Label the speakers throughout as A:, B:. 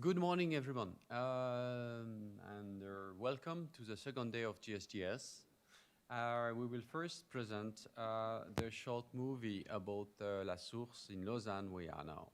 A: Good morning, everyone, and welcome to the second day of GSGS. We will first present the short movie about La Source in Lausanne, we are now.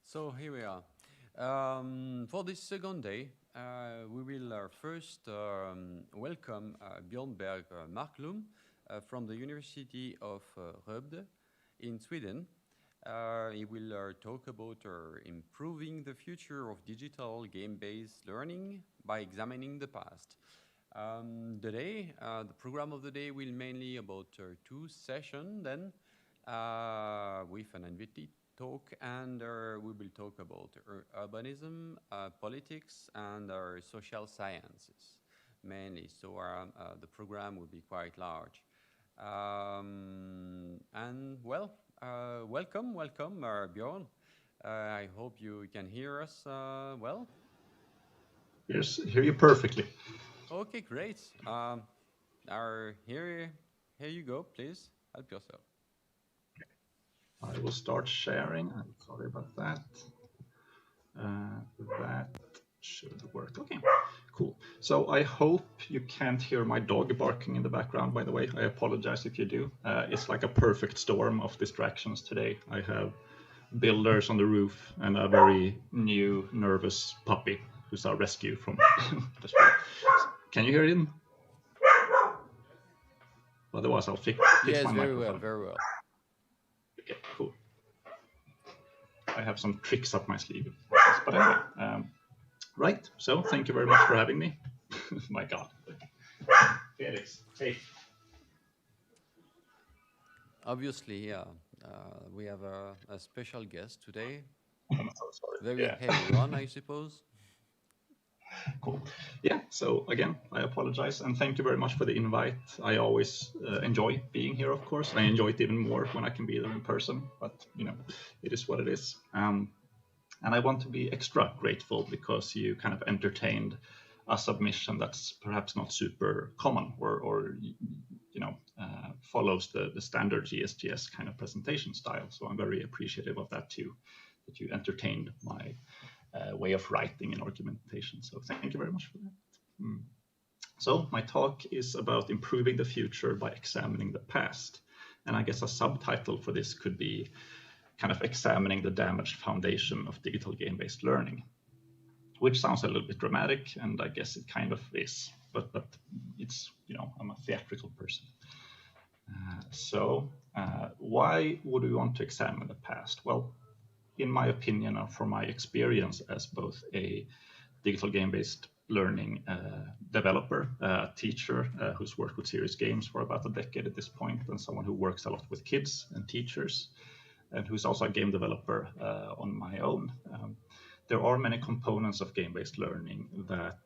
A: So here we are. For this second day, we will first welcome Björn Berg Marklund from the University of Röbde in Sweden. He will talk about improving the future of digital game-based learning by examining the past. The program of the day will mainly about two sessions then with an invited talk, and we will talk about urbanism, politics, and social sciences mainly. So the program will be quite large. Welcome, Björn. I hope you can hear us well.
B: Yes, hear you perfectly.
A: Okay, great. Here you go. Please help yourself.
B: I will start sharing. I'm sorry about that. That should work. Okay, cool. So I hope you can't hear my dog barking in the background, by the way. I apologize if you do. It's like a perfect storm of distractions today. I have builders on the roof and a very new, nervous puppy who's our rescue from the street. Can you hear him? Otherwise, I'll fix
A: yes,
B: my
A: very
B: microphone.
A: Very well.
B: Okay, cool. I have some tricks up my sleeve. But anyway, right. So thank you very much for having me. My God. Felix, hey.
A: Obviously, we have a special guest today.
B: I'm so sorry.
A: Very heavy one, I suppose.
B: Cool. Yeah, so again, I apologize and thank you very much for the invite. I always enjoy being here, of course. I enjoy it even more when I can be there in person, but you know, it is what it is. And I want to be extra grateful because you kind of entertained a submission that's perhaps not super common or you know, follows the standard GSGS kind of presentation style. So I'm very appreciative of that too, that you entertained my way of writing and argumentation. So thank you very much for that. So my talk is about improving the future by examining the past. And I guess a subtitle for this could be kind of examining the damaged foundation of digital game-based learning, which sounds a little bit dramatic, and I guess it kind of is, but it's, you know, I'm a theatrical person. Why would we want to examine the past? Well, in my opinion, and from my experience as both a digital game-based learning developer, teacher who's worked with serious games for about a decade at this point, and someone who works a lot with kids and teachers, and who's also a game developer on my own, there are many components of game-based learning that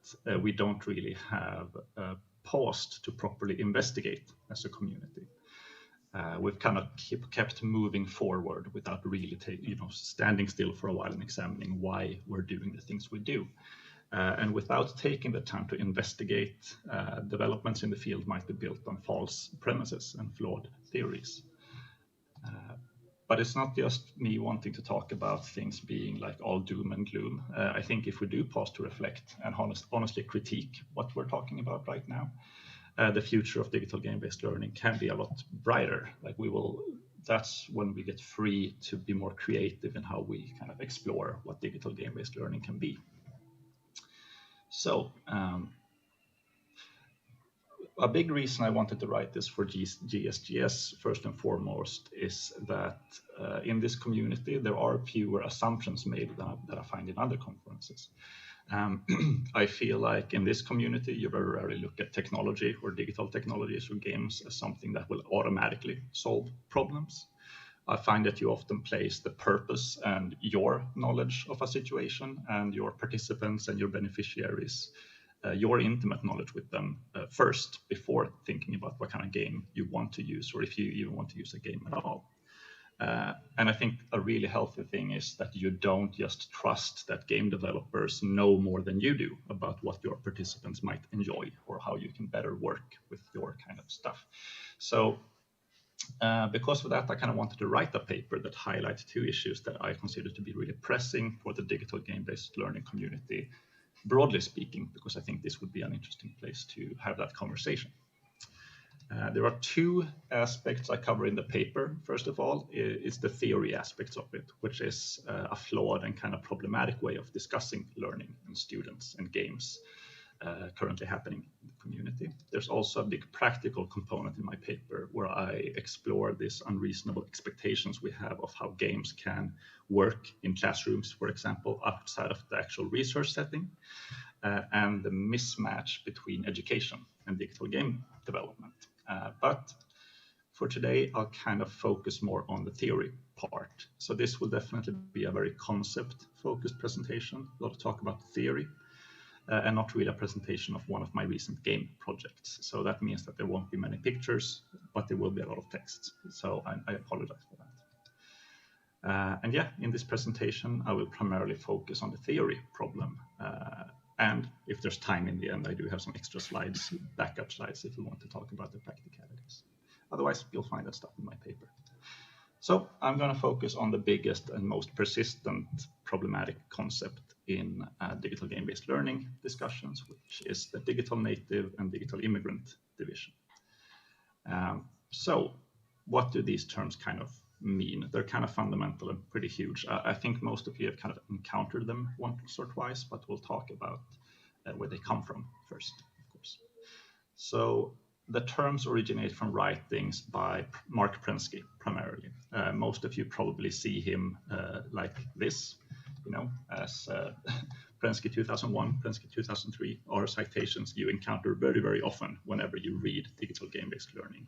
B: we don't really have paused to properly investigate as a community. we've kind of kept moving forward without really standing still for a while and examining why we're doing the things we do. And without taking the time to investigate, developments in the field might be built on false premises and flawed theories. But it's not just me wanting to talk about things being like all doom and gloom. I think if we do pause to reflect and honestly critique what we're talking about right now, the future of digital game-based learning can be a lot brighter. Like that's when we get free to be more creative in how we kind of explore what digital game-based learning can be. So a big reason I wanted to write this for GSGS, first and foremost, is that in this community, there are fewer assumptions made that I find in other conferences. I feel like in this community, you very rarely look at technology or digital technologies or games as something that will automatically solve problems. I find that you often place the purpose and your knowledge of a situation and your participants and your beneficiaries, your intimate knowledge with them first before thinking about what kind of game you want to use, or if you even want to use a game at all. And I think a really healthy thing is that you don't just trust that game developers know more than you do about what your participants might enjoy or how you can better work with your kind of stuff. So because of that, I kind of wanted to write a paper that highlights two issues that I consider to be really pressing for the digital game-based learning community, broadly speaking, because I think this would be an interesting place to have that conversation. There are two aspects I cover in the paper. First of all, is the theory aspects of it, which is a flawed and kind of problematic way of discussing learning and students and games currently happening in the community. There's also a big practical component in my paper where I explore these unreasonable expectations we have of how games can work in classrooms, for example, outside of the actual research setting, and the mismatch between education and digital game development. But for today, I'll kind of focus more on the theory part. So this will definitely be a very concept-focused presentation, a lot of talk about theory, and not really a presentation of one of my recent game projects. So that means that there won't be many pictures, but there will be a lot of text. So I apologize for that. And yeah, in this presentation, I will primarily focus on the theory problem. And if there's time in the end, I do have some extra slides, backup slides, if we want to talk about the practicalities. Otherwise, you'll find that stuff in my paper. So I'm going to focus on the biggest and most persistent problematic concept in digital game-based learning discussions, which is the digital native and digital immigrant division. So what do these terms kind of mean? They're kind of fundamental and pretty huge. I think most of you have kind of encountered them once or twice, but we'll talk about where they come from first, of course. So the terms originate from writings by Mark Prensky, primarily. Most of you probably see him like this, as Prensky 2001, Prensky 2003 are citations you encounter very, very often whenever you read digital game-based learning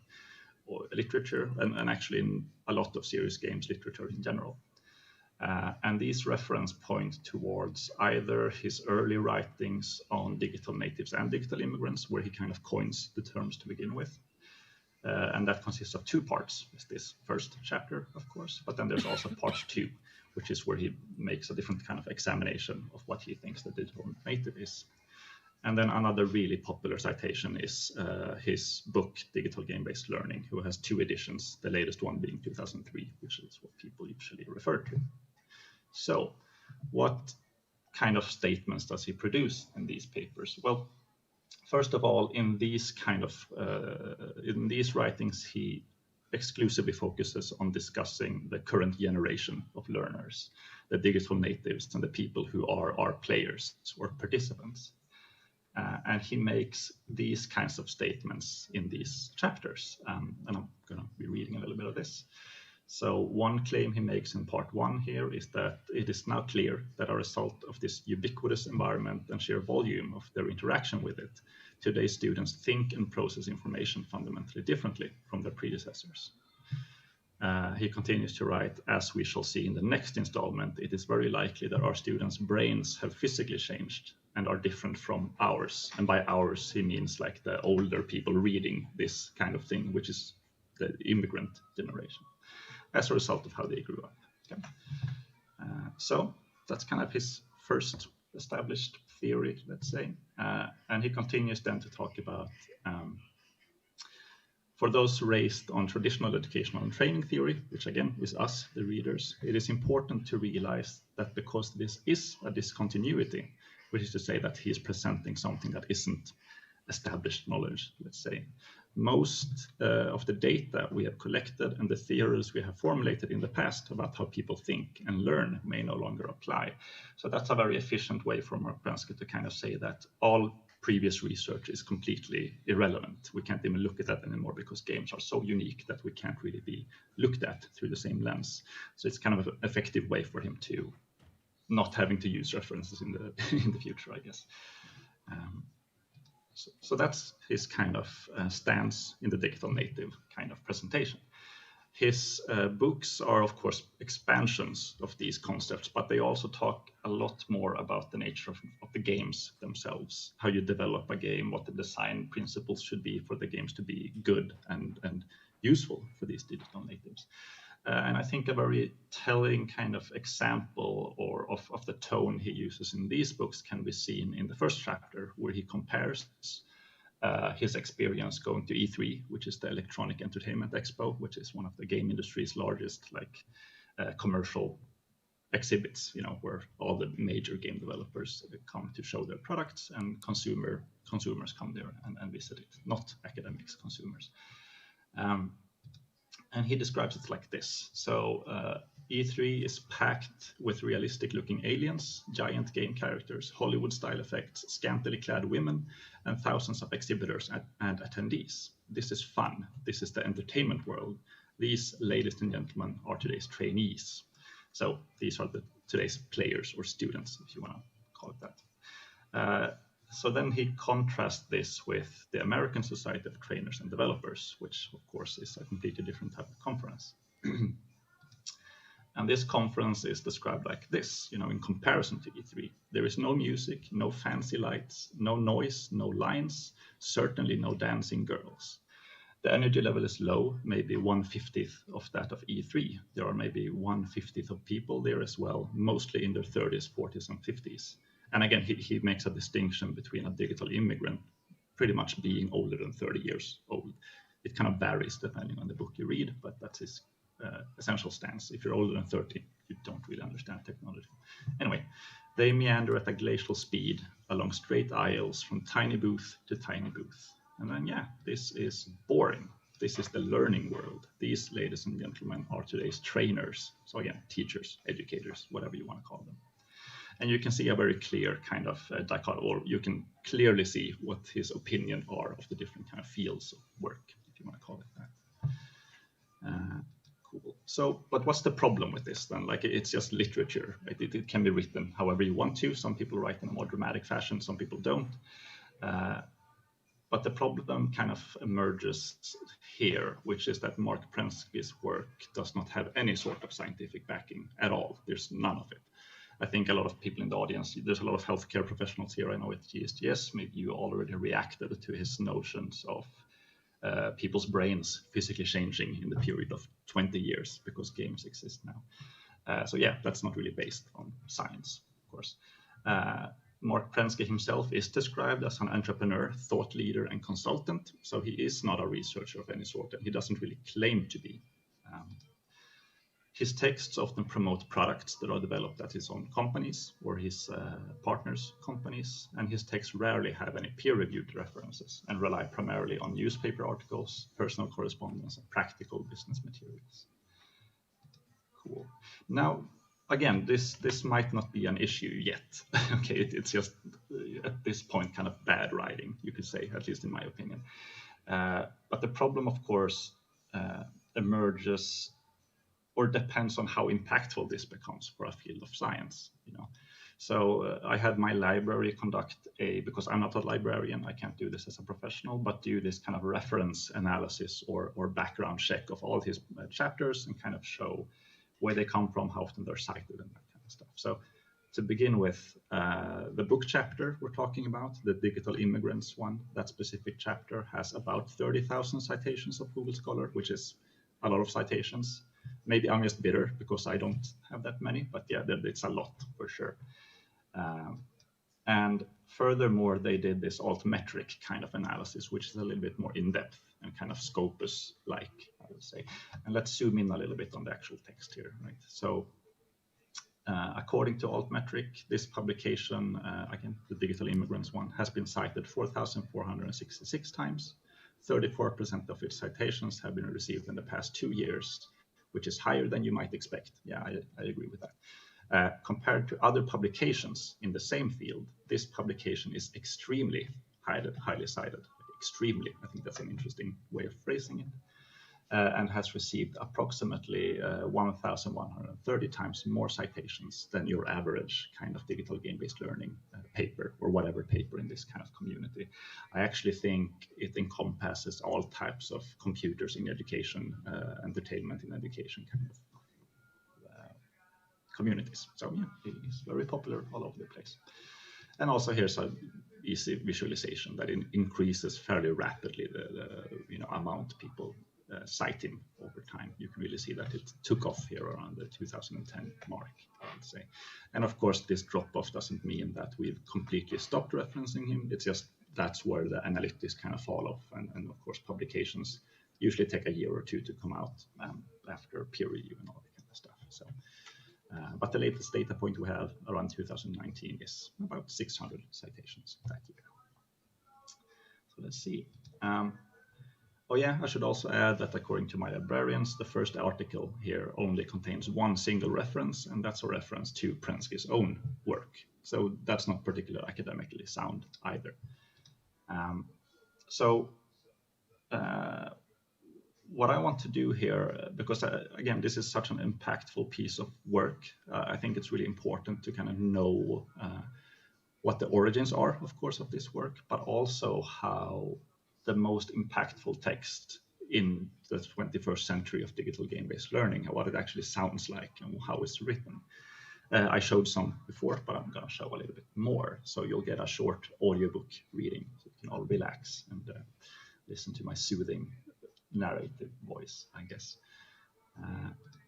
B: or literature, and actually in a lot of serious games literature in general. And these reference point towards either his early writings on digital natives and digital immigrants, where he kind of coins the terms to begin with. And that consists of two parts. It's this first chapter, of course, but then there's also part 2, which is where he makes a different kind of examination of what he thinks the digital native is. And then another really popular citation is his book, Digital Game-Based Learning, who has 2 editions, the latest one being 2003, which is what people usually refer to. So what kind of statements does he produce in these papers? Well, first of all, in these writings, he exclusively focuses on discussing the current generation of learners, the digital natives and the people who are our players or participants. And he makes these kinds of statements in these chapters. And I'm going to be reading a little bit of this. So one claim he makes in part 1 here is that it is now clear that a result of this ubiquitous environment and sheer volume of their interaction with it, today's students think and process information fundamentally differently from their predecessors. He continues to write, as we shall see in the next installment, it is very likely that our students' brains have physically changed and are different from ours. And by ours, he means like the older people reading this kind of thing, which is the immigrant generation, as a result of how they grew up. Okay. So that's kind of his first established theory, let's say. And he continues then to talk about, for those raised on traditional educational and training theory, which again is us, the readers, it is important to realize that because this is a discontinuity, which is to say that he is presenting something that isn't established knowledge, let's say, most of the data we have collected and the theories we have formulated in the past about how people think and learn may no longer apply. So that's a very efficient way for Mark Prensky to kind of say that all previous research is completely irrelevant. We can't even look at that anymore because games are so unique that we can't really be looked at through the same lens. So it's kind of an effective way for him to not having to use references in the in the future, I guess. So that's his kind of stance in the digital native kind of presentation. His books are, of course, expansions of these concepts, but they also talk a lot more about the nature of the games themselves, how you develop a game, what the design principles should be for the games to be good and useful for these digital natives. And I think a very telling kind of example of the tone he uses in these books can be seen in the first chapter, where he compares his experience going to E3, which is the Electronic Entertainment Expo, which is one of the game industry's largest commercial exhibits, where all the major game developers come to show their products, and consumers come there and visit it, not academics, consumers. And he describes it like this. So E3 is packed with realistic looking aliens, giant game characters, Hollywood style effects, scantily clad women, and thousands of exhibitors and attendees. This is fun. This is the entertainment world. These, ladies and gentlemen, are today's trainees. So these are today's players or students, if you want to call it that. So then he contrasts this with the American Society of Trainers and Developers, which of course is a completely different type of conference. And this conference is described like this, in comparison to E3. There is no music, no fancy lights, no noise, no lines, certainly no dancing girls. The energy level is low, maybe 1/50th of that of E3. There are maybe 1/50th of people there as well, mostly in their 30s, 40s, and 50s. And again, he makes a distinction between a digital immigrant pretty much being older than 30 years old. It kind of varies depending on the book you read, but that's his essential stance. If you're older than 30, you don't really understand technology. Anyway, they meander at a glacial speed along straight aisles from tiny booth to tiny booth. And then, this is boring. This is the learning world. These, ladies and gentlemen, are today's trainers. So again, teachers, educators, whatever you want to call them. And you can see a very clear kind of dichotomy, or you can clearly see what his opinion are of the different kind of fields of work, if you want to call it that. Cool. So, but what's the problem with this then? It's just literature, right? It can be written however you want to. Some people write in a more dramatic fashion, some people don't. But the problem kind of emerges here, which is that Mark Prensky's work does not have any sort of scientific backing at all. There's none of it. I think a lot of people in the audience, there's a lot of healthcare professionals here, I know at GSGS, maybe you already reacted to his notions of people's brains physically changing in the period of 20 years because games exist now. So that's not really based on science, of course. Mark Prensky himself is described as an entrepreneur, thought leader, and consultant. So he is not a researcher of any sort, and he doesn't really claim to be. His texts often promote products that are developed at his own companies or his partners' companies, and his texts rarely have any peer-reviewed references and rely primarily on newspaper articles, personal correspondence, and practical business materials. Cool. Now, again, this might not be an issue yet. Okay, it's just at this point kind of bad writing, you could say, at least in my opinion. But the problem, of course, emerges or depends on how impactful this becomes for a field of science. So I had my library conduct because I'm not a librarian, I can't do this as a professional, but do this kind of reference analysis or background check of all his chapters and kind of show where they come from, how often they're cited, and that kind of stuff. So to begin with, the book chapter we're talking about, the Digital Immigrants one, that specific chapter has about 30,000 citations of Google Scholar, which is a lot of citations. Maybe I'm just bitter because I don't have that many, but yeah, it's a lot for sure. And furthermore, they did this altmetric kind of analysis, which is a little bit more in-depth and kind of Scopus-like, I would say. And let's zoom in a little bit on the actual text here, right? So according to altmetric, this publication, again, the Digital Immigrants one, has been cited 4,466 times. 34% of its citations have been received in the past 2 years, which is higher than you might expect. Yeah, I agree with that. Compared to other publications in the same field, this publication is extremely highly cited. Extremely, I think that's an interesting way of phrasing it, and has received approximately 1,130 times more citations than your average kind of digital game-based learning paper, or whatever paper in this kind of community. I actually think it encompasses all types of computers in education, entertainment in education kind of communities. So yeah, it's very popular all over the place. And also here's an easy visualization that it increases fairly rapidly the amount people cite him over time. You can really see that it took off here around the 2010 mark, I would say. And of course, this drop-off doesn't mean that we've completely stopped referencing him. It's just that's where the analytics kind of fall off. And of course, publications usually take a year or two to come out after peer review and all that kind of stuff. So. But the latest data point we have around 2019 is about 600 citations that year. So let's see. Oh yeah, I should also add that according to my librarians, the first article here only contains one single reference, and that's a reference to Prensky's own work. So that's not particularly academically sound either. What I want to do here, because again, this is such an impactful piece of work, I think it's really important to kind of know what the origins are, of course, of this work, but also how the most impactful text in the 21st century of digital game-based learning, what it actually sounds like and how it's written. I showed some before, but I'm going to show a little bit more. So you'll get a short audiobook reading, so you can all relax and listen to my soothing narrative voice, I guess.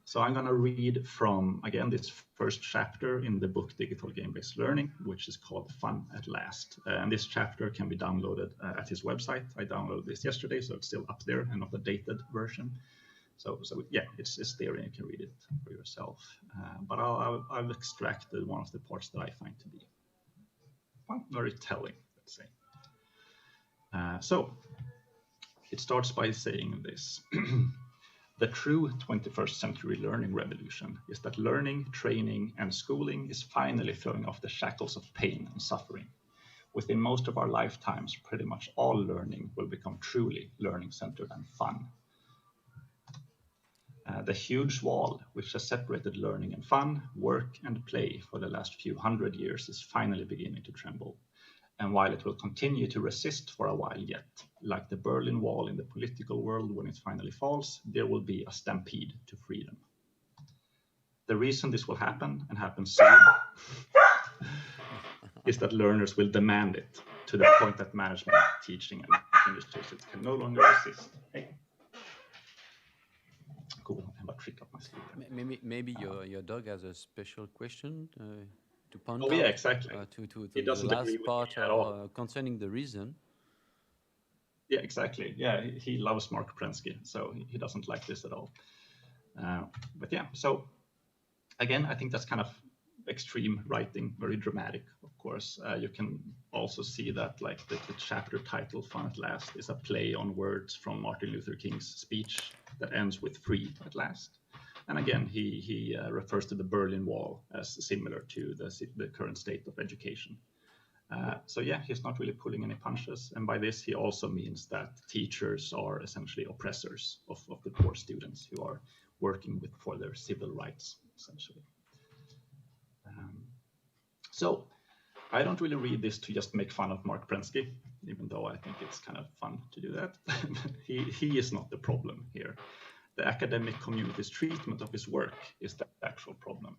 B: So I'm going to read from, again, this first chapter in the book Digital Game-Based Learning, which is called Fun at Last. And this chapter can be downloaded at his website. I downloaded this yesterday, so it's still up there and not a dated version. So yeah, it's there and you can read it for yourself. But I've extracted one of the parts that I find to be very telling, let's say. So it starts by saying this. The true 21st century learning revolution is that learning, training, and schooling is finally throwing off the shackles of pain and suffering. Within most of our lifetimes, pretty much all learning will become truly learning-centered and fun. The huge wall, which has separated learning and fun, work and play for the last few hundred years, is finally beginning to tremble. And while it will continue to resist for a while yet, like the Berlin Wall in the political world when it finally falls, there will be a stampede to freedom. The reason this will happen, and happen soon, is that learners will demand it, to the point that management, teaching, and administrators can no longer resist. Hey. Cool, I have a trick up my sleeve.
A: Maybe your dog has a special question to point out.
B: Oh yeah, exactly.
A: To
B: he doesn't
A: the last
B: agree with
A: part
B: me at all.
A: Concerning the reason.
B: Yeah, exactly. Yeah, he loves Mark Prensky, so he doesn't like this at all. But yeah, so again, I think that's kind of extreme writing, very dramatic, of course. You can also see that like the chapter title, Fun at Last, is a play on words from Martin Luther King's speech that ends with free at last. And again, he refers to the Berlin Wall as similar to the current state of education. So yeah, he's not really pulling any punches. And by this, he also means that teachers are essentially oppressors of the poor students who are working for their civil rights, essentially. So I don't really read this to just make fun of Mark Prensky, even though I think it's kind of fun to do that. he is not the problem here. The academic community's treatment of his work is the actual problem.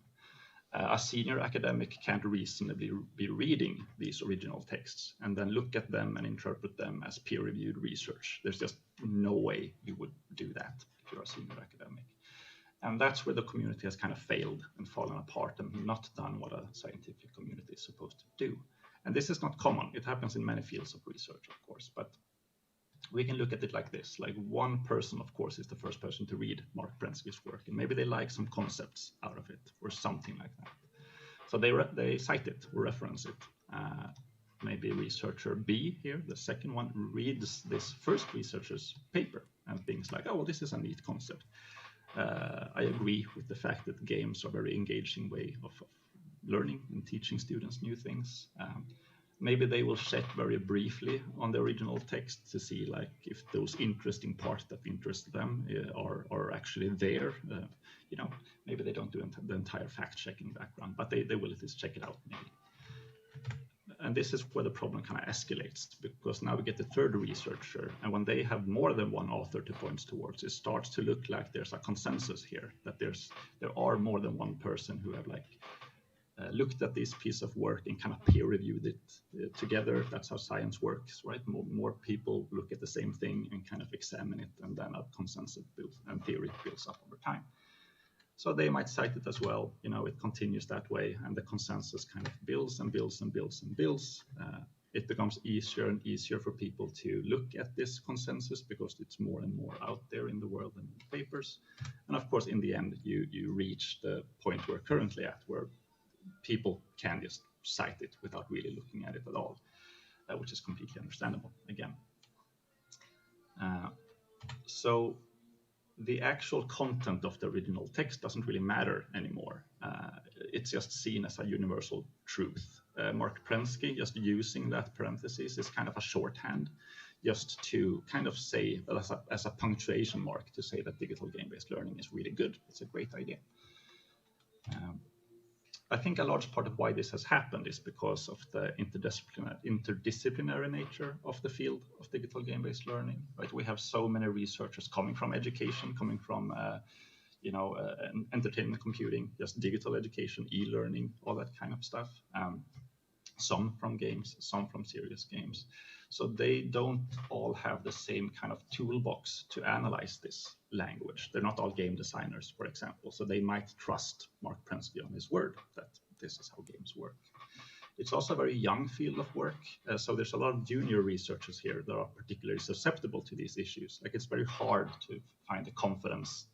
B: A senior academic can't reasonably be reading these original texts and then look at them and interpret them as peer-reviewed research. There's just no way you would do that if you're a senior academic. And that's where the community has kind of failed and fallen apart and not done what a scientific community is supposed to do. And this is not common. It happens in many fields of research, of course, but we can look at it like this. Like, one person, of course, is the first person to read Mark Prensky's work, and maybe they like some concepts out of it or something like that. So they cite it or reference it. Maybe researcher B here, the second one, reads this first researcher's paper and thinks like, oh, well, this is a neat concept. I agree with the fact that games are a very engaging way of learning and teaching students new things. Maybe they will check very briefly on the original text to see like if those interesting parts that interest them are actually there. You know, maybe they don't do the entire fact-checking background, but they will at least check it out maybe. And this is where the problem kind of escalates, because now we get the third researcher, and when they have more than one author to point towards, it starts to look like there's a consensus here, that there are more than one person who have like looked at this piece of work and kind of peer reviewed it together. That's how science works, right? More people look at the same thing and kind of examine it, and then a consensus builds and theory builds up over time. So they might cite it as well. You know, it continues that way, and the consensus kind of builds and builds and builds and builds. It becomes easier and easier for people to look at this consensus because it's more and more out there in the world and in the papers. And of course, in the end, you reach the point we're currently at, where people can just cite it without really looking at it at all, which is completely understandable again. So the actual content of the original text doesn't really matter anymore. It's just seen as a universal truth. Mark Prensky, just using that parenthesis, is kind of a shorthand, just to kind of say, as a punctuation mark, to say that digital game-based learning is really good. It's a great idea. I think a large part of why this has happened is because of the interdisciplinary nature of the field of digital game-based learning. Right? We have so many researchers coming from education, coming from entertainment computing, just digital education, e-learning, all that kind of stuff. Some from games, some from serious games. So they don't all have the same kind of toolbox to analyze this language. They're not all game designers, for example, so they might trust Mark Prensky on his word that this is how games work. It's also a very young field of work, so there's a lot of junior researchers here that are particularly susceptible to these issues. Like, it's very hard to find the confidence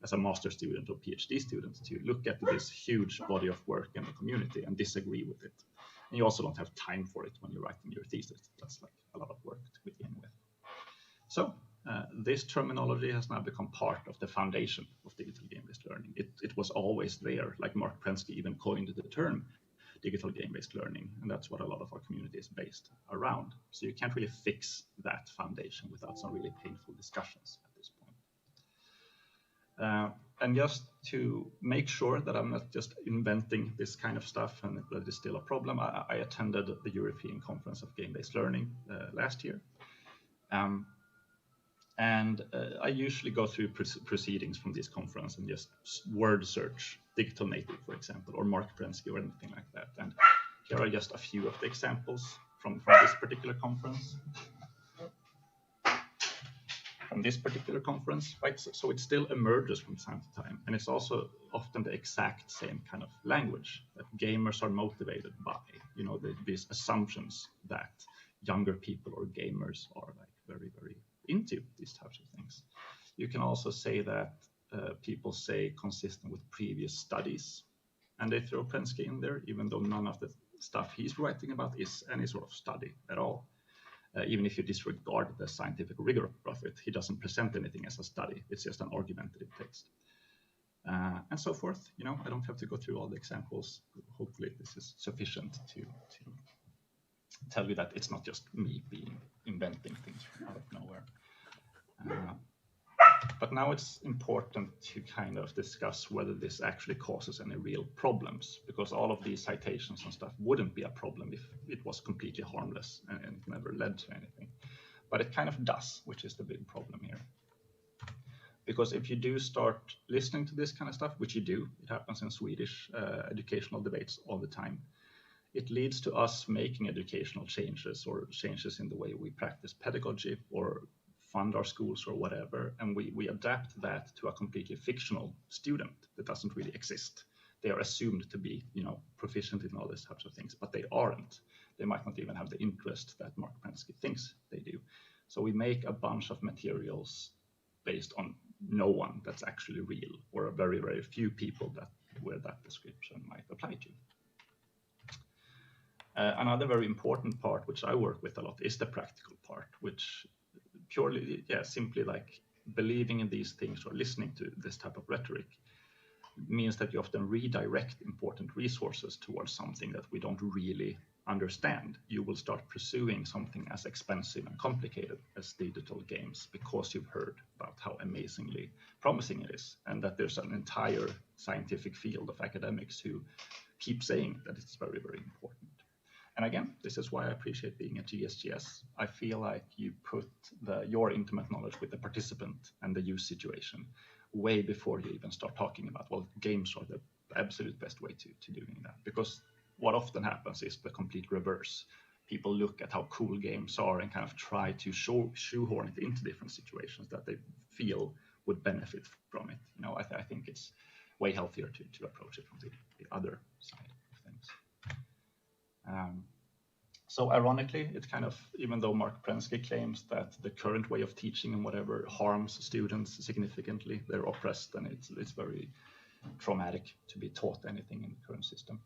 B: as a master student or PhD student to look at this huge body of work in the community and disagree with it. And you also don't have time for it when you're writing your thesis. That's like a lot of work to begin with. So this terminology has now become part of the foundation of digital game-based learning. It was always there, like Mark Prensky even coined the term digital game-based learning, and that's what a lot of our community is based around. So you can't really fix that foundation without some really painful discussions at this point. And just to make sure that I'm not just inventing this kind of stuff and that it is still a problem, I attended the European Conference of Game-Based Learning last year. I usually go through proceedings from this conference and just word search digital native, for example, or Mark Prensky or anything like that. And here are just a few of the examples from this particular conference. From this particular conference, right? So it still emerges from time to time, and it's also often the exact same kind of language that gamers are motivated by, you know, these assumptions that younger people or gamers are like very, very into these types of things. You can also say that people say consistent with previous studies, and they throw Prensky in there, even though none of the stuff he's writing about is any sort of study at all. Even if you disregard the scientific rigor of it, he doesn't present anything as a study. It's just an argumentative text. And so forth. You know, I don't have to go through all the examples. Hopefully this is sufficient to tell you that it's not just me inventing things from out of nowhere. But now it's important to kind of discuss whether this actually causes any real problems, because all of these citations and stuff wouldn't be a problem if it was completely harmless and never led to anything. But it kind of does, which is the big problem here. Because if you do start listening to this kind of stuff, which you do, it happens in Swedish educational debates all the time, it leads to us making educational changes or changes in the way we practice pedagogy or fund our schools or whatever, and we adapt that to a completely fictional student that doesn't really exist. They are assumed to be, proficient in all these types of things, but they aren't. They might not even have the interest that Mark Prensky thinks they do. So we make a bunch of materials based on no one that's actually real, or a very, very few people where that description might apply to. Another very important part, which I work with a lot, is the practical part, which purely, simply like believing in these things or listening to this type of rhetoric means that you often redirect important resources towards something that we don't really understand. You will start pursuing something as expensive and complicated as digital games because you've heard about how amazingly promising it is, and that there's an entire scientific field of academics who keep saying that it's very, very important. And again, this is why I appreciate being at GSGS. I feel like you put your intimate knowledge with the participant and the use situation way before you even start talking about, well, games are the absolute best way to doing that. Because what often happens is the complete reverse. People look at how cool games are and kind of try to shoehorn it into different situations that they feel would benefit from it. I think it's way healthier to approach it from the other side of things. So ironically, it's kind of, even though Mark Prensky claims that the current way of teaching and whatever harms students significantly, they're oppressed, and it's very traumatic to be taught anything in the current system.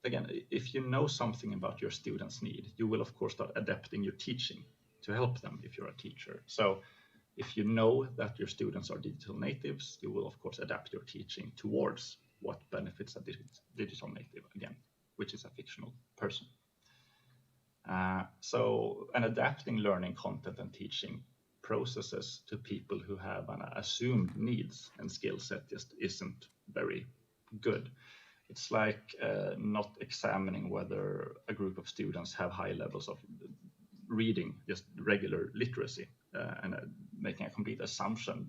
B: Again, if you know something about your students' need, you will of course start adapting your teaching to help them if you're a teacher. So if you know that your students are digital natives, you will of course adapt your teaching towards what benefits a digital native, again, which is a fictional person. And adapting learning content and teaching processes to people who have an assumed needs and skill set just isn't very good. It's like not examining whether a group of students have high levels of reading, just regular literacy, and making a complete assumption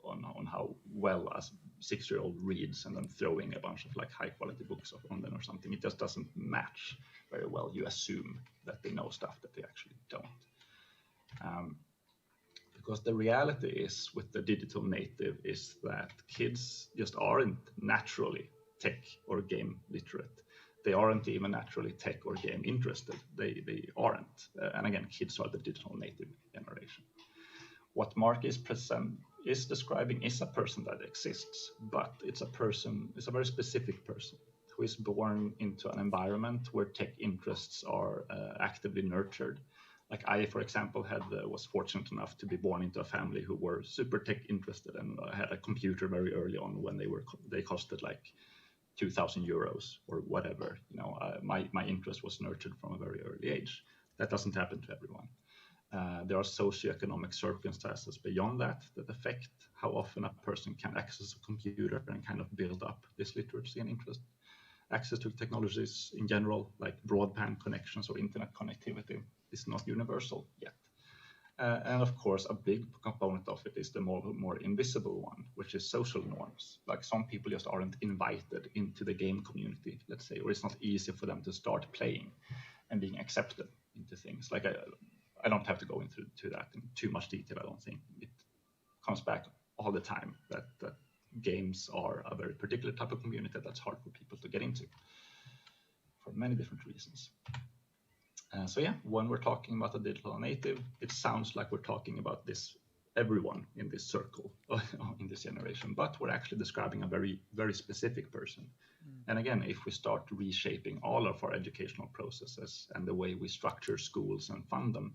B: on how well a 6-year-old reads and then throwing a bunch of like high quality books on them or something. It just doesn't match very well. You assume that they know stuff that they actually don't. Because the reality is with the digital native is that kids just aren't naturally tech or game literate. They aren't even naturally tech or game interested. They aren't. And again, kids are the digital native generation. What Mark is describing is a person that exists, but it's a very specific person who is born into an environment where tech interests are actively nurtured. Like I, for example, was fortunate enough to be born into a family who were super tech interested and had a computer very early on when they costed like 2,000 euros or whatever. My interest was nurtured from a very early age. That doesn't happen to everyone. There are socioeconomic circumstances beyond that affect how often a person can access a computer and kind of build up this literacy and interest. Access to technologies in general, like broadband connections or internet connectivity, is not universal yet. And of course, a big component of it is the more invisible one, which is social norms. Like some people just aren't invited into the game community, let's say, or it's not easy for them to start playing and being accepted into things. Like I don't have to go into that in too much detail, I don't think. It comes back all the time that games are a very particular type of community that's hard for people to get into for many different reasons. So yeah, when we're talking about a digital native, it sounds like we're talking about everyone in this circle in this generation, but we're actually describing a very, very specific person. And again, if we start reshaping all of our educational processes and the way we structure schools and fund them,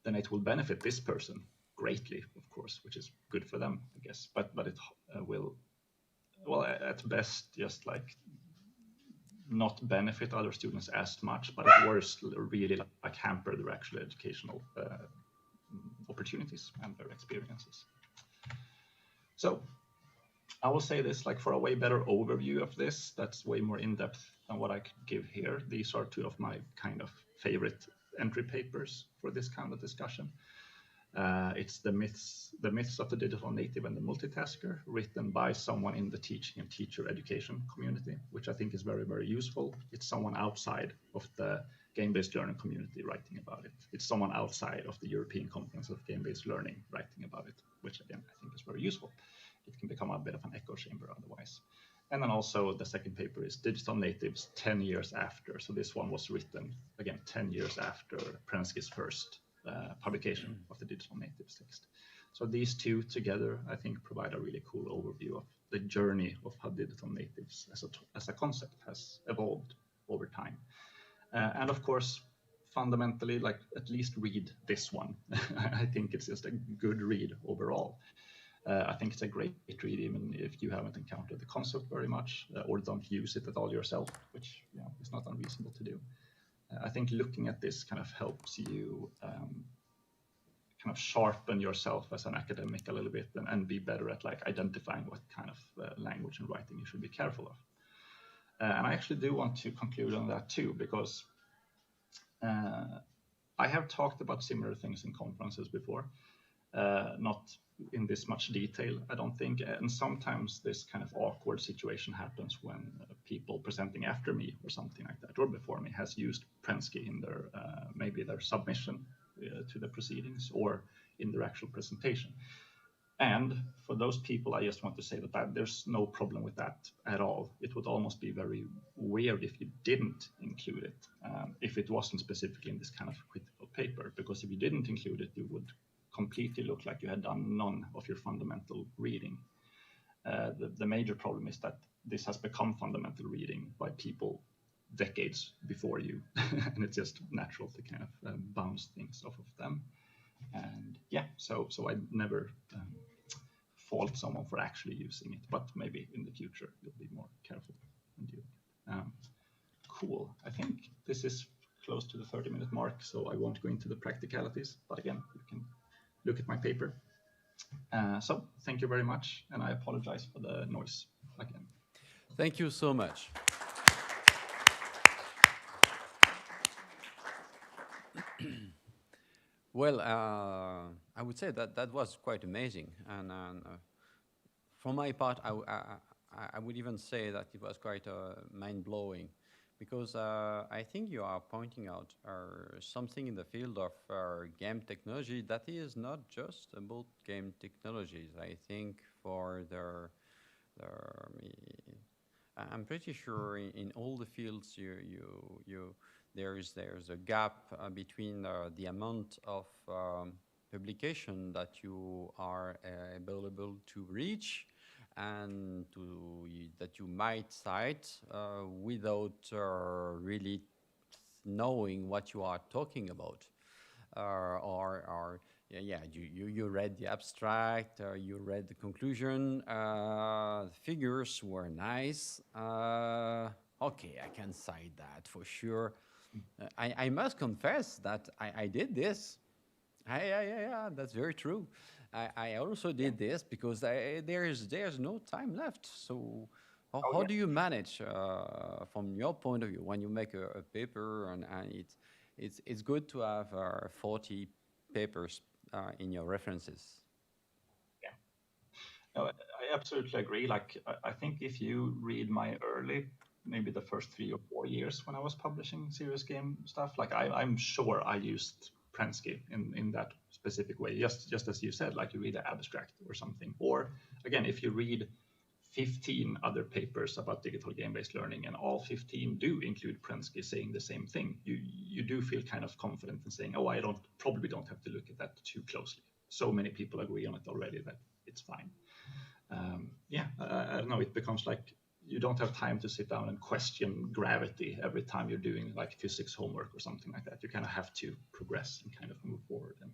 B: then it will benefit this person greatly, of course, which is good for them, I guess. But it will, well, at best, just like not benefit other students as much, but at worst, really like hamper their actual educational opportunities and their experiences. So I will say this, like for a way better overview of this, that's way more in-depth than what I could give here. These are two of my kind of favorite entry papers for this kind of discussion. It's the myths of the digital native and the multitasker, written by someone in the teaching and teacher education community, which I think is very, very useful. It's someone outside of the game-based learning community writing about it. It's someone outside of the European Conference of Game-Based Learning writing about it, which again, I think is very useful. It can become a bit of an echo chamber otherwise. And then also the second paper is Digital Natives 10 years after. So this one was written, again, 10 years after Prensky's first publication of the Digital Natives text. So these two together, I think, provide a really cool overview of the journey of how digital natives as a concept has evolved over time. And of course, fundamentally, like, at least read this one. I think it's just a good read overall. I think it's a great read, even if you haven't encountered the concept very much or don't use it at all yourself, which is not unreasonable to do. I think looking at this kind of helps you kind of sharpen yourself as an academic a little bit and be better at like identifying what kind of language and writing you should be careful of. And I actually do want to conclude on that too, because I have talked about similar things in conferences before, not in this much detail, I don't think. And sometimes this kind of awkward situation happens when people presenting after me or something like that, or before me, has used Prensky in their maybe their submission to the proceedings or in their actual presentation. And for those people, I just want to say that there's no problem with that at all. It would almost be very weird if you didn't include it, if it wasn't specifically in this kind of critical paper, because if you didn't include it, you would completely look like you had done none of your fundamental reading. The major problem is that this has become fundamental reading by people decades before you, and it's just natural to kind of bounce things off of them. And yeah, so I never fault someone for actually using it, but maybe in the future you'll be more careful and do it. Cool. I think this is close to the 30-minute mark, so I won't go into the practicalities, but again, you can look at my paper. So thank you very much, and I apologize for the noise again.
A: Thank you so much. Well, I would say that was quite amazing, and for my part, I would even say that it was quite mind-blowing, because I think you are pointing out something in the field of game technology that is not just about game technologies. I think for I'm pretty sure in all the fields there's a gap between the amount of publication that you are able to reach and that you might cite without really knowing what you are talking about, you read the abstract, you read the conclusion, the figures were nice. Okay, I can cite that for sure. I must confess that I did this. Yeah, that's very true. I also did this because there's no time left. So how do you manage from your point of view when you make a paper and it's good to have 40 papers in your references?
B: Yeah, no, I absolutely agree. Like, I think if you read my maybe the first 3 or 4 years when I was publishing serious game stuff, like I'm sure I used Prensky in that specific way, just as you said, like you read an abstract or something. Or again, if you read 15 other papers about digital game-based learning and all 15 do include Prensky saying the same thing, you do feel kind of confident in saying, oh, I probably don't have to look at that too closely. So many people agree on it already that it's fine. I don't know, it becomes like you don't have time to sit down and question gravity every time you're doing like physics homework or something like that. You kind of have to progress and kind of move forward. And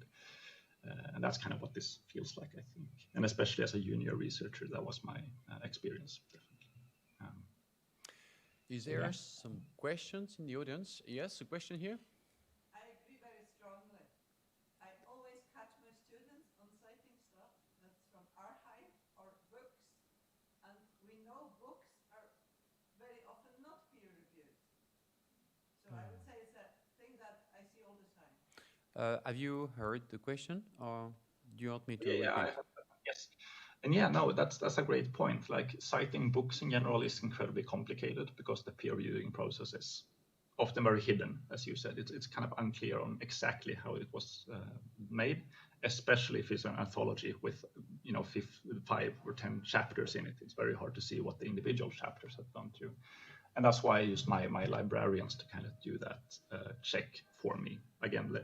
B: that's kind of what this feels like, I think. And especially as a junior researcher, that was my experience, definitely.
A: Is there some questions in the audience? Yes, a question here?
C: I agree very strongly. I always catch my students on citing stuff that's from archive or books. And we know books are very often not peer-reviewed. So I would say it's a thing that I see all the time.
A: Have you heard the question, or do you want me to
B: Yeah, I
A: repeat?
B: have, yes. And yeah, no, that's a great point. Like citing books in general is incredibly complicated because the peer reviewing process is often very hidden, as you said. It's kind of unclear on exactly how it was made, especially if it's an anthology with 5 or 10 chapters in it. It's very hard to see what the individual chapters have done too. And that's why I use my librarians to kind of do that check for me. Again,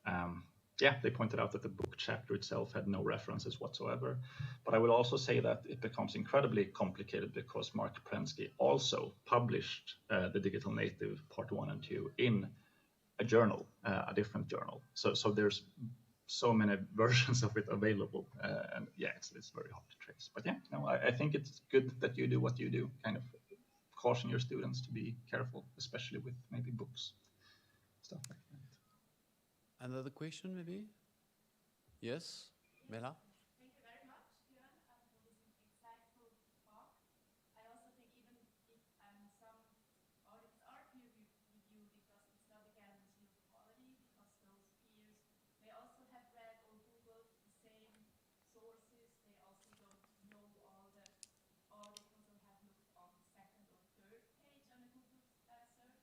B: um, they pointed out that the book chapter itself had no references whatsoever. But I will also say that it becomes incredibly complicated because Mark Prensky also published the Digital Native Part 1 and 2 in a journal, a different journal. So there's so many versions of it available. And yeah, it's very hard to trace. But yeah, no, I think it's good that you do what you do, kind of caution your students to be careful, especially with maybe books, stuff like that.
A: Another question, maybe? Yes, Mela?
D: Thank you very much, Björn, for this insightful talk. I also think even if some audits are peer review because it still guarantees quality, because those peers may also have read or Googled the same sources. They also don't know all the, or they also have looked on the second or third page on a Google search. I think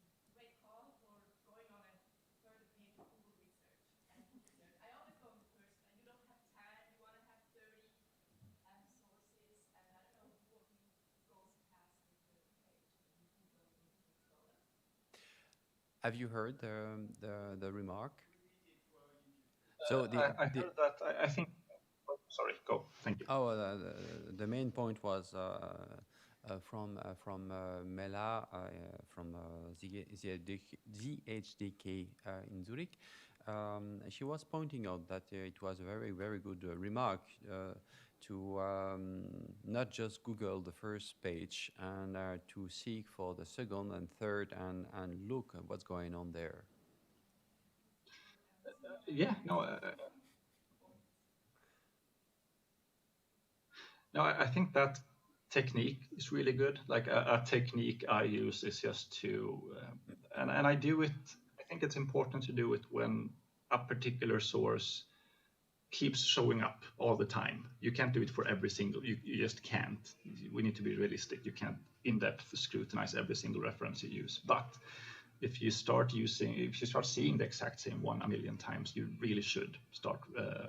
D: this is a great call for going on a further page of Google research and Google search. I always go on the first, and you don't have time. You want to have 30 sources, and I don't know who of you goes past the third page when you Google or Google Scholar.
A: Have you heard the remark?
B: I heard that. I think. Oh, sorry, go. Thank you.
A: The main point was from Mela from ZHDK in Zurich. She was pointing out that it was a very, very good remark to not just Google the first page and to seek for the second and third and look at what's going on there.
B: Yeah, no, no, I think that technique is really good. Like a technique I use is just to, and I do it. I think it's important to do it when a particular source keeps showing up all the time. You can't do it for every single. You just can't. We need to be realistic. You can't in-depth scrutinize every single reference you use. But if you start seeing the exact same one a million times, you really should start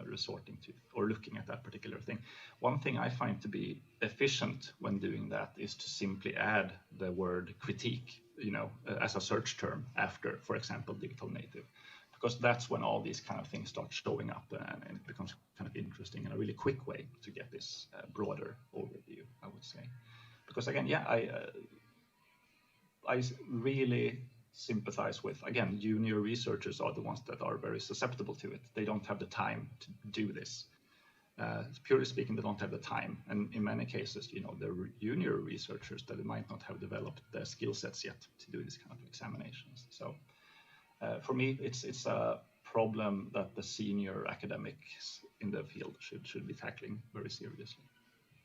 B: resorting to or looking at that particular thing. One thing I find to be efficient when doing that is to simply add the word critique, as a search term after, for example, digital native, because that's when all these kind of things start showing up, and it becomes kind of interesting and a really quick way to get this broader overview, I would say. Because again, I really sympathize with, again, junior researchers are the ones that are very susceptible to it. They don't have the time to do this. Purely speaking, they don't have the time. And in many cases, the junior researchers that might not have developed the skill sets yet to do these kind of examinations. So for me, it's a problem that the senior academics in the field should be tackling very seriously.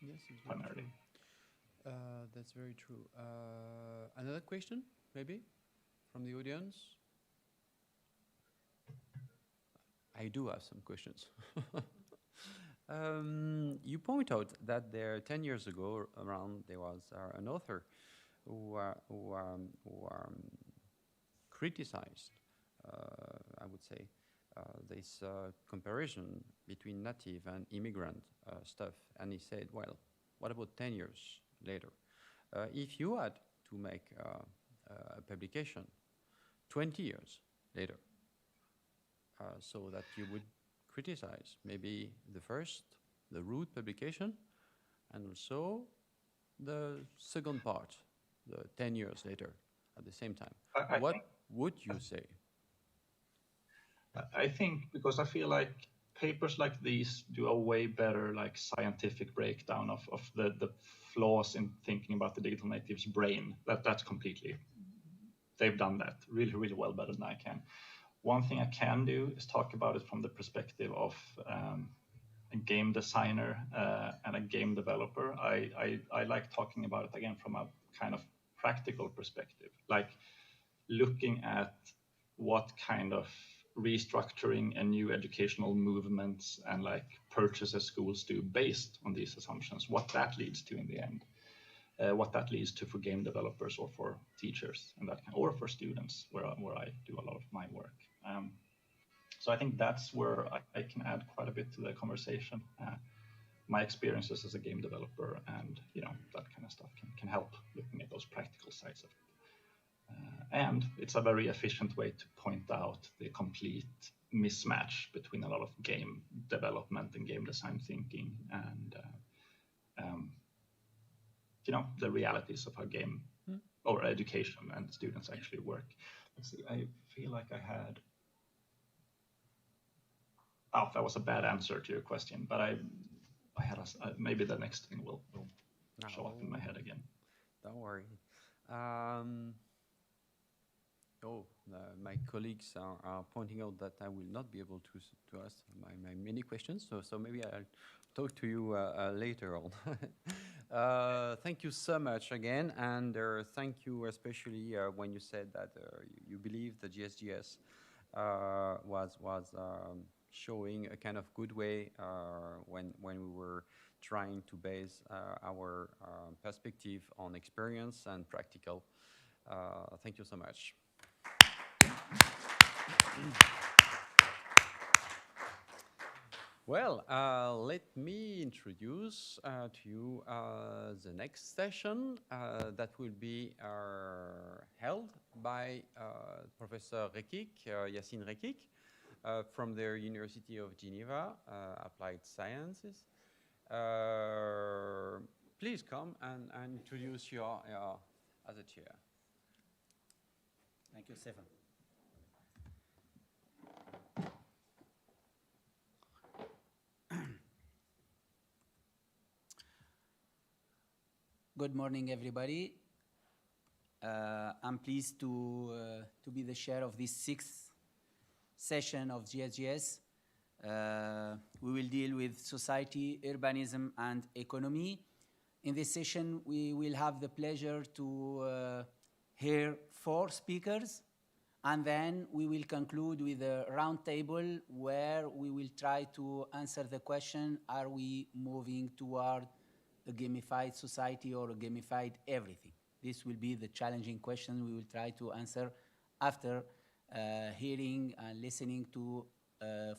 A: Yes, it's very
B: primarily.
A: true. That's very true. Another question, maybe, from the audience? I do have some questions. You point out that there 10 years ago around there was an author who criticized, I would say, this comparison between native and immigrant stuff, and he said, well, what about 10 years later? If you had to make a publication 20 years later, so that you would criticize maybe the root publication, and also the second part, the 10 years later at the same time. What would you say?
B: I think because I feel like papers like these do a way better scientific breakdown of the flaws in thinking about the digital native's brain. That's completely, they've done that really, really well, better than I can. One thing I can do is talk about it from the perspective of a game designer and a game developer. I like talking about it again from a kind of practical perspective. Like looking at what kind of restructuring and new educational movements and like purchases schools do based on these assumptions, what that leads to in the end, what that leads to for game developers or for teachers and that or for students where I do a lot of my work. So I think that's where I can add quite a bit to the conversation. My experiences as a game developer and that kind of stuff can help looking at those practical sides of it. And it's a very efficient way to point out the complete mismatch between a lot of game development and game design thinking and the realities of how game or education and students actually work. Let's see, I feel like I had that was a bad answer to your question, but I had maybe the next thing will show up in my head again.
A: Don't worry. My colleagues are pointing out that I will not be able to ask my many questions, so maybe I'll talk to you later on. Thank you so much again, and thank you especially when you said that you believe the GSGS was showing a kind of good way when we were trying to base our perspective on experience and practical. Thank you so much. Well, let me introduce to you the next session that will be held by Professor Rekik, Yassine Rekik, from the University of Geneva, Applied Sciences. Please come and introduce your as a chair.
E: Thank you, Stefan. Good morning, everybody. I'm pleased to be the chair of this sixth session of GSGS. We will deal with society, urbanism, and economy. In this session, we will have the pleasure to hear 4 speakers, and then we will conclude with a round table where we will try to answer the question, are we moving toward a gamified society or a gamified everything? This will be the challenging question we will try to answer after hearing and listening to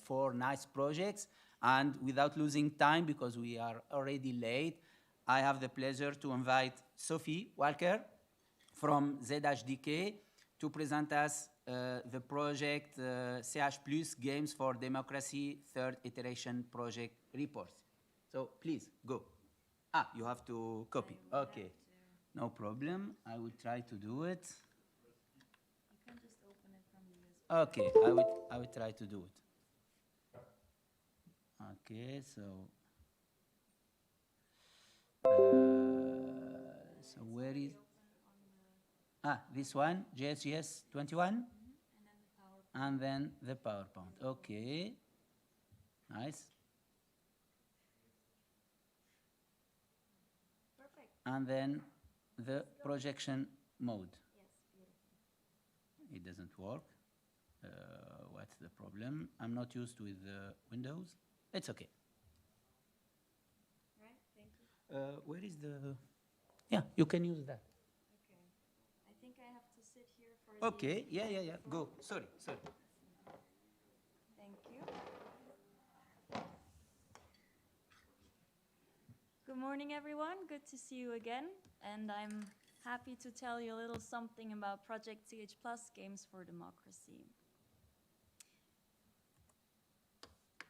E: 4 nice projects. And without losing time, because we are already late, I have the pleasure to invite Sophie Walker from ZHDK to present us the project CH Plus Games for Democracy 3rd Iteration Project Report. So please, go. You have to copy. Okay, no problem. I will try to do it.
D: You can just open it from the USB.
E: Okay, I will try to do it. Okay, so where is this one, GSGS'21, and then the PowerPoint. Okay, nice.
D: Perfect.
E: And then the projection mode.
D: Yes, beautiful.
E: It doesn't work. What's the problem? I'm not used with Windows. It's okay.
D: Right, thank you.
E: Where is the... Yeah, you can use that.
D: Okay. I think I have to sit here for
E: Okay, yeah. Go. Sorry.
D: Thank you. Good morning, everyone. Good to see you again. And I'm happy to tell you a little something about Project CH Plus Games for Democracy.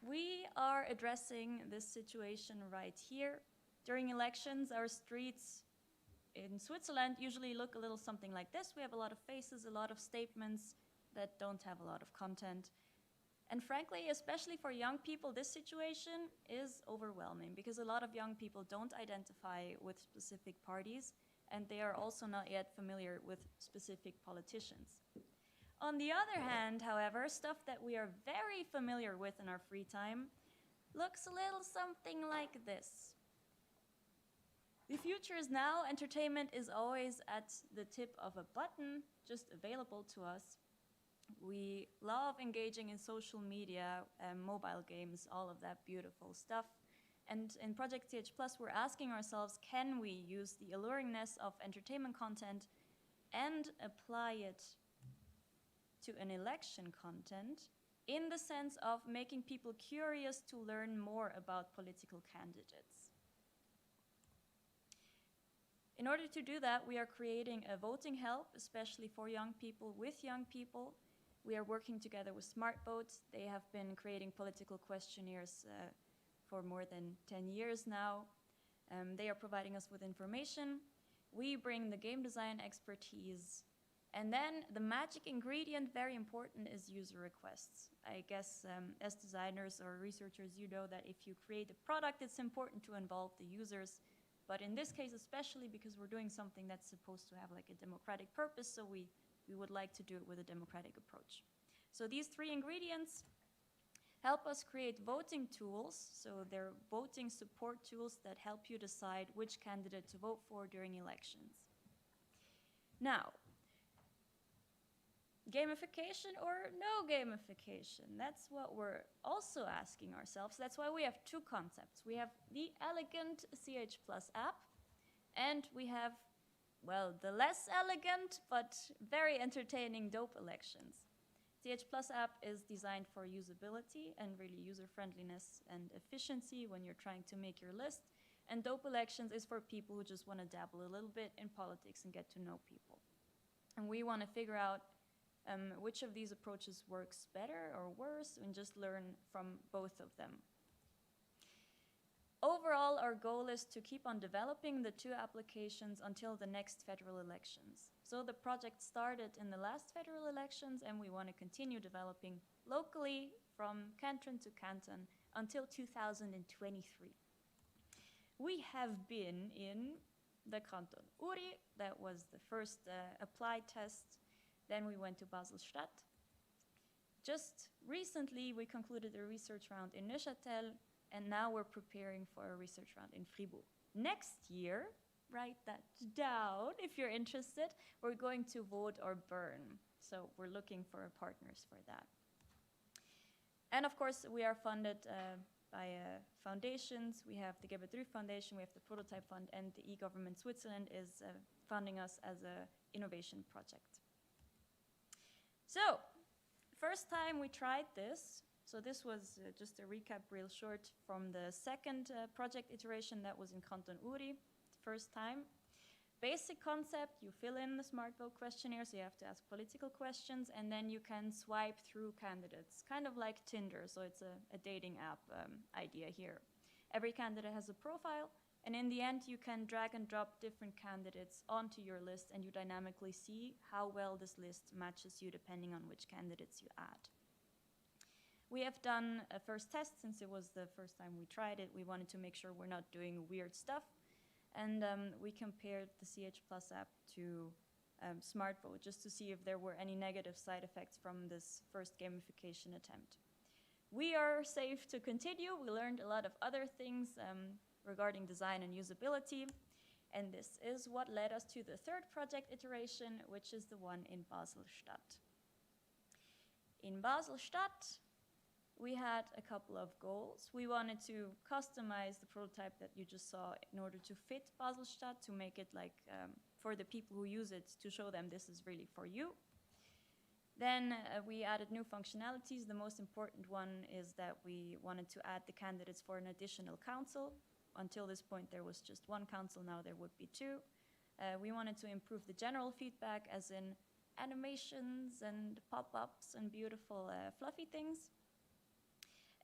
D: We are addressing this situation right here. During elections, our streets in Switzerland usually look a little something like this. We have a lot of faces, a lot of statements that don't have a lot of content. And frankly, especially for young people, this situation is overwhelming because a lot of young people don't identify with specific parties, and they are also not yet familiar with specific politicians. On the other hand, however, stuff that we are very familiar with in our free time looks a little something like this.
F: The future is now. Entertainment is always at the tip of a button, just available to us. We love engaging in social media, mobile games, all of that beautiful stuff. And in Project CH Plus, we're asking ourselves, can we use the alluringness of entertainment content and apply it to an election content in the sense of making people curious to learn more about political candidates? In order to do that, we are creating a voting help, especially for young people, with young people. We are working together with Smart Votes. They have been creating political questionnaires for more than 10 years now. They are providing us with information. We bring the game design expertise. And then the magic ingredient, very important, is user requests. I guess as designers or researchers, you know that if you create a product, it's important to involve the users. But in this case, especially because we're doing something that's supposed to have like a democratic purpose, so we would like to do it with a democratic approach. So these three ingredients help us create voting tools. So they're voting support tools that help you decide which candidate to vote for during elections. Now, gamification or no gamification? That's what we're also asking ourselves. That's why we have two concepts. We have the elegant CH Plus app, and we have, well, the less elegant but very entertaining dope elections. CH Plus app is designed for usability and really user-friendliness and efficiency when you're trying to make your list. And dope elections is for people who just want to dabble a little bit in politics and get to know people. And we want to figure out which of these approaches works better or worse, and just learn from both of them. Overall, our goal is to keep on developing the two applications until the next federal elections. So the project started in the last federal elections, and we want to continue developing locally from canton to canton until 2023. We have been in the canton Uri. That was the first applied test. Then we went to Basel-Stadt. Just recently, we concluded a research round in Neuchâtel, and now we're preparing for a research round in Fribourg. Next year, write that down if you're interested, we're going to Vaud or Bern. So we're looking for partners for that. And of course, we are funded by foundations. We have the Gebet Rüff Foundation, we have the Prototype Fund, and the e-Government Switzerland is funding us as an innovation project. So, first time we tried this, so this was just a recap real short from the second project iteration that was in Canton Uri, first time. Basic concept, you fill in the Smart Vote questionnaire, so you have to ask political questions, and then you can swipe through candidates, kind of like Tinder, so it's a dating app idea here. Every candidate has a profile, and in the end, you can drag and drop different candidates onto your list, and you dynamically see how well this list matches you depending on which candidates you add. We have done a first test since it was the first time we tried it. We wanted to make sure we're not doing weird stuff, and we compared the CH Plus app to Smart Vote just to see if there were any negative side effects from this first gamification attempt. We are safe to continue. We learned a lot of other things regarding design and usability. And this is what led us to the third project iteration, which is the one in Basel-Stadt. In Basel-Stadt, we had a couple of goals. We wanted to customize the prototype that you just saw in order to fit Basel-Stadt, to make it like for the people who use it, to show them this is really for you. Then we added new functionalities. The most important one is that we wanted to add the candidates for an additional council. Until this point, there was just one council, now there would be two. We wanted to improve the general feedback, as in animations and pop-ups and beautiful fluffy things.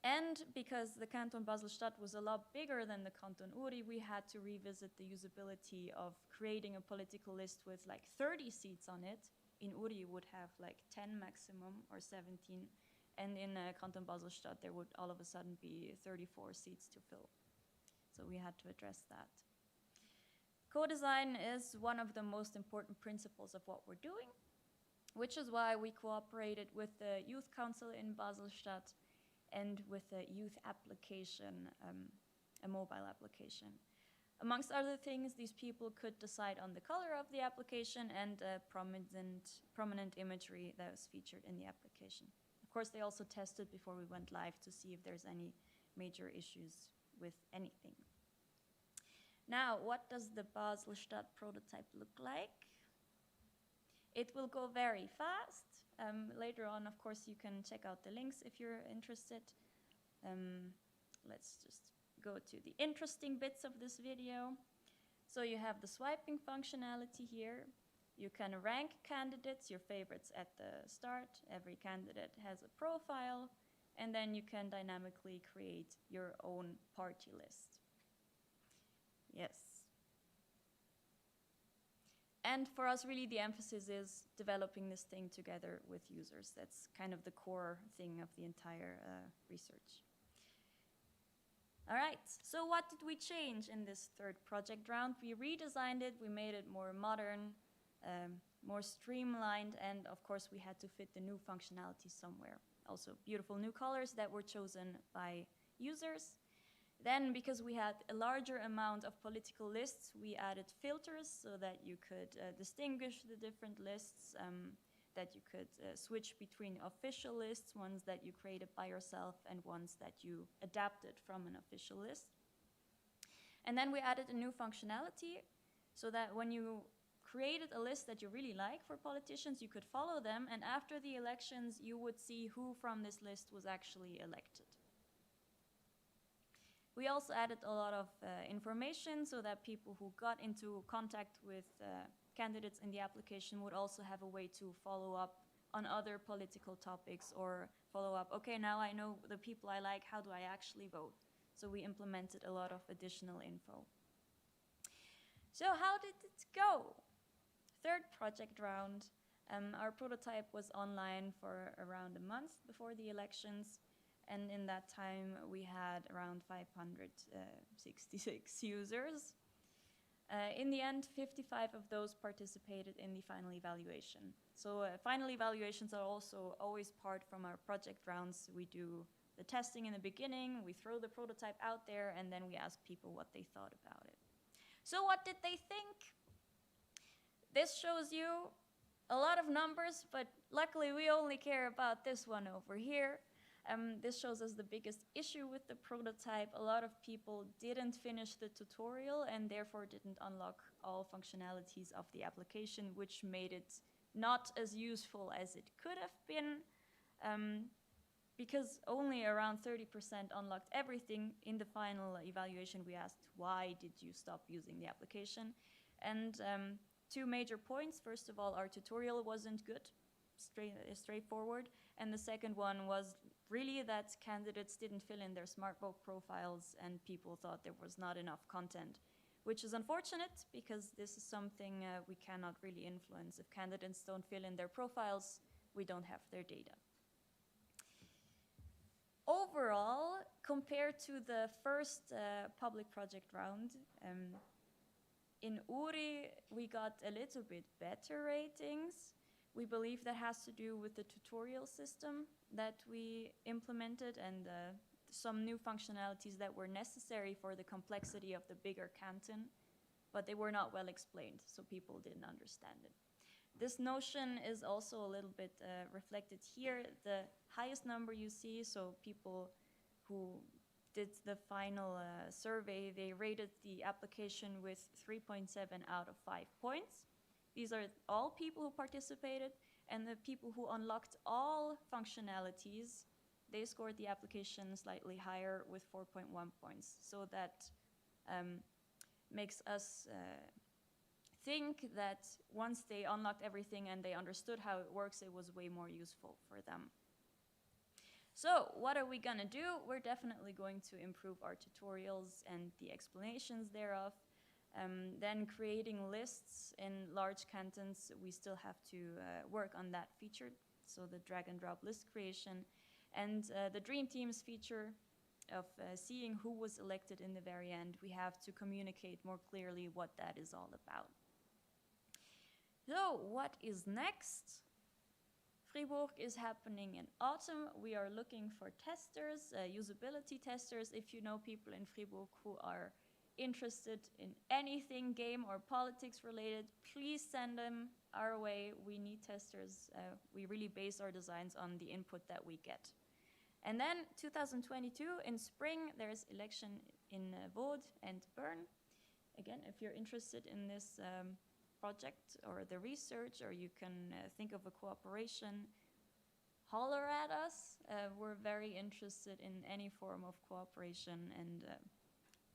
F: And because the Canton Basel-Stadt was a lot bigger than the Canton Uri, we had to revisit the usability of creating a political list with like 30 seats on it. In Uri, you would have like 10 maximum or 17. And in Canton Basel-Stadt, there would all of a sudden be 34 seats to fill. So we had to address that. Co-design is one of the most important principles of what we're doing, which is why we cooperated with the Youth Council in Basel-Stadt and with a youth application, a mobile application. Amongst other things, these people could decide on the color of the application and prominent imagery that was featured in the application. Of course, they also tested before we went live to see if there's any major issues with anything. Now, what does the Basel-Stadt prototype look like? It will go very fast. Later on, of course, you can check out the links if you're interested. Let's just go to the interesting bits of this video. So you have the swiping functionality here. You can rank candidates, your favorites at the start. Every candidate has a profile, and then you can dynamically create your own party list. Yes. And for us, really, the emphasis is developing this thing together with users. That's kind of the core thing of the entire research. All right, so what did we change in this third project round? We redesigned it, we made it more modern, more streamlined, and of course we had to fit the new functionality somewhere. Also beautiful new colors that were chosen by users. Then, because we had a larger amount of political lists, we added filters so that you could distinguish the different lists, that you could switch between official lists, ones that you created by yourself and ones that you adapted from an official list. And then we added a new functionality so that when you created a list that you really like for politicians, you could follow them, and after the elections, you would see who from this list was actually elected. We also added a lot of information so that people who got into contact with candidates in the application would also have a way to follow up on other political topics or follow up, okay, now I know the people I like, how do I actually vote? So we implemented a lot of additional info. So how did it go? Third project round. Our prototype was online for around a month before the elections. And in that time, we had around 566 users. In the end, 55 of those participated in the final evaluation. So final evaluations are also always part from our project rounds. We do the testing in the beginning, we throw the prototype out there, and then we ask people what they thought about it. So what did they think? This shows you a lot of numbers, but luckily we only care about this one over here. This shows us the biggest issue with the prototype. A lot of people didn't finish the tutorial and therefore didn't unlock all functionalities of the application, which made it not as useful as it could have been, because only around 30% unlocked everything. In the final evaluation, we asked, why did you stop using the application? And two major points. First of all, our tutorial wasn't good, straightforward. And the second one was really that candidates didn't fill in their SmartVote profiles and people thought there was not enough content, which is unfortunate because this is something we cannot really influence. If candidates don't fill in their profiles, we don't have their data. Overall, compared to the first public project round, in URI, we got a little bit better ratings. We believe that has to do with the tutorial system that we implemented and some new functionalities that were necessary for the complexity of the bigger canton, but they were not well explained, so people didn't understand it. This notion is also a little bit reflected here. The highest number you see, so people who did the final survey, they rated the application with 3.7 out of 5 points. These are all people who participated, and the people who unlocked all functionalities, they scored the application slightly higher with 4.1 points. So that makes us think that once they unlocked everything and they understood how it works, it was way more useful for them. So what are we gonna do? We're definitely going to improve our tutorials and the explanations thereof. Then creating lists in large cantons, we still have to work on that feature, so the drag and drop list creation. And the Dream Teams feature of seeing who was elected in the very end, we have to communicate more clearly what that is all about. So what is next? Fribourg is happening in autumn. We are looking for testers, usability testers. If you know people in Fribourg who are interested in anything game or politics related, please send them our way. We need testers. We really base our designs on the input that we get. And then 2022 in spring, there's election in Vaud and Bern. Again, if you're interested in this project or the research, or you can think of a cooperation, holler at us. We're very interested in any form of cooperation and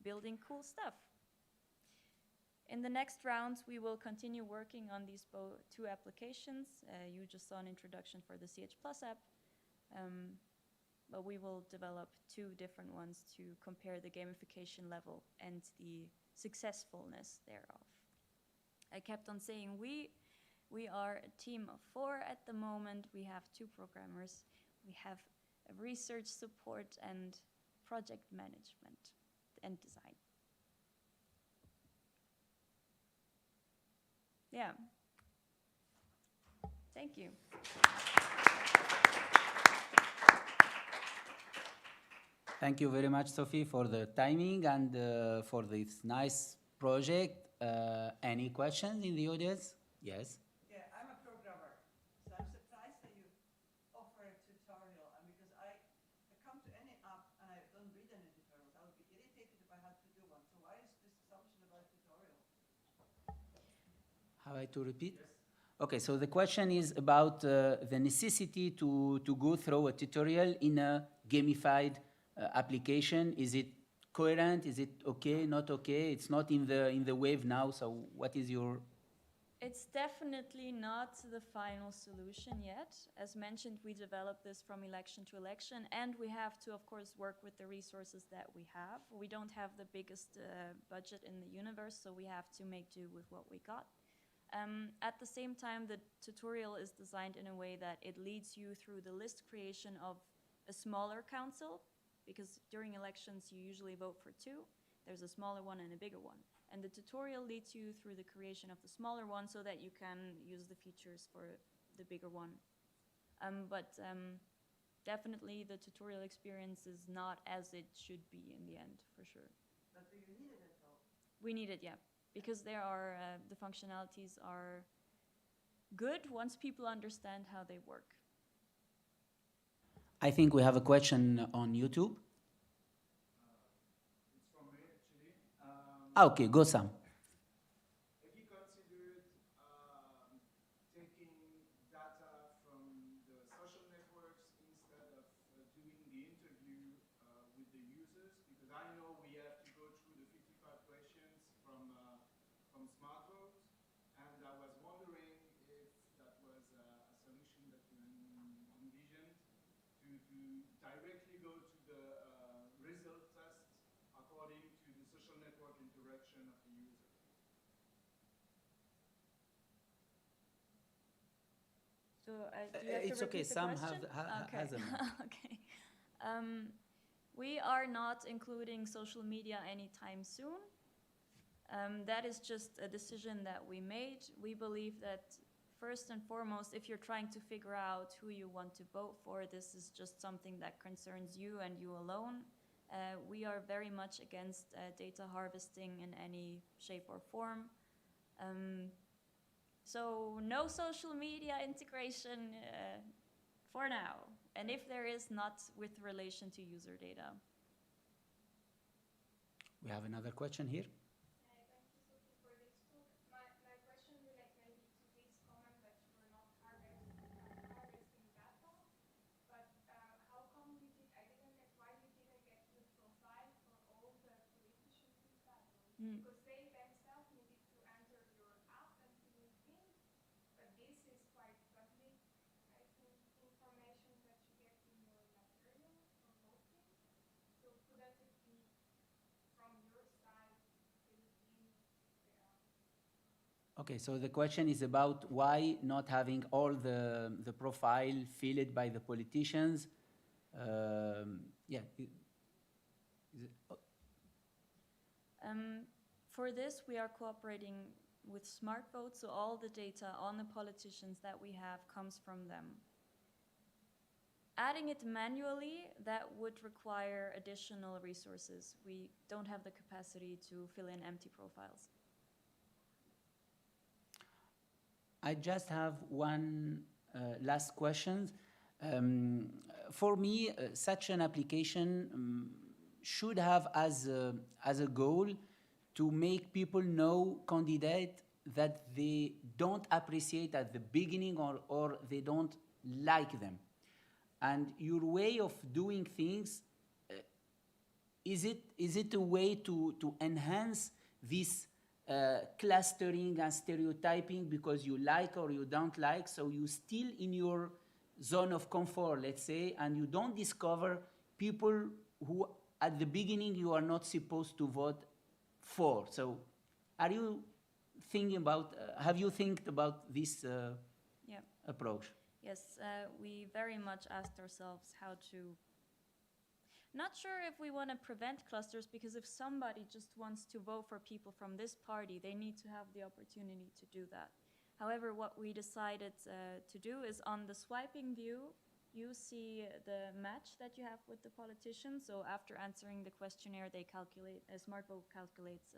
F: building cool stuff. In the next rounds, we will continue working on these two applications. You just saw an introduction for the CH Plus app, but we will develop two different ones to compare the gamification level and the successfulness thereof. I kept on saying we are a team of 4 at the moment. We have 2 programmers. We have a research support and project management and design. Yeah. Thank you.
E: Thank you very much, Sophie, for the timing and for this nice project. Any questions in the audience? Yes.
C: Yeah, I'm a programmer, so I'm surprised that you offer a tutorial. And because I come to any app and I don't read any tutorials, I would be irritated if I had to do one. So why is this assumption about tutorial?
E: Have I to repeat? Yes. Okay, so the question is about the necessity to go through a tutorial in a gamified application. Is it coherent? Is it okay, not okay? It's not in the wave now, so what is your...
F: It's definitely not the final solution yet. As mentioned, we developed this from election to election, and we have to, of course, work with the resources that we have. We don't have the biggest budget in the universe, so we have to make do with what we got. At the same time, the tutorial is designed in a way that it leads you through the list creation of a smaller council, because during elections you usually vote for 2. There's a smaller one and a bigger one. And the tutorial leads you through the creation of the smaller one so that you can use the features for the bigger one. But definitely the tutorial experience is not as it should be in the end, for sure.
C: But do you need it though?
F: We need it, yeah. Because there are, the functionalities are good once people understand how they work.
E: I think we have a question on YouTube.
G: It's from me, actually.
E: Okay, go Sam.
G: Have you considered taking data from the social networks instead of doing the interview with the users? Because I know we have to go through the 55 questions from Smart Vote, and I was wondering if that was a solution that you envisioned to directly go to the result test according to the social network interaction of the user.
F: So do you have
E: It's
F: to
E: okay,
F: repeat the
E: Sam
F: question?
E: has a mic.
F: Okay. We are not including social media anytime soon. That is just a decision that we made. We believe that first and foremost, if you're trying to figure out who you want to vote for, this is just something that concerns you and you alone. We are very much against data harvesting in any shape or form. So no social media integration for now. And if there is, not with relation to user data.
E: We have another question here.
D: Thank you, Sophie, for this talk. My question relates maybe to this comment that you were not harvesting data, but how come you did, I didn't get why you didn't get the profile for all the politicians in that? Because they themselves needed to enter your app and fill it in, but this is quite public, I think, information that you get in your material for voting. So couldn't it be from your side filled in there?
E: Okay, so the question is about why not having all the profile filled by the politicians. Yeah.
F: For this, we are cooperating with Smart Vote, so all the data on the politicians that we have comes from them. Adding it manually, that would require additional resources. We don't have the capacity to fill in empty profiles.
E: I just have one last question. For me, such an application should have as a goal to make people know candidates that they don't appreciate at the beginning or they don't like them. And your way of doing things, is it a way to enhance this clustering and stereotyping because you like or you don't like, so you still in your zone of comfort, let's say, and you don't discover people who at the beginning you are not supposed to vote for. So are you thinking about, have you think about this approach?
F: Yes, we very much asked ourselves how to. Not sure if we want to prevent clusters, because if somebody just wants to vote for people from this party, they need to have the opportunity to do that. However, what we decided to do is on the swiping view, you see the match that you have with the politician. So after answering the questionnaire, they calculate, SmartVote calculates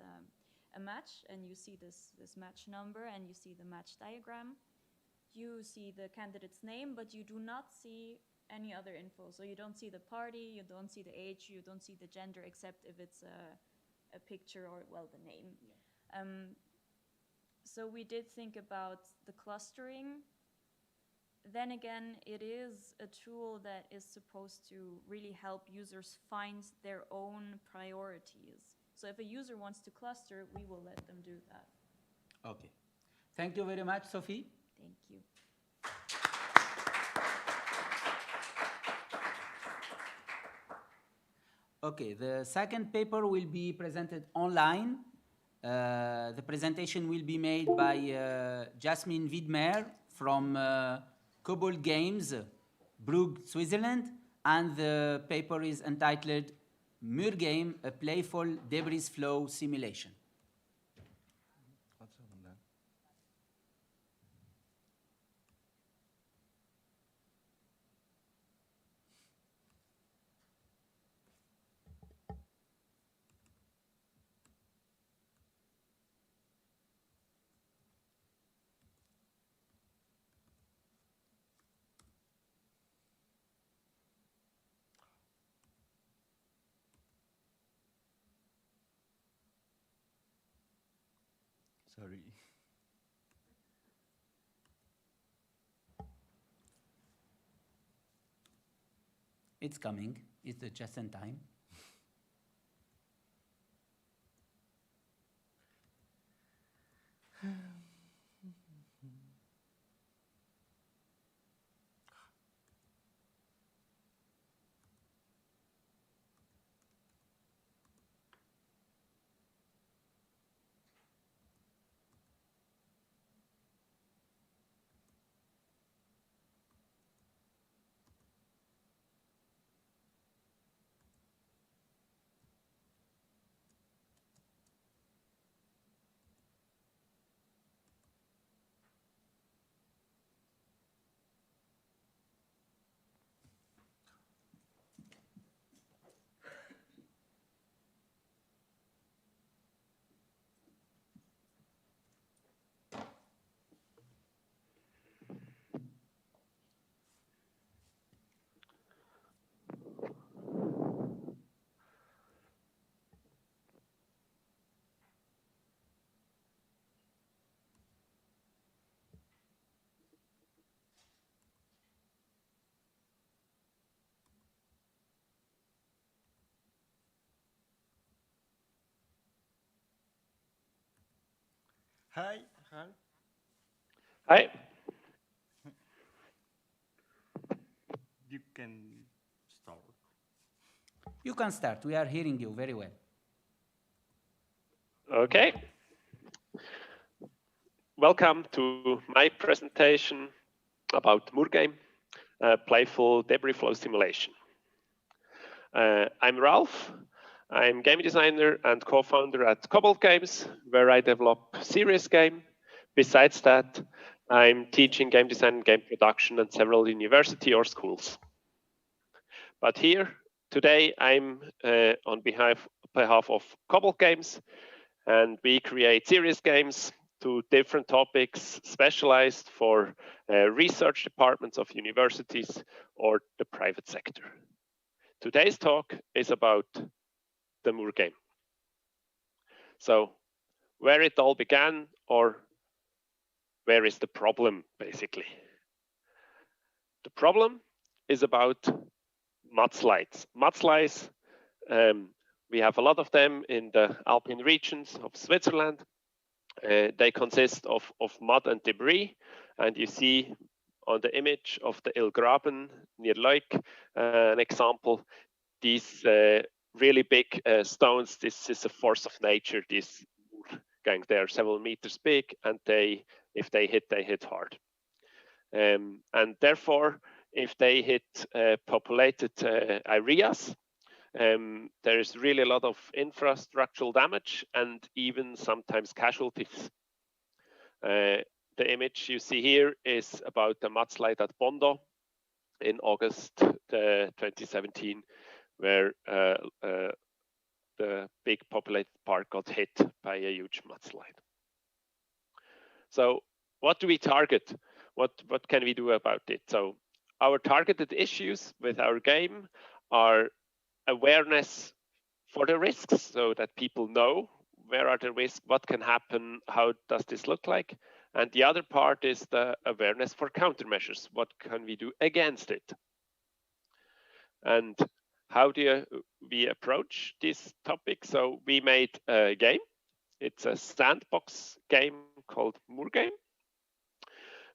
F: a match, and you see this match number, and you see the match diagram. You see the candidate's name, but you do not see any other info. So you don't see the party, you don't see the age, you don't see the gender, except if it's a picture or, well, the name. Yeah. So we did think about the clustering. Then again, it is a tool that is supposed to really help users find their own priorities. So if a user wants to cluster, we will let them do that.
E: Okay. Thank you very much, Sophie.
F: Thank you.
E: Okay, the second paper will be presented online. The presentation will be made by Jasmine Widmer from Kobold Games, Brugge, Switzerland, and the paper is entitled Murgame, a playful debris flow simulation.
A: Sorry.
E: It's coming. It's just in time.
H: Hi, Hal.
I: Hi.
H: You can start.
E: You can start. We are hearing you very well.
I: Okay. Welcome to my presentation about Murgame, playful debris flow simulation. I'm Ralph. I'm game designer and co-founder at Kobold Games, where I develop serious game. Besides that, I'm teaching game design and game production at several university or schools. But here today, I'm on behalf of Cobalt Games, and we create serious games to different topics specialized for research departments of universities or the private sector. Today's talk is about the Moor game. So where it all began, or where is the problem, basically? The problem is about mudslides. Mudslides, we have a lot of them in the Alpine regions of Switzerland. They consist of mud and debris, and you see on the image of the Ilgraben near Leuk an example. These really big stones, this is a force of nature. These gangs, they are several meters big, and if they hit hard. And therefore, if they hit populated areas, there is really a lot of infrastructural damage and even sometimes casualties. The image you see here is about the mudslide at Bondo in August 2017, where the big populated park got hit by a huge mudslide. So what do we target? What can we do about it? So our targeted issues with our game are awareness for the risks, so that people know where are the risks, what can happen, how does this look like? And the other part is the awareness for countermeasures. What can we do against it? And how do we approach this topic? So we made a game. It's a sandbox game called Moor Game,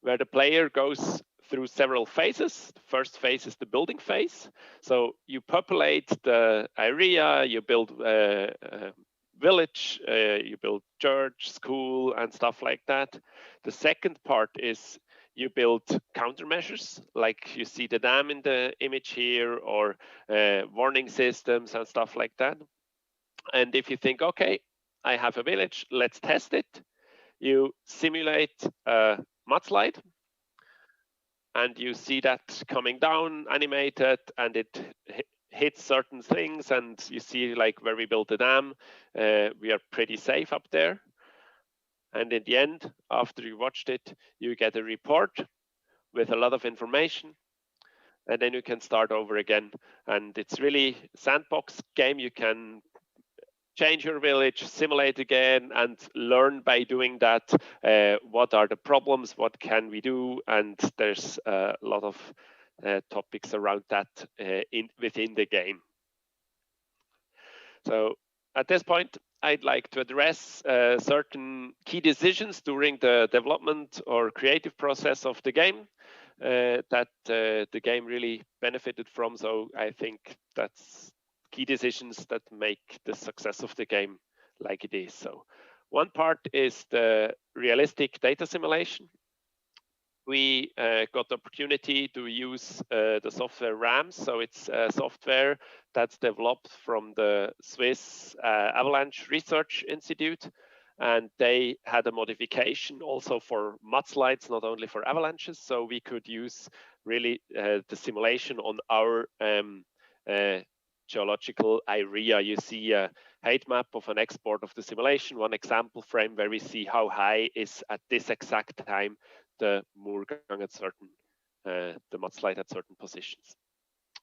I: where the player goes through several phases. The first phase is the building phase. So you populate the area, you build a village, you build church, school, and stuff like that. The second part is you build countermeasures, like you see the dam in the image here, or warning systems and stuff like that. And if you think, okay, I have a village, let's test it. You simulate a mudslide, and you see that coming down animated, and it hits certain things, and you see like where we built the dam, we are pretty safe up there. And in the end, after you watched it, you get a report with a lot of information, and then you can start over again. And it's really a sandbox game. You can change your village, simulate again, and learn by doing that. What are the problems? What can we do? And there's a lot of topics around that within the game. So at this point, I'd like to address certain key decisions during the development or creative process of the game that the game really benefited from. So I think that's key decisions that make the success of the game like it is. So one part is the realistic data simulation. We got the opportunity to use the software RAMS. So it's software that's developed from the Swiss Avalanche Research Institute. And they had a modification also for mudslides, not only for avalanches. So we could use really the simulation on our geological area. You see a height map of an export of the simulation, one example frame where we see how high is at this exact time the Moorgang at certain, the mudslide at certain positions.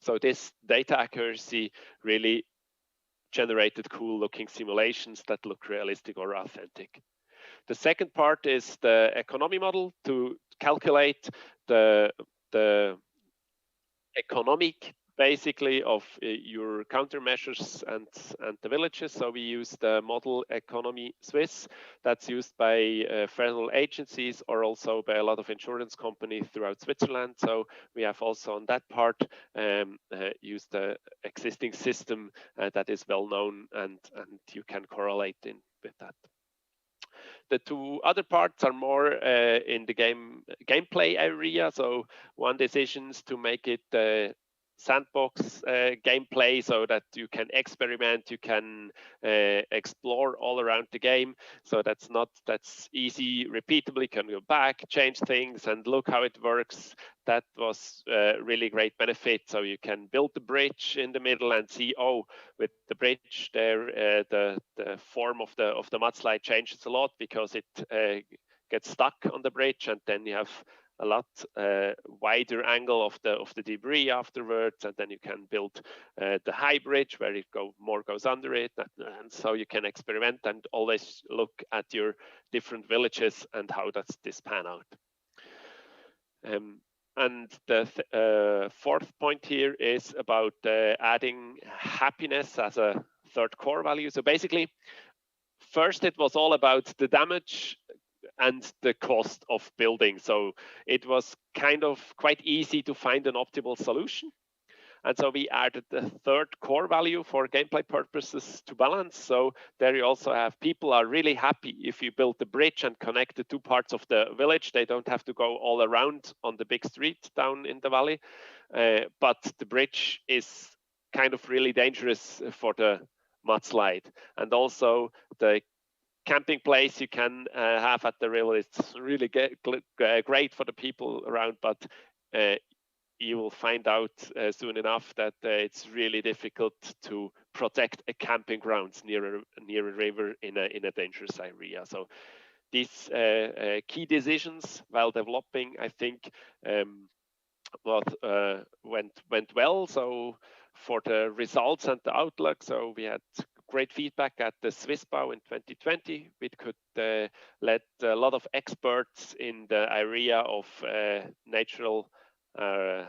I: So this data accuracy really generated cool looking simulations that look realistic or authentic. The second part is the economy model to calculate the economic basically of your countermeasures and the villages. So we use the model Economy Swiss that's used by federal agencies or also by a lot of insurance companies throughout Switzerland. So we have also on that part used the existing system that is well known, and you can correlate with that. The two other parts are more in the gameplay area. So one decision is to make it sandbox gameplay, so that you can experiment, you can explore all around the game. So that's easy, repeatably, can go back, change things, and look how it works. That was really great benefit. So you can build the bridge in the middle and see, oh, with the bridge there, the form of the mudslide changes a lot because it gets stuck on the bridge, and then you have a lot wider angle of the debris afterwards, and then you can build the high bridge where more goes under it, and so you can experiment and always look at your different villages and how does this pan out. And the fourth point here is about adding happiness as a third core value. So basically, first it was all about the damage and the cost of building. So it was kind of quite easy to find an optimal solution. And so we added the third core value for gameplay purposes to balance. So there you also have people are really happy if you build the bridge and connect the two parts of the village. They don't have to go all around on the big street down in the valley. But the bridge is kind of really dangerous for the mudslide. And also the camping place you can have at the river, it's really great for the people around, but you will find out soon enough that it's really difficult to protect a camping grounds near a river in a dangerous area. So these key decisions while developing, I think, went well. So for the results and the outlook, so we had great feedback at the Swissbau in 2020. We could let a lot of experts in the area of natural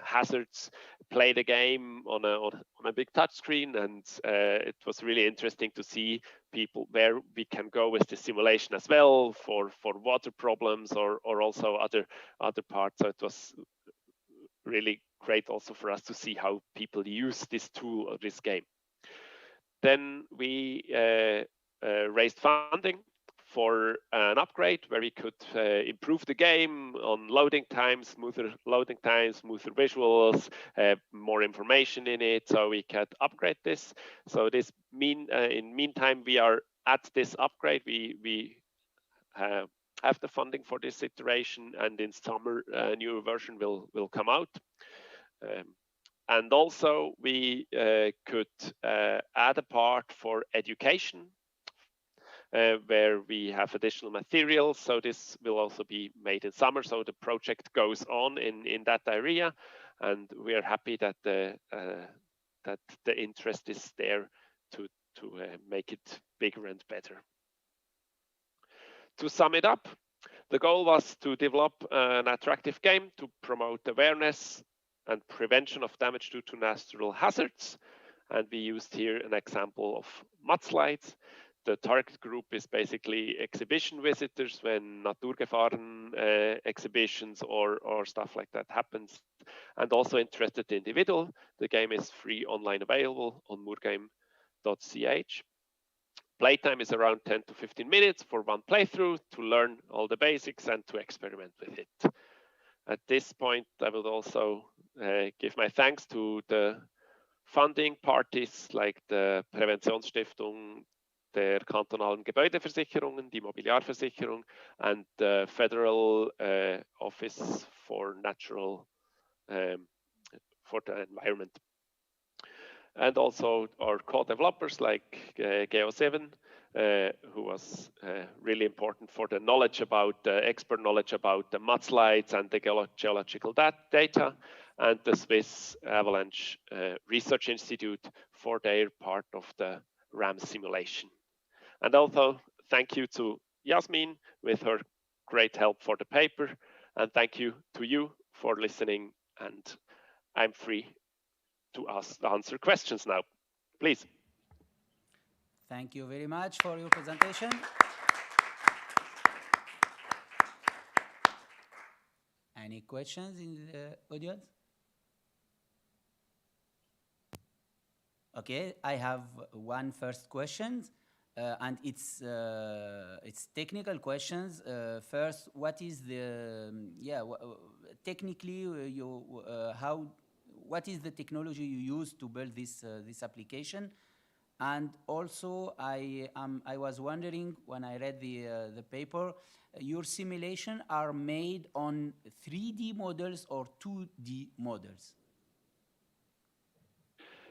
I: hazards play the game on a big touch screen, and it was really interesting to see people where we can go with the simulation as well for water problems or also other parts. So it was really great also for us to see how people use this tool or this game. Then we raised funding for an upgrade where we could improve the game on loading times, smoother loading times, smoother visuals, more information in it, so we could upgrade this. So this in meantime we are at this upgrade. We have the funding for this iteration, and in summer a new version will come out. And also we could add a part for education where we have additional materials. So this will also be made in summer. So the project goes on in that area, and we are happy that the interest is there to make it bigger and better. To sum it up, the goal was to develop an attractive game to promote awareness and prevention of damage due to natural hazards. And we used here an example of mudslides. The target group is basically exhibition visitors when Naturgefahren exhibitions or stuff like that happens, and also interested individual. The game is free online available on moorgame.ch. Playtime is around 10 to 15 minutes for one playthrough to learn all the basics and to experiment with it. At this point, I would also give my thanks to the funding parties like the Präventionsstiftung der kantonalen Gebäudeversicherungen, die Mobiliarversicherung, and the Federal Office for Natural for the Environment. And also our co-developers like GEO7, who was really important for the knowledge about, expert knowledge about the mudslides and the geological data, and the Swiss Avalanche Research Institute for their part of the RAM simulation. And also thank you to Yasmin with her great help for the paper, and thank you to you for listening, and I'm free to answer questions now, please.
E: Thank you very much for your presentation. Any questions in the audience? Okay, I have one first question, and it's technical questions. First, what is the technically what is the technology you use to build this application? And also, I was wondering when I read the paper, your simulation are made on 3D models or 2D models?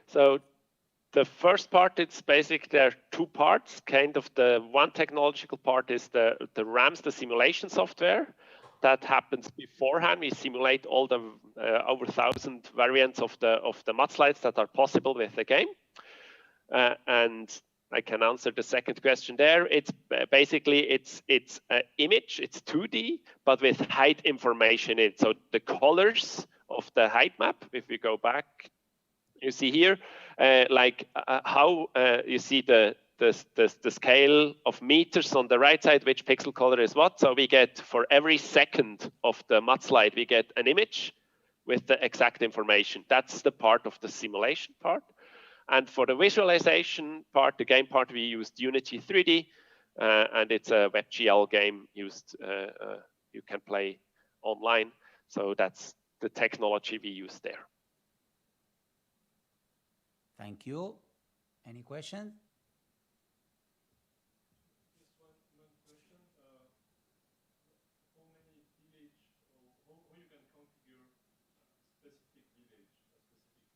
I: So the first part, it's basic. There are two parts. Kind of the one technological part is the RAMs, the simulation software. That happens beforehand. We simulate all the over 1,000 variants of the mudslides that are possible with the game. And I can answer the second question there. It's basically it's an image. It's 2D, but with height information in it. So the colors of the height map, if we go back, you see here, how you see the scale of meters on the right side, which pixel color is what. So we get, for every second of the mudslide, we get an image with the exact information. That's the part of the simulation part. And for the visualization part, the game part, we used Unity 3D, and it's a WebGL game used, you can play online. So that's the technology we use there.
E: Thank you. Any questions?
J: Just one question. How many village, or how you can configure specific village, a specific place?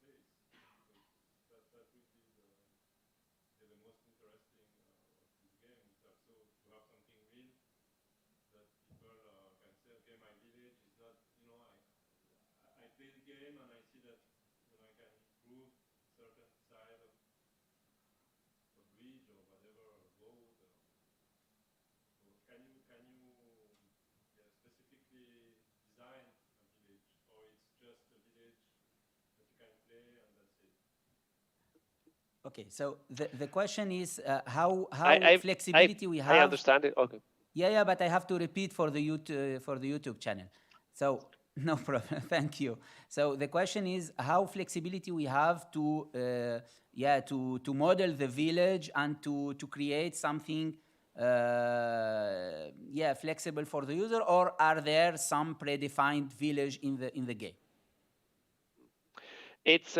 J: Because that would be the most interesting of this game. Is that so to have something real that people can say, okay, my village is not, I play the game and I see that I can improve certain side of bridge or whatever, or road. So can you specifically design a village, or it's just a village that you can play and that's it?
E: Okay, so the question is how flexibility we have.
I: I understand it. Okay.
E: Yeah, but I have to repeat for the YouTube channel. So no problem. Thank you. So the question is how flexibility we have to to model the village and to create something flexible for the user, or are there some predefined village in the game?
I: It's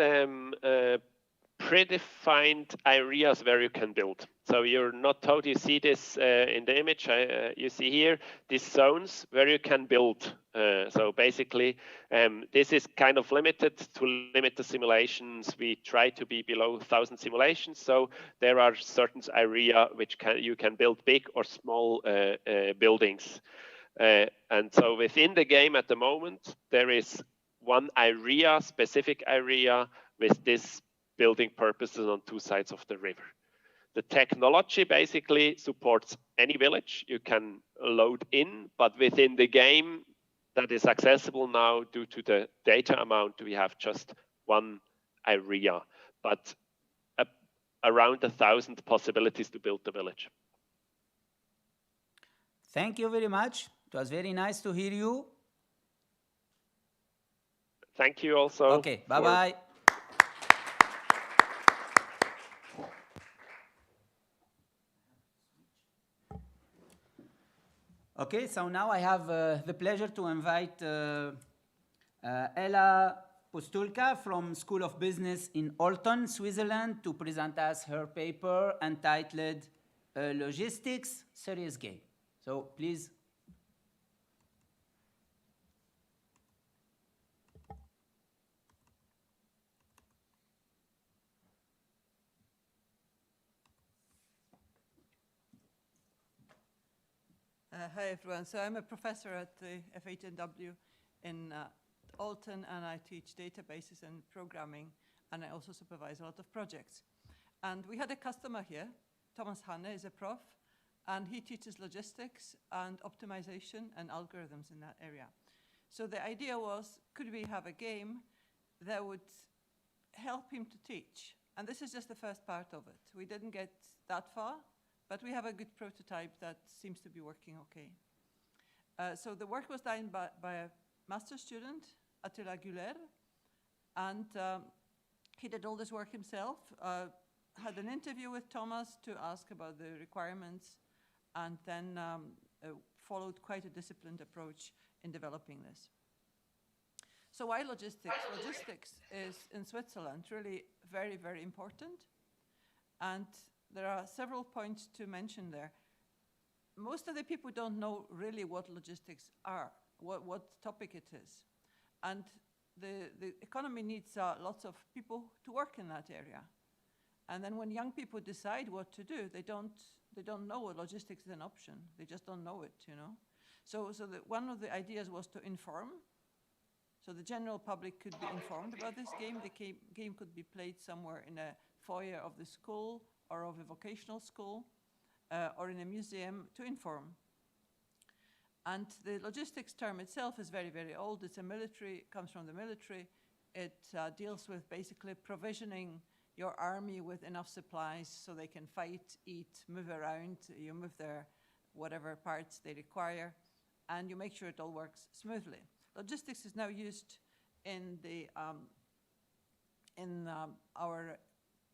I: predefined areas where you can build. So you're not told, you see this in the image you see here, these zones where you can build. So basically, this is kind of limited to limit the simulations. We try to be below 1,000 simulations. So there are certain area which you can build big or small buildings. And so within the game at the moment, there is one area, specific area with this building purposes on two sides of the river. The technology basically supports any village you can load in, but within the game that is accessible now due to the data amount, we have just one area, but around 1,000 possibilities to build the village.
E: Thank you very much. It was very nice to hear you.
I: Thank you also.
E: Okay, bye-bye. Okay, so now I have the pleasure to invite Ella Postulka from School of Business in Olten, Switzerland, to present us her paper entitled Logistics Serious Game. So please.
C: Hi everyone. So I'm a professor at the FHNW in Olten, and I teach databases and programming, and I also supervise a lot of projects. And we had a customer here. Thomas Hanne is a prof, and he teaches logistics and optimization and algorithms in that area. So the idea was, could we have a game that would help him to teach? And this is just the first part of it. We didn't get that far, but we have a good prototype that seems to be working okay. So the work was done by a master's student, Attila Güler, and he did all this work himself, had an interview with Thomas to ask about the requirements, and then followed quite a disciplined approach in developing this. So why logistics? Logistics is in Switzerland really very, very important. And there are several points to mention there. Most of the people don't know really what logistics are, what topic it is. And the economy needs lots of people to work in that area. And then when young people decide what to do, they don't know what logistics is an option. They just don't know it, you know. So one of the ideas was to inform. So the general public could be informed about this game. The game could be played somewhere in a foyer of the school or of a vocational school or in a museum to inform. And the logistics term itself is very, very old. It's a military, comes from the military. It deals with basically provisioning your army with enough supplies so they can fight, eat, move around. You move their whatever parts they require, and you make sure it all works smoothly. Logistics is now used in our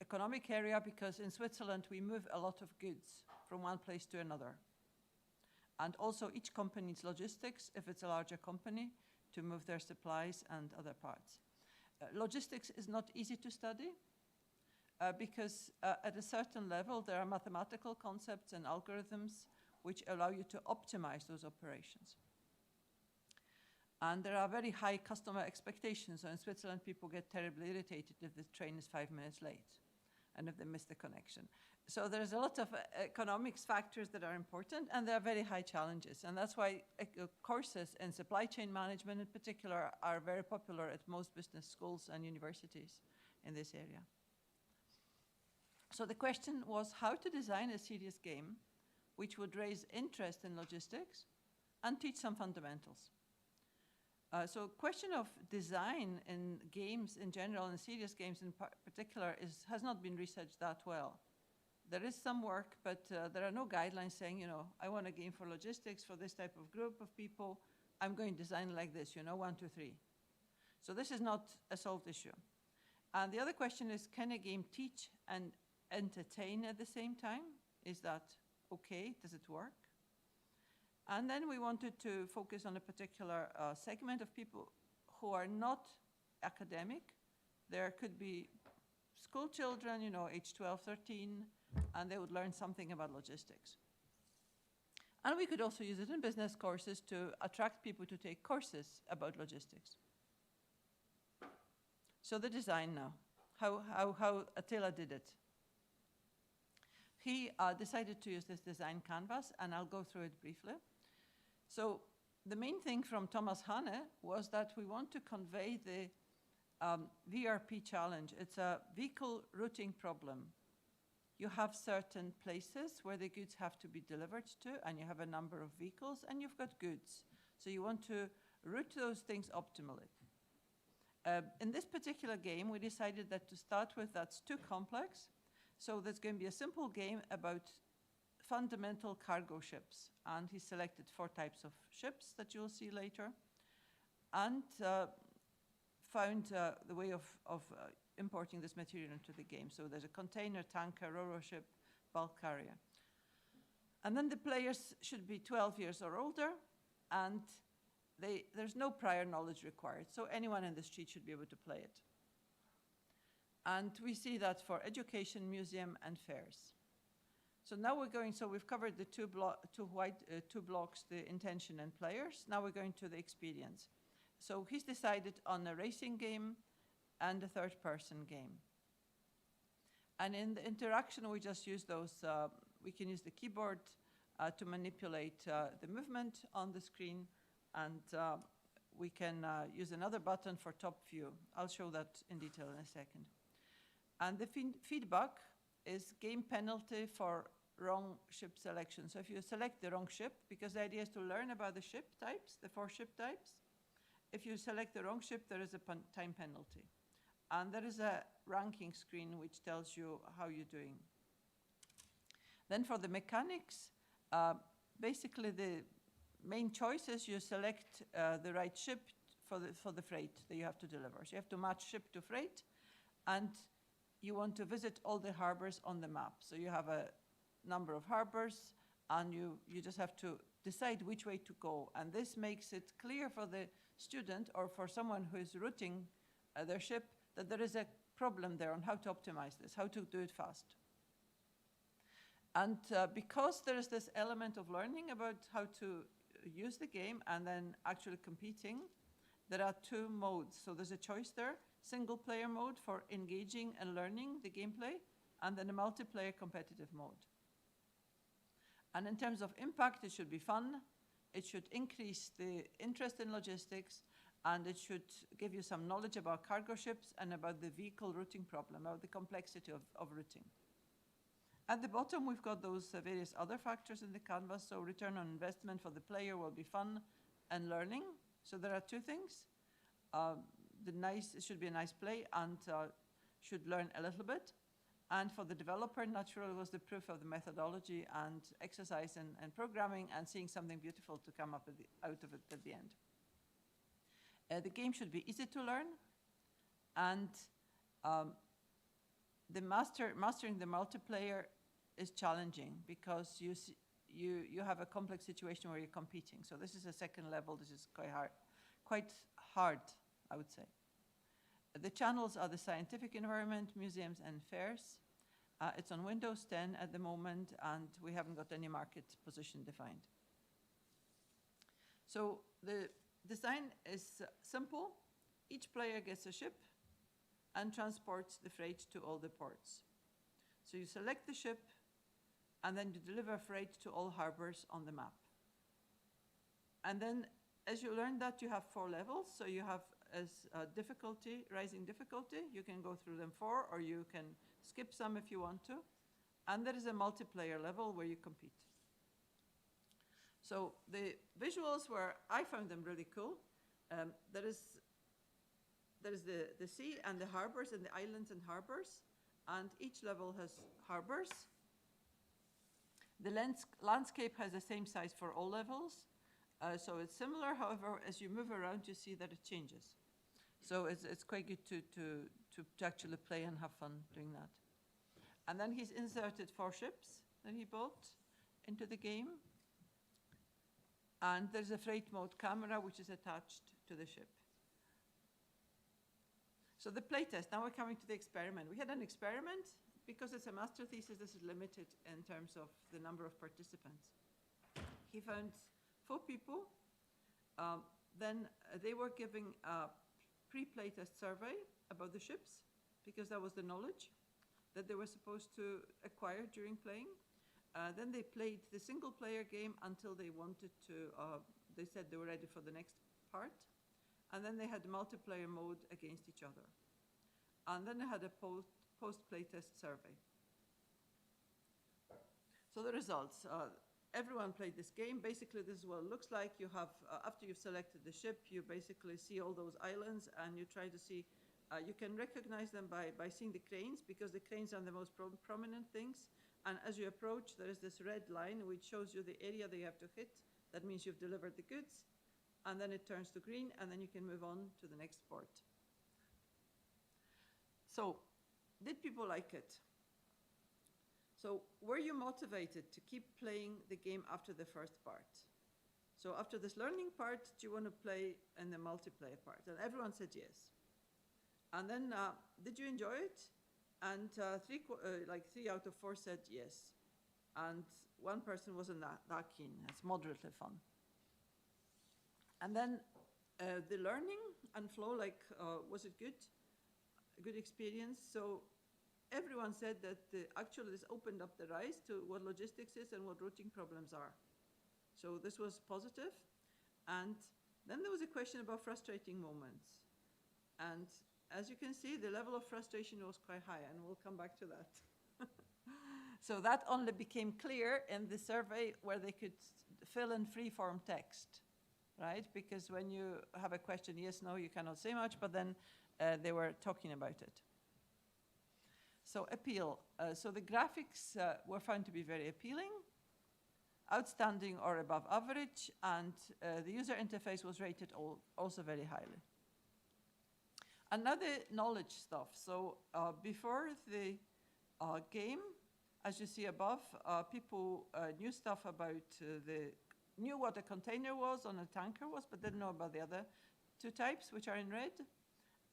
C: economic area because in Switzerland we move a lot of goods from one place to another. And also each company needs logistics, if it's a larger company, to move their supplies and other parts. Logistics is not easy to study because at a certain level there are mathematical concepts and algorithms which allow you to optimize those operations. And there are very high customer expectations. So in Switzerland, people get terribly irritated if the train is 5 minutes late and if they miss the connection. So there's a lot of economics factors that are important, and there are very high challenges. And that's why courses in supply chain management in particular are very popular at most business schools and universities in this area. So the question was how to design a serious game which would raise interest in logistics and teach some fundamentals. So question of design in games in general and serious games in particular has not been researched that well. There is some work, but there are no guidelines saying, you know, I want a game for logistics for this type of group of people. I'm going to design like this, you know, 1, 2, 3. So this is not a solved issue. And the other question is, can a game teach and entertain at the same time? Is that okay? Does it work? And then we wanted to focus on a particular segment of people who are not academic. There could be school children, you know, age 12, 13, and they would learn something about logistics. And we could also use it in business courses to attract people to take courses about logistics. So the design now, how Attila did it. He decided to use this design canvas, and I'll go through it briefly. So the main thing from Thomas Hane was that we want to convey the VRP challenge. It's a vehicle routing problem. You have certain places where the goods have to be delivered to, and you have a number of vehicles, and you've got goods. So you want to route those things optimally. In this particular game, we decided that to start with, that's too complex. So there's going to be a simple game about fundamental cargo ships. And he selected 4 types of ships that you'll see later, and found the way of importing this material into the game. So there's a container, tanker, ro-ro ship, bulk carrier. And then the players should be 12 years or older, and there's no prior knowledge required. So anyone in the street should be able to play it. And we see that for education, museum, and fairs. So now we're going, so we've covered the two blocks, the intention and players. Now we're going to the experience. So he's decided on a racing game and a third-person game. And in the interaction, we just use those, we can use the keyboard to manipulate the movement on the screen, and we can use another button for top view. I'll show that in detail in a second. And the feedback is game penalty for wrong ship selection. So if you select the wrong ship, because the idea is to learn about the ship types, the 4 ship types, if you select the wrong ship, there is a time penalty. And there is a ranking screen which tells you how you're doing. Then for the mechanics, basically the main choice is you select the right ship for the freight that you have to deliver. So you have to match ship to freight, and you want to visit all the harbors on the map. So you have a number of harbors, and you just have to decide which way to go. And this makes it clear for the student or for someone who is routing their ship that there is a problem there on how to optimize this, how to do it fast. And because there is this element of learning about how to use the game and then actually competing, there are two modes. So there's a choice there, single player mode for engaging and learning the gameplay, and then a multiplayer competitive mode. And in terms of impact, it should be fun, it should increase the interest in logistics, and it should give you some knowledge about cargo ships and about the vehicle routing problem, about the complexity of routing. At the bottom, we've got those various other factors in the canvas. So return on investment for the player will be fun and learning. So there are two things. It should be a nice play and should learn a little bit. And for the developer, naturally was the proof of the methodology and exercise and programming and seeing something beautiful to come up out of it at the end. The game should be easy to learn, and mastering the multiplayer is challenging because you have a complex situation where you're competing. So this is a second level. This is quite hard, I would say. The channels are the scientific environment, museums, and fairs. It's on Windows 10 at the moment, and we haven't got any market position defined. So the design is simple. Each player gets a ship and transports the freight to all the ports. So you select the ship, and then you deliver freight to all harbors on the map. And then, as you learn that, you have 4 levels. So you have rising difficulty. You can go through them 4, or you can skip some if you want to. And there is a multiplayer level where you compete. So the visuals I found them really cool. There is the sea and the harbors and the islands and harbors, and each level has harbors. The landscape has the same size for all levels, so it's similar. However, as you move around, you see that it changes. So it's quite good to actually play and have fun doing that. And then he's inserted 4 ships that he bought into the game. And there's a freight mode camera which is attached to the ship. So the playtest, now we're coming to the experiment. We had an experiment. Because it's a master thesis, this is limited in terms of the number of participants. He found 4 people. Then they were giving a pre-playtest survey about the ships, because that was the knowledge that they were supposed to acquire during playing. Then they played the single-player game until they wanted to, they said they were ready for the next part. And then they had a multiplayer mode against each other. And then they had a post-playtest survey. So the results, everyone played this game. Basically, this is what it looks like. You have, after you've selected the ship, you basically see all those islands, and you try to see, you can recognize them by seeing the cranes, because the cranes are the most prominent things. And as you approach, there is this red line which shows you the area that you have to hit. That means you've delivered the goods. And then it turns to green, and then you can move on to the next port. So, did people like it? So, were you motivated to keep playing the game after the first part? So, after this learning part, do you want to play in the multiplayer part? And everyone said yes. And then, did you enjoy it? And 3 out of 4 said yes. And 1 person wasn't that keen. It's moderately fun. And then the learning and flow, was it good? A good experience? So everyone said that actually this opened up their eyes to what logistics is and what routing problems are. So this was positive. And then there was a question about frustrating moments. And as you can see, the level of frustration was quite high, and we'll come back to that. So that only became clear in the survey where they could fill in free-form text, right? Because when you have a question, yes, no, you cannot say much, but then they were talking about it. So appeal. So the graphics were found to be very appealing, outstanding or above average, and the user interface was rated also very highly. Another knowledge stuff. So before the game, as you see above, people knew stuff about knew what a container was on a tanker was, but didn't know about the other two types, which are in red.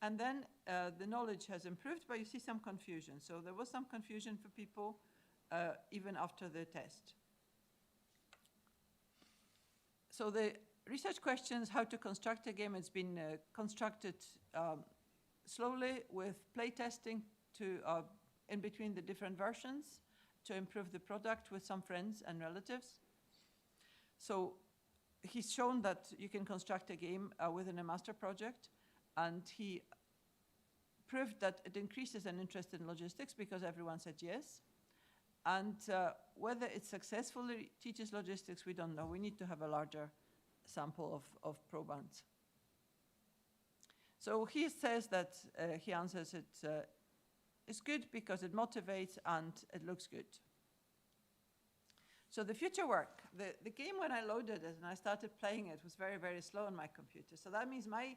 C: And then the knowledge has improved, but you see some confusion. So there was some confusion for people even after the test. So the research questions, how to construct a game, it's been constructed slowly with play testing to, in between the different versions to improve the product with some friends and relatives. So he's shown that you can construct a game within a master project, and he proved that it increases an interest in logistics because everyone said yes. And whether it successfully teaches logistics, we don't know. We need to have a larger sample of probands. So he says that he answers it's good because it motivates and it looks good. So the future work, the game when I loaded it and I started playing it was very, very slow on my computer. So that means my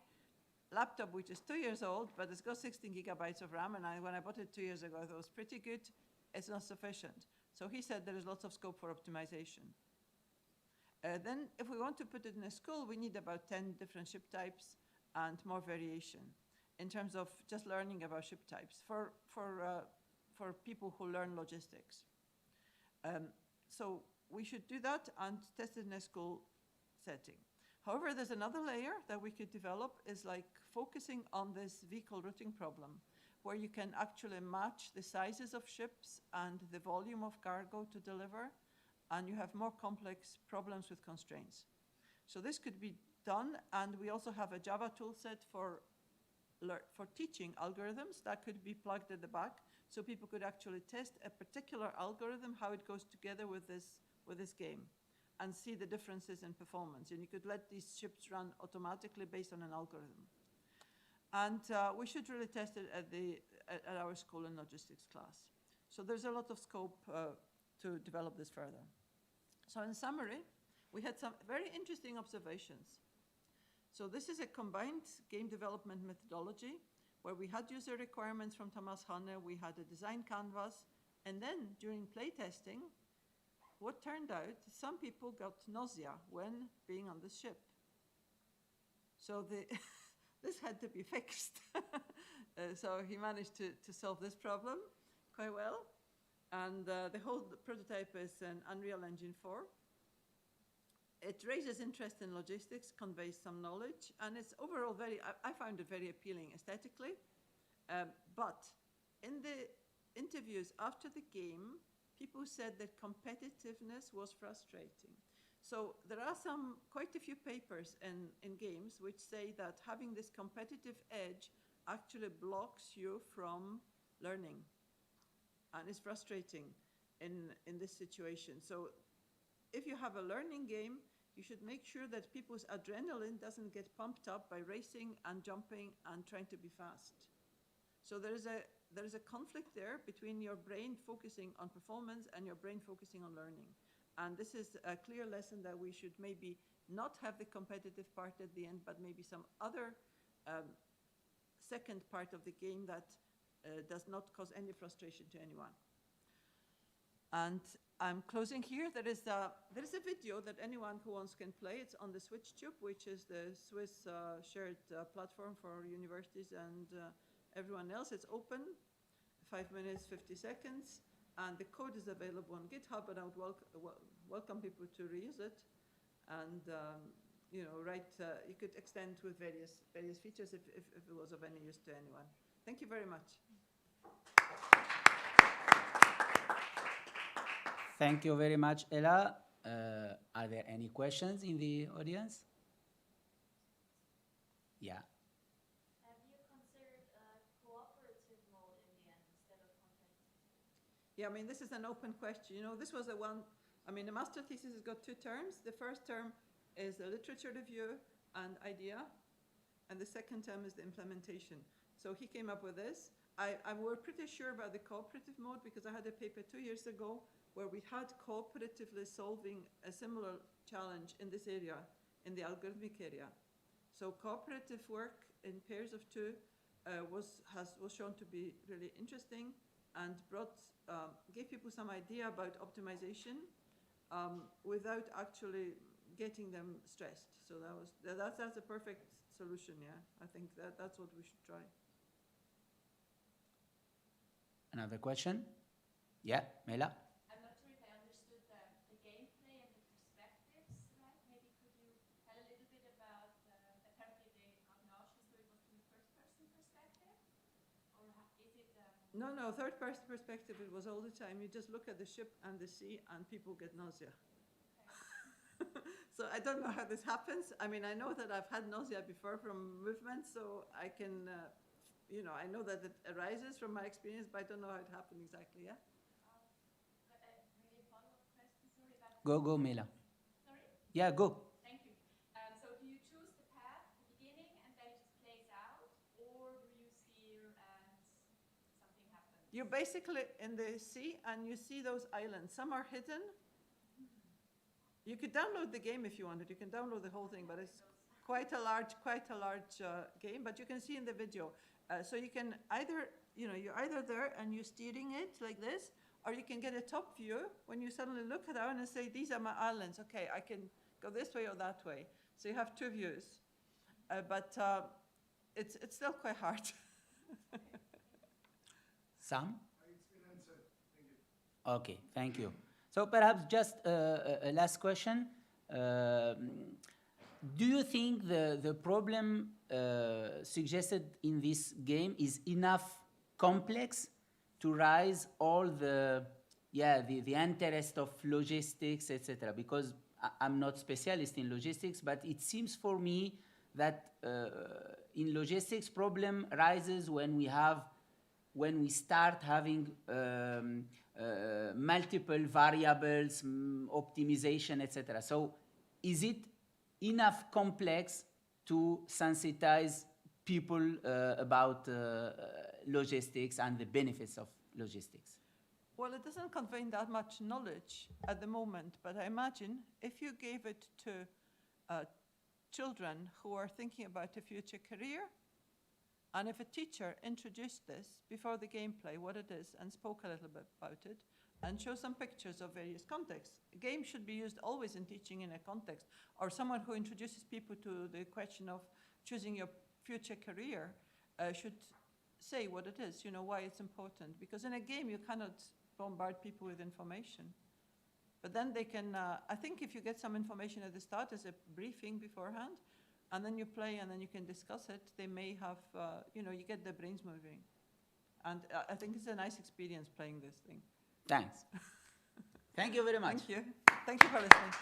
C: laptop, which is 2 years old, but it's got 16 gigabytes of RAM, and when I bought it 2 years ago, it was pretty good. It's not sufficient. So he said there is lots of scope for optimization. Then if we want to put it in a school, we need about 10 different ship types and more variation in terms of just learning about ship types for people who learn logistics. So we should do that and test it in a school setting. However, there's another layer that we could develop is like focusing on this vehicle routing problem, where you can actually match the sizes of ships and the volume of cargo to deliver, and you have more complex problems with constraints. So this could be done, and we also have a Java toolset for teaching algorithms that could be plugged at the back, so people could actually test a particular algorithm, how it goes together with this game, and see the differences in performance. And you could let these ships run automatically based on an algorithm. And we should really test it at our school and logistics class. So there's a lot of scope to develop this further. So in summary, we had some very interesting observations. So this is a combined game development methodology where we had user requirements from Thomas Hanne, we had a design canvas, and then during playtesting, what turned out, some people got nausea when being on the ship. So this had to be fixed. So he managed to solve this problem quite well. And the whole prototype is an Unreal Engine 4. It raises interest in logistics, conveys some knowledge, and it's overall I found it very appealing aesthetically. But in the interviews after the game, people said that competitiveness was frustrating. So there are quite a few papers in games which say that having this competitive edge actually blocks you from learning. And it's frustrating in this situation. So if you have a learning game, you should make sure that people's adrenaline doesn't get pumped up by racing and jumping and trying to be fast. So there is a conflict there between your brain focusing on performance and your brain focusing on learning. And this is a clear lesson that we should maybe not have the competitive part at the end, but maybe some other second part of the game that does not cause any frustration to anyone. And I'm closing here. There is a video that anyone who wants can play. It's on the SwitchTube, which is the Swiss shared platform for universities and everyone else. It's open, 5 minutes, 50 seconds, and the code is available on GitHub, and I would welcome people to reuse it. And you could extend with various features if it was of any use to anyone. Thank you very much.
E: Thank you very much, Ella. Are there any questions in the audience? Yeah.
D: Have you considered a cooperative mode in the end instead of competitive?
C: Yeah, I mean, this is an open question. You know, this was the master thesis has got 2 terms. The first term is the literature review and idea, and the second term is the implementation. So he came up with this. We're pretty sure about the cooperative mode because I had a paper 2 years ago where we had cooperatively solving a similar challenge in this area, in the algorithmic area. So cooperative work in pairs of 2 was shown to be really interesting and gave people some idea about optimization without actually getting them stressed. So that's a perfect solution, yeah. I think that's what we should try.
E: Another question? Yeah, Mela?
D: I'm not sure if I understood the gameplay and the perspectives, right? Maybe could you tell a little bit about, apparently they got nauseous, so it was from a first-person perspective? Or is it...
C: No, third-person perspective, it was all the time. You just look at the ship and the sea and people get nausea. So I don't know how this happens. I mean, I know that I've had nausea before from movement, so I can, I know that it arises from my experience, but I don't know how it happened exactly, yeah?
D: Maybe a follow-up question, sorry, about...
E: Go, Mela.
D: Sorry?
E: Yeah, go.
D: Thank you. So do you choose the path at the beginning and then it just plays out? Or do you steer and something happens?
C: You're basically in the sea and you see those islands. Some are hidden. You could download the game if you wanted. You can download the whole thing, but it's quite a large game. But you can see in the video. So you can either, you're either there and you're steering it like this, or you can get a top view when you suddenly look at it and say, these are my islands. Okay, I can go this way or that way. So you have two views. But it's still quite hard.
E: Sam?
G: It's been answered. Thank you.
E: Okay, thank you. So perhaps just a last question. Do you think the problem suggested in this game is enough complex to raise all the interest of logistics, etc.? Because I'm not specialist in logistics, but it seems for me that in logistics problem rises when we start having multiple variables, optimization, etc. So is it enough complex to sensitize people about logistics and the benefits of logistics?
C: Well, it doesn't contain that much knowledge at the moment, but I imagine if you gave it to children who are thinking about a future career, and if a teacher introduced this before the gameplay, what it is, and spoke a little bit about it, and show some pictures of various contexts. A game should be used always in teaching in a context, or someone who introduces people to the question of choosing your future career should say what it is, why it's important. Because in a game, you cannot bombard people with information. But then they can, I think if you get some information at the start as a briefing beforehand, and then you play and then you can discuss it, they may have, you get their brains moving. And I think it's a nice experience playing this thing.
E: Thanks. Thank you very much.
C: Thank you. Thank you for listening.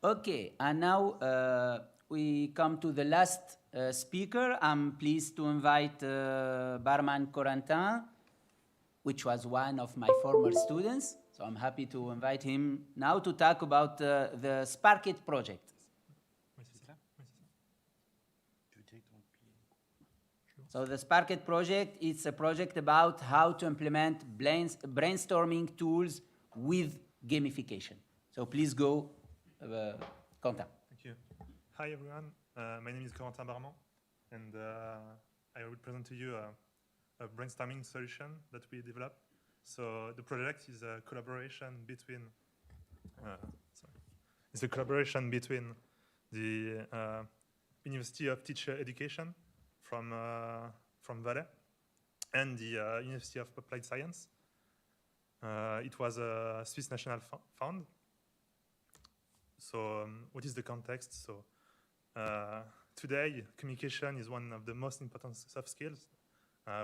E: Okay, and now we come to the last speaker. I'm pleased to invite Barman Corentin, which was one of my former students. So I'm happy to invite him now to talk about the Sparkit project. So the Sparkit project, it's a project about how to implement brainstorming tools with gamification. So please go, Quentin.
J: Thank you. Hi, everyone. My name is Corentin Barman, and I will present to you a brainstorming solution that we developed. So the project is a collaboration between the University of Teacher Education from Valais and the University of Applied Science. It was a Swiss national fund. So what is the context? So today, communication is one of the most important soft skills.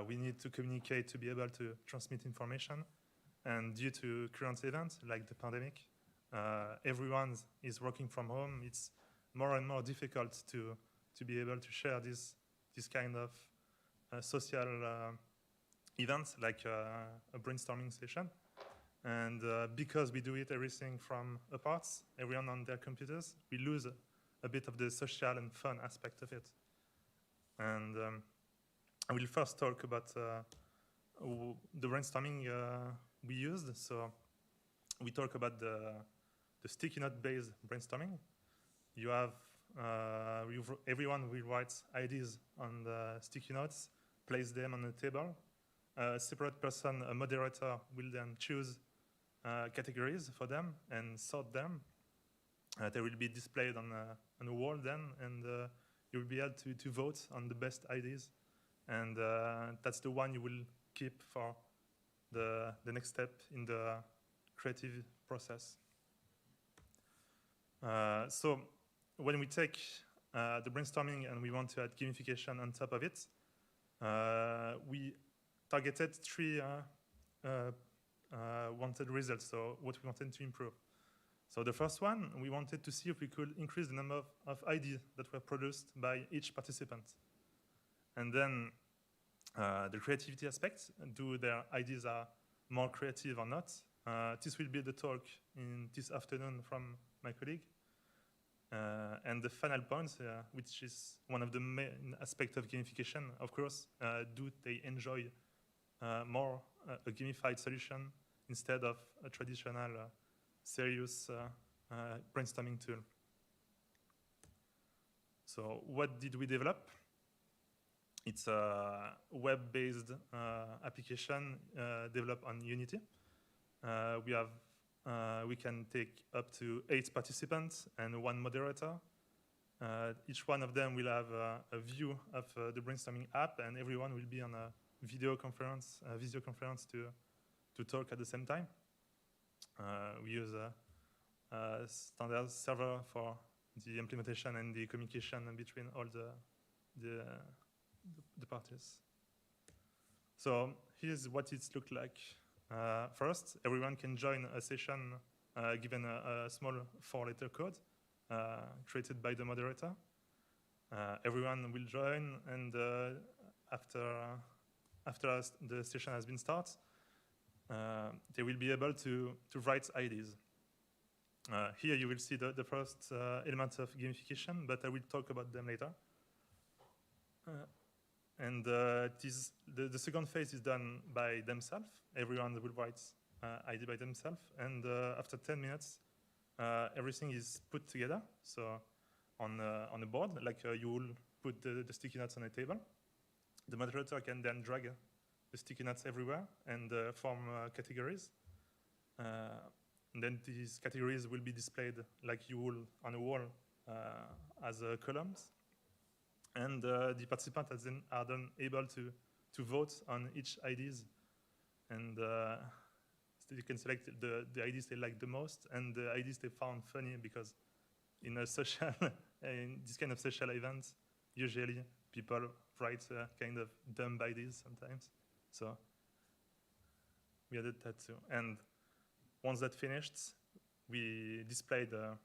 J: We need to communicate to be able to transmit information. And due to current events like the pandemic, everyone is working from home. It's more and more difficult to be able to share this kind of social events like a brainstorming session. And because we do it everything from apart, everyone on their computers, we lose a bit of the social and fun aspect of it. And I will first talk about the brainstorming we used. So we talk about the sticky note-based brainstorming. You have everyone will write ideas on the sticky notes, place them on the table. A separate person, a moderator, will then choose categories for them and sort them.
K: They will be displayed on a wall then, and you will be able to vote on the best ideas. And that's the one you will keep for the next step in the creative process. So when we take the brainstorming and we want to add gamification on top of it, we targeted three wanted results, so what we wanted to improve. So the first one, we wanted to see if we could increase the number of ideas that were produced by each participant. And then the creativity aspect, do their ideas are more creative or not? This will be the talk in this afternoon from my colleague. And the final point, which is one of the main aspects of gamification, of course, do they enjoy more a gamified solution instead of a traditional serious brainstorming tool. So what did we develop? It's a web-based application developed on Unity. We can take up to 8 participants and 1 moderator. Each one of them will have a view of the brainstorming app, and everyone will be on a video conference to talk at the same time. We use a standard server for the implementation and the communication between all the parties. So here's what it looked like. First, everyone can join a session given a small 4-letter code created by the moderator. Everyone will join, and after the session has been started, they will be able to write ideas. Here you will see the first elements of gamification, but I will talk about them later. And the second phase is done by themselves. Everyone will write ID by themselves. And after 10 minutes, everything is put together. So on a board, like you will put the sticky notes on a table. The moderator can then drag the sticky notes everywhere and form categories. And then these categories will be displayed like you will on a wall as columns. And the participants are then able to vote on each ideas. And so you can select the ideas they like the most and the ideas they found funny, because in a social, in this kind of social events, usually people write kind of dumb ideas sometimes. So we added that too. And once that finished, we displayed a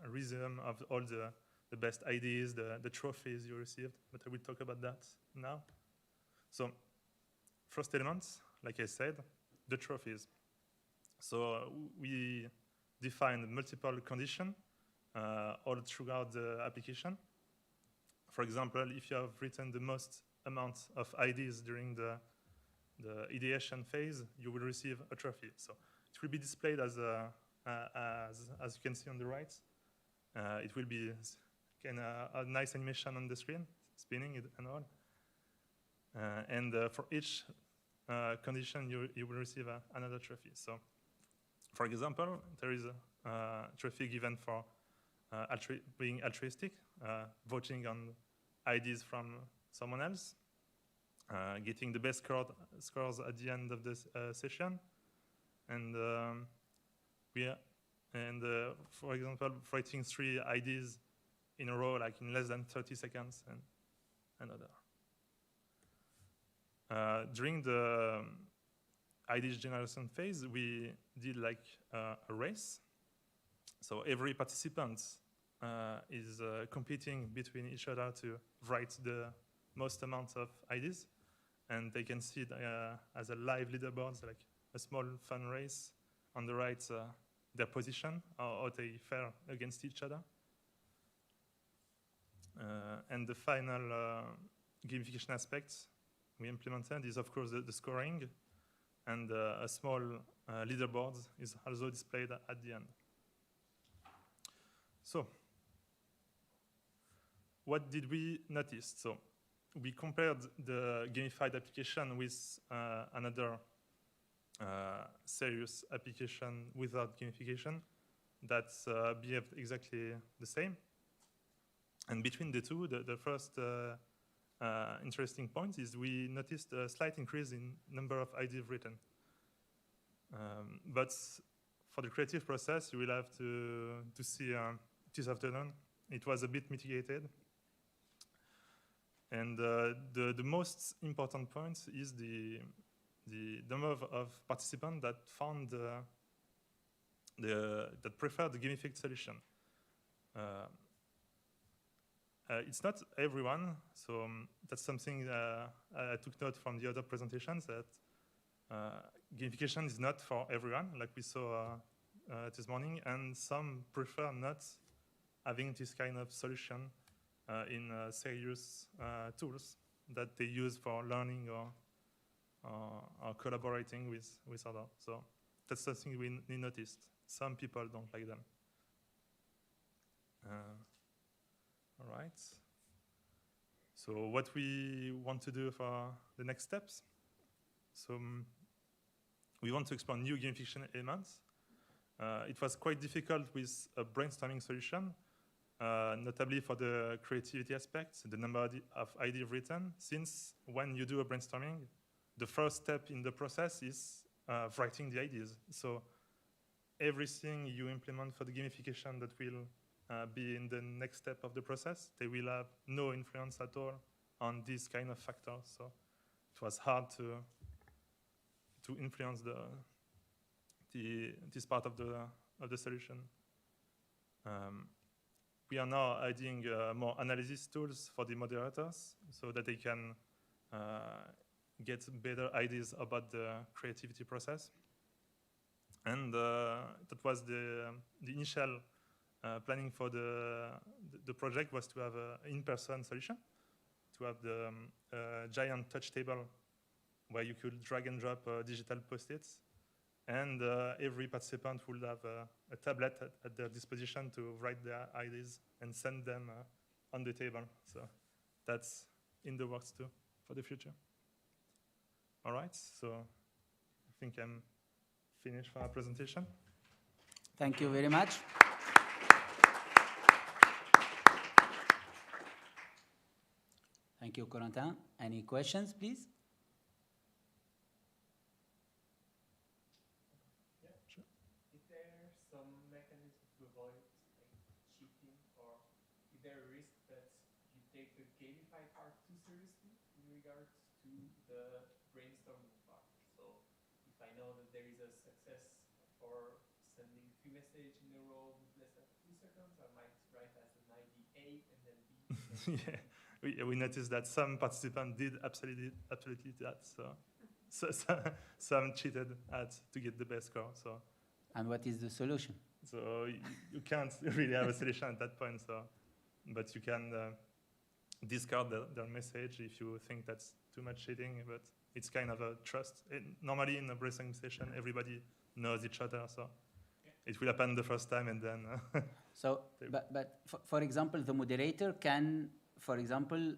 K: resume of all the best ideas, the trophies you received, but I will talk about that now. So first element, like I said, the trophies. So we defined multiple conditions all throughout the application. For example, if you have written the most amount of ideas during the ideation phase, you will receive a trophy. So it will be displayed as you can see on the right. It will be kind of a nice animation on the screen, spinning it and all. And for each condition, you will receive another trophy. So, for example, there is a trophy given for being altruistic, voting on ideas from someone else, getting the best scores at the end of the session, and for example, writing 3 ideas in a row, like in less than 30 seconds, and another. During the ideas generation phase, we did like a race. So every participant is competing between each other to write the most amount of ideas. And they can see it as a live leaderboard, so like a small fun race. On the right, their position, how they fare against each other. And the final gamification aspect we implemented is, of course, the scoring. And a small leaderboard is also displayed at the end. So, what did we notice? So, we compared the gamified application with another serious application without gamification that behaved exactly the same. And between the two, the first interesting point is we noticed a slight increase in number of ideas written. But for the creative process, you will have to see this afternoon. It was a bit mitigated. And the most important point is the number of participants that found that prefer the gamified solution. It's not everyone, so that's something I took note from the other presentations, that gamification is not for everyone, like we saw this morning, and some prefer not having this kind of solution in serious tools that they use for learning or collaborating with others. So that's something we noticed. Some people don't like them. All right. So what we want to do for the next steps. So we want to explore new gamification elements. It was quite difficult with a brainstorming solution, notably for the creativity aspects, the number of ideas written, since when you do a brainstorming, the first step in the process is writing the ideas. So everything you implement for the gamification that will be in the next step of the process, they will have no influence at all on these kind of factors. So it was hard to influence this part of the solution. We are now adding more analysis tools for the moderators so that they can get better ideas about the creativity process. And that was the initial planning for the project, was to have an in-person solution, to have the giant touch table where you could drag and drop digital post-its, and every participant would have a tablet at their disposition to write their ideas and send them on the table. So that's in the works too for the future. All right, so I think I'm finished for our presentation.
E: Thank you very much. Thank you, Corentin. Any questions, please?
J: Yeah, sure. Is there some mechanism to avoid cheating, or is there a risk that you take the gamified part too seriously in regards to the brainstorming part? So if I know that there is a success for sending 3 messages in a row with less than 2 seconds, I might write as an ID A and then B.
K: Yeah. We noticed that some participants did absolutely that. So some cheated to get the best score. So.
E: And what is the solution?
K: So you can't really have a solution at that point. So, but you can discard their message if you think that's too much cheating. But it's kind of a trust. Normally in a brainstorming session, everybody knows each other. So it will happen the first time, and then.
E: So, but for example, the moderator can, for example,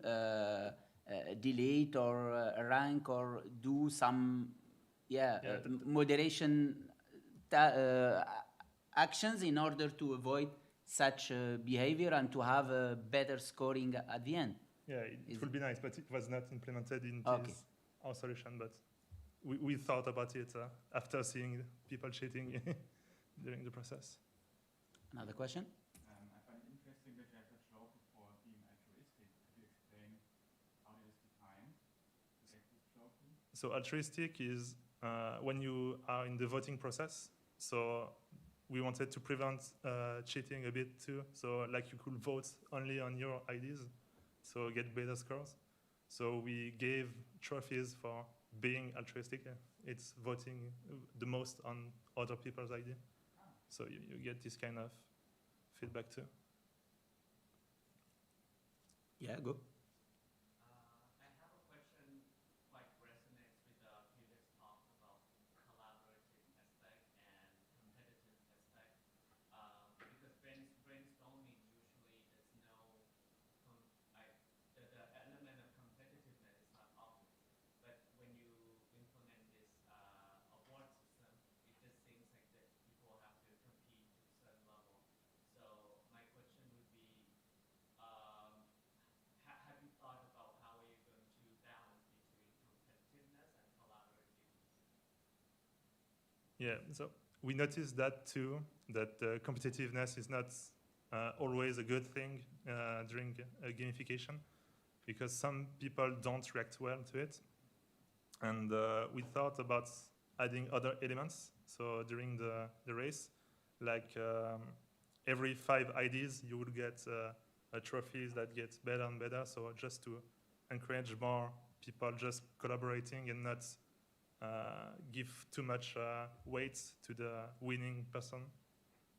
E: delete or rank or do some, moderation actions in order to avoid such behavior and to have a better scoring at the end.
K: Yeah, it would be nice, but it was not implemented in our solution. But we thought about it after seeing people cheating during the process.
E: Another question?
L: I find it interesting that you have a trophy for being altruistic. Could you explain how it is defined to get this trophy?
K: So altruistic is when you are in the voting process. So we wanted to prevent cheating a bit too. So like you could vote only on your ideas, so get better scores. So we gave trophies for being altruistic. It's voting the most on other people's idea. So you get this kind of feedback too. Yeah, go.
M: I have a question quite resonates with the previous talk about collaborative aspect and competitive aspect. Because brainstorming usually there's no the element of competitiveness is not obvious. But when you implement this award
K: Yeah, so we noticed that too, that competitiveness is not always a good thing during gamification, because some people don't react well to it. And we thought about adding other elements. So during the race, like every 5 IDs, you would get trophies that get better and better. So just to encourage more people just collaborating and not give too much weight to the winning person.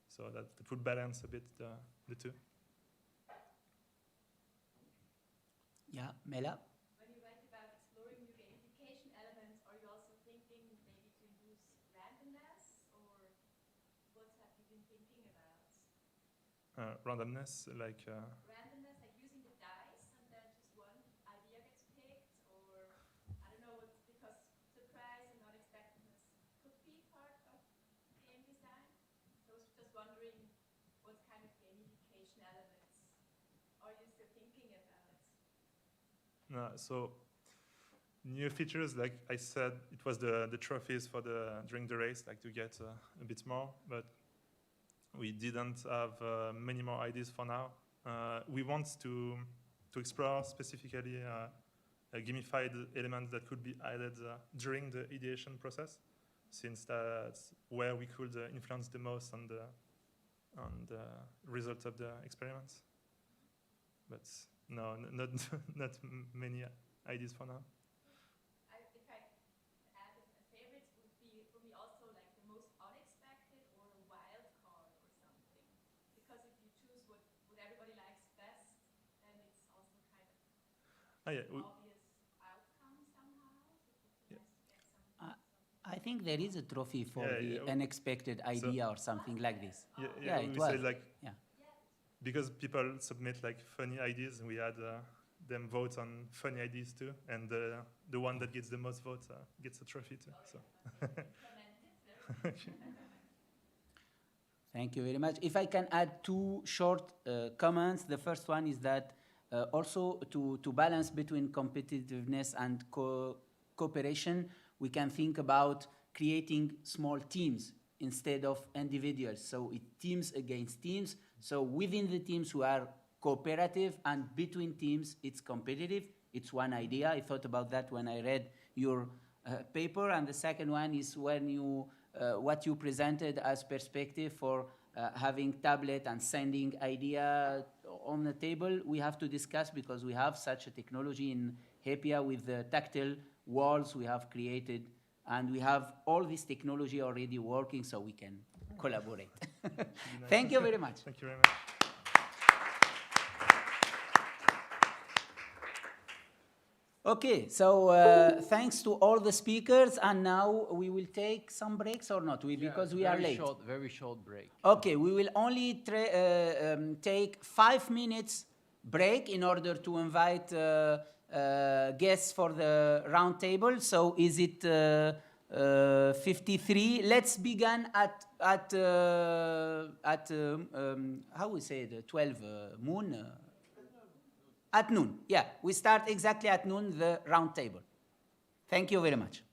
K: So that it would balance a bit the two.
E: Yeah, Mela?
D: When you write about exploring new gamification elements, are you also thinking maybe to use randomness, or what have you been thinking about?
K: Randomness, like
D: Randomness, like using the dice and then just one idea gets picked, or I don't know what, because surprise and unexpectedness could be part of game design. So I was just wondering what kind of gamification elements are you still thinking about?
K: so new features, like I said, it was the trophies for during the race, like to get a bit more, but we didn't have many more ideas for now. We want to explore specifically gamified elements that could be added during the ideation process, since that's where we could influence the most on the results of the experiments. But no, not not many ideas for now.
D: If I add a favorite, would be for me also like the most unexpected or a wild card or something. Because if you choose what everybody likes best, then it's also kind of obvious outcome somehow. So it would be nice to get some.
E: I think there is a trophy for the
K: Yeah.
E: unexpected idea or something like this.
K: Yeah,
E: it
K: we
E: was.
K: said like,
E: yeah.
K: because people submit like funny ideas, and we had them vote on funny ideas too, and the one that gets the most votes gets a trophy too. So.
E: Thank you very much. If I can add 2 short comments. The first one is that also to balance between competitiveness and cooperation, we can think about creating small teams instead of individuals. So it's teams against teams. So within the teams we are cooperative, and between teams it's competitive. It's one idea. I thought about that when I read your paper. And the second one is when you what you presented as perspective for having tablet and sending idea on the table. We have to discuss, because we have such a technology in Hepia with the tactile walls we have created, and we have all this technology already working, so we can collaborate. Thank you very much.
K: Thank you very much.
E: Okay, so thanks to all the speakers, and now we will take some breaks or not, because we are late.
A: Very short break.
E: Okay, we will only take 5 minutes break in order to invite guests for the round table. So is it 53? Let's begin at how we say it, 12 noon. At noon, yeah. We start exactly at noon, the round table. Thank you very much.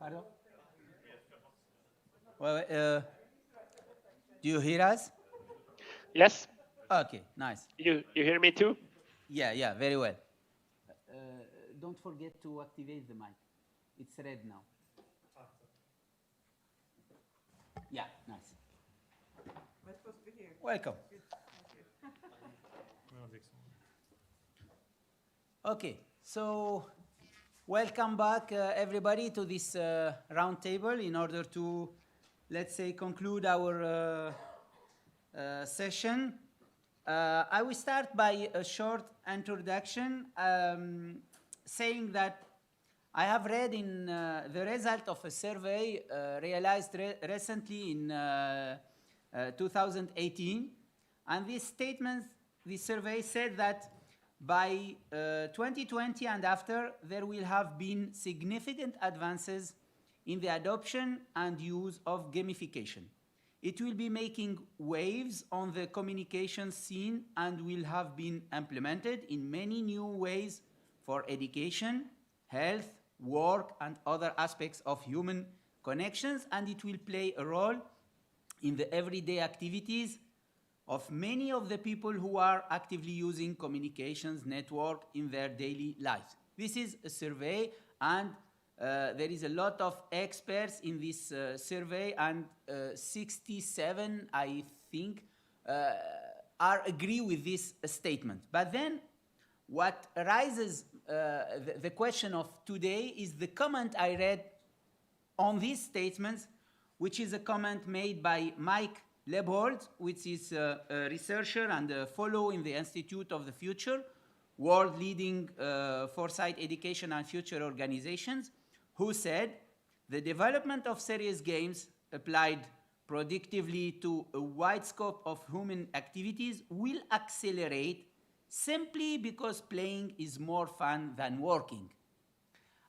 E: Pardon? Well, do you hear us?
I: Yes,
E: Okay, nice.
I: you hear me too?
E: Yeah, very well. Don't forget to activate the mic. It's red now. Yeah, nice.
C: Am I supposed to be here?
E: Welcome.
C: Good, thank you.
E: Okay, so welcome back, everybody, to this roundtable in order to, let's say, conclude our session. I will start by a short introduction, saying that I have read in the result of a survey realized recently in 2018, and this survey said that by 2020 and after, there will have been significant advances in the adoption and use of gamification. It will be making waves on the communication scene and will have been implemented in many new ways for education, health, work, and other aspects of human connections, and it will play a role in the everyday activities of many of the people who are actively using communications network in their daily lives. This is a survey, and there is a lot of experts in this survey, and 67, I think, agree with this statement. But then what arises, the question of today is the comment I read on these statements, which is a comment made by Mike Lebold, which is a researcher and a fellow in the Institute of the Future, world-leading foresight, education, and future organizations, who said, the development of serious games applied predictively to a wide scope of human activities will accelerate simply because playing is more fun than working.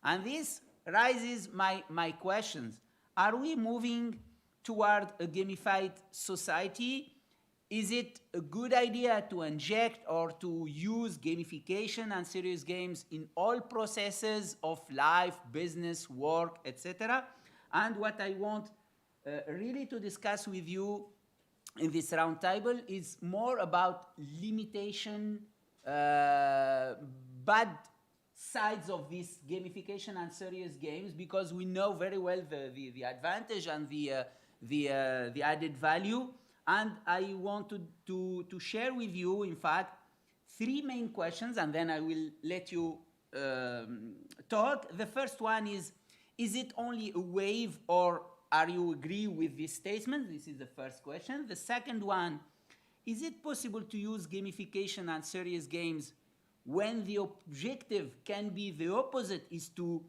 E: And this raises my questions. Are we moving toward a gamified society? Is it a good idea to inject or to use gamification and serious games in all processes of life, business, work, etc.? And what I want really to discuss with you in this roundtable is more about limitation, bad sides of this gamification and serious games, because we know very well the advantage and the added value. And I want to share with you, in fact, three main questions, and then I will let you talk. The first one is it only a wave, or are you agree with this statement? This is the first question. The second one, is it possible to use gamification and serious games when the objective can be the opposite, is to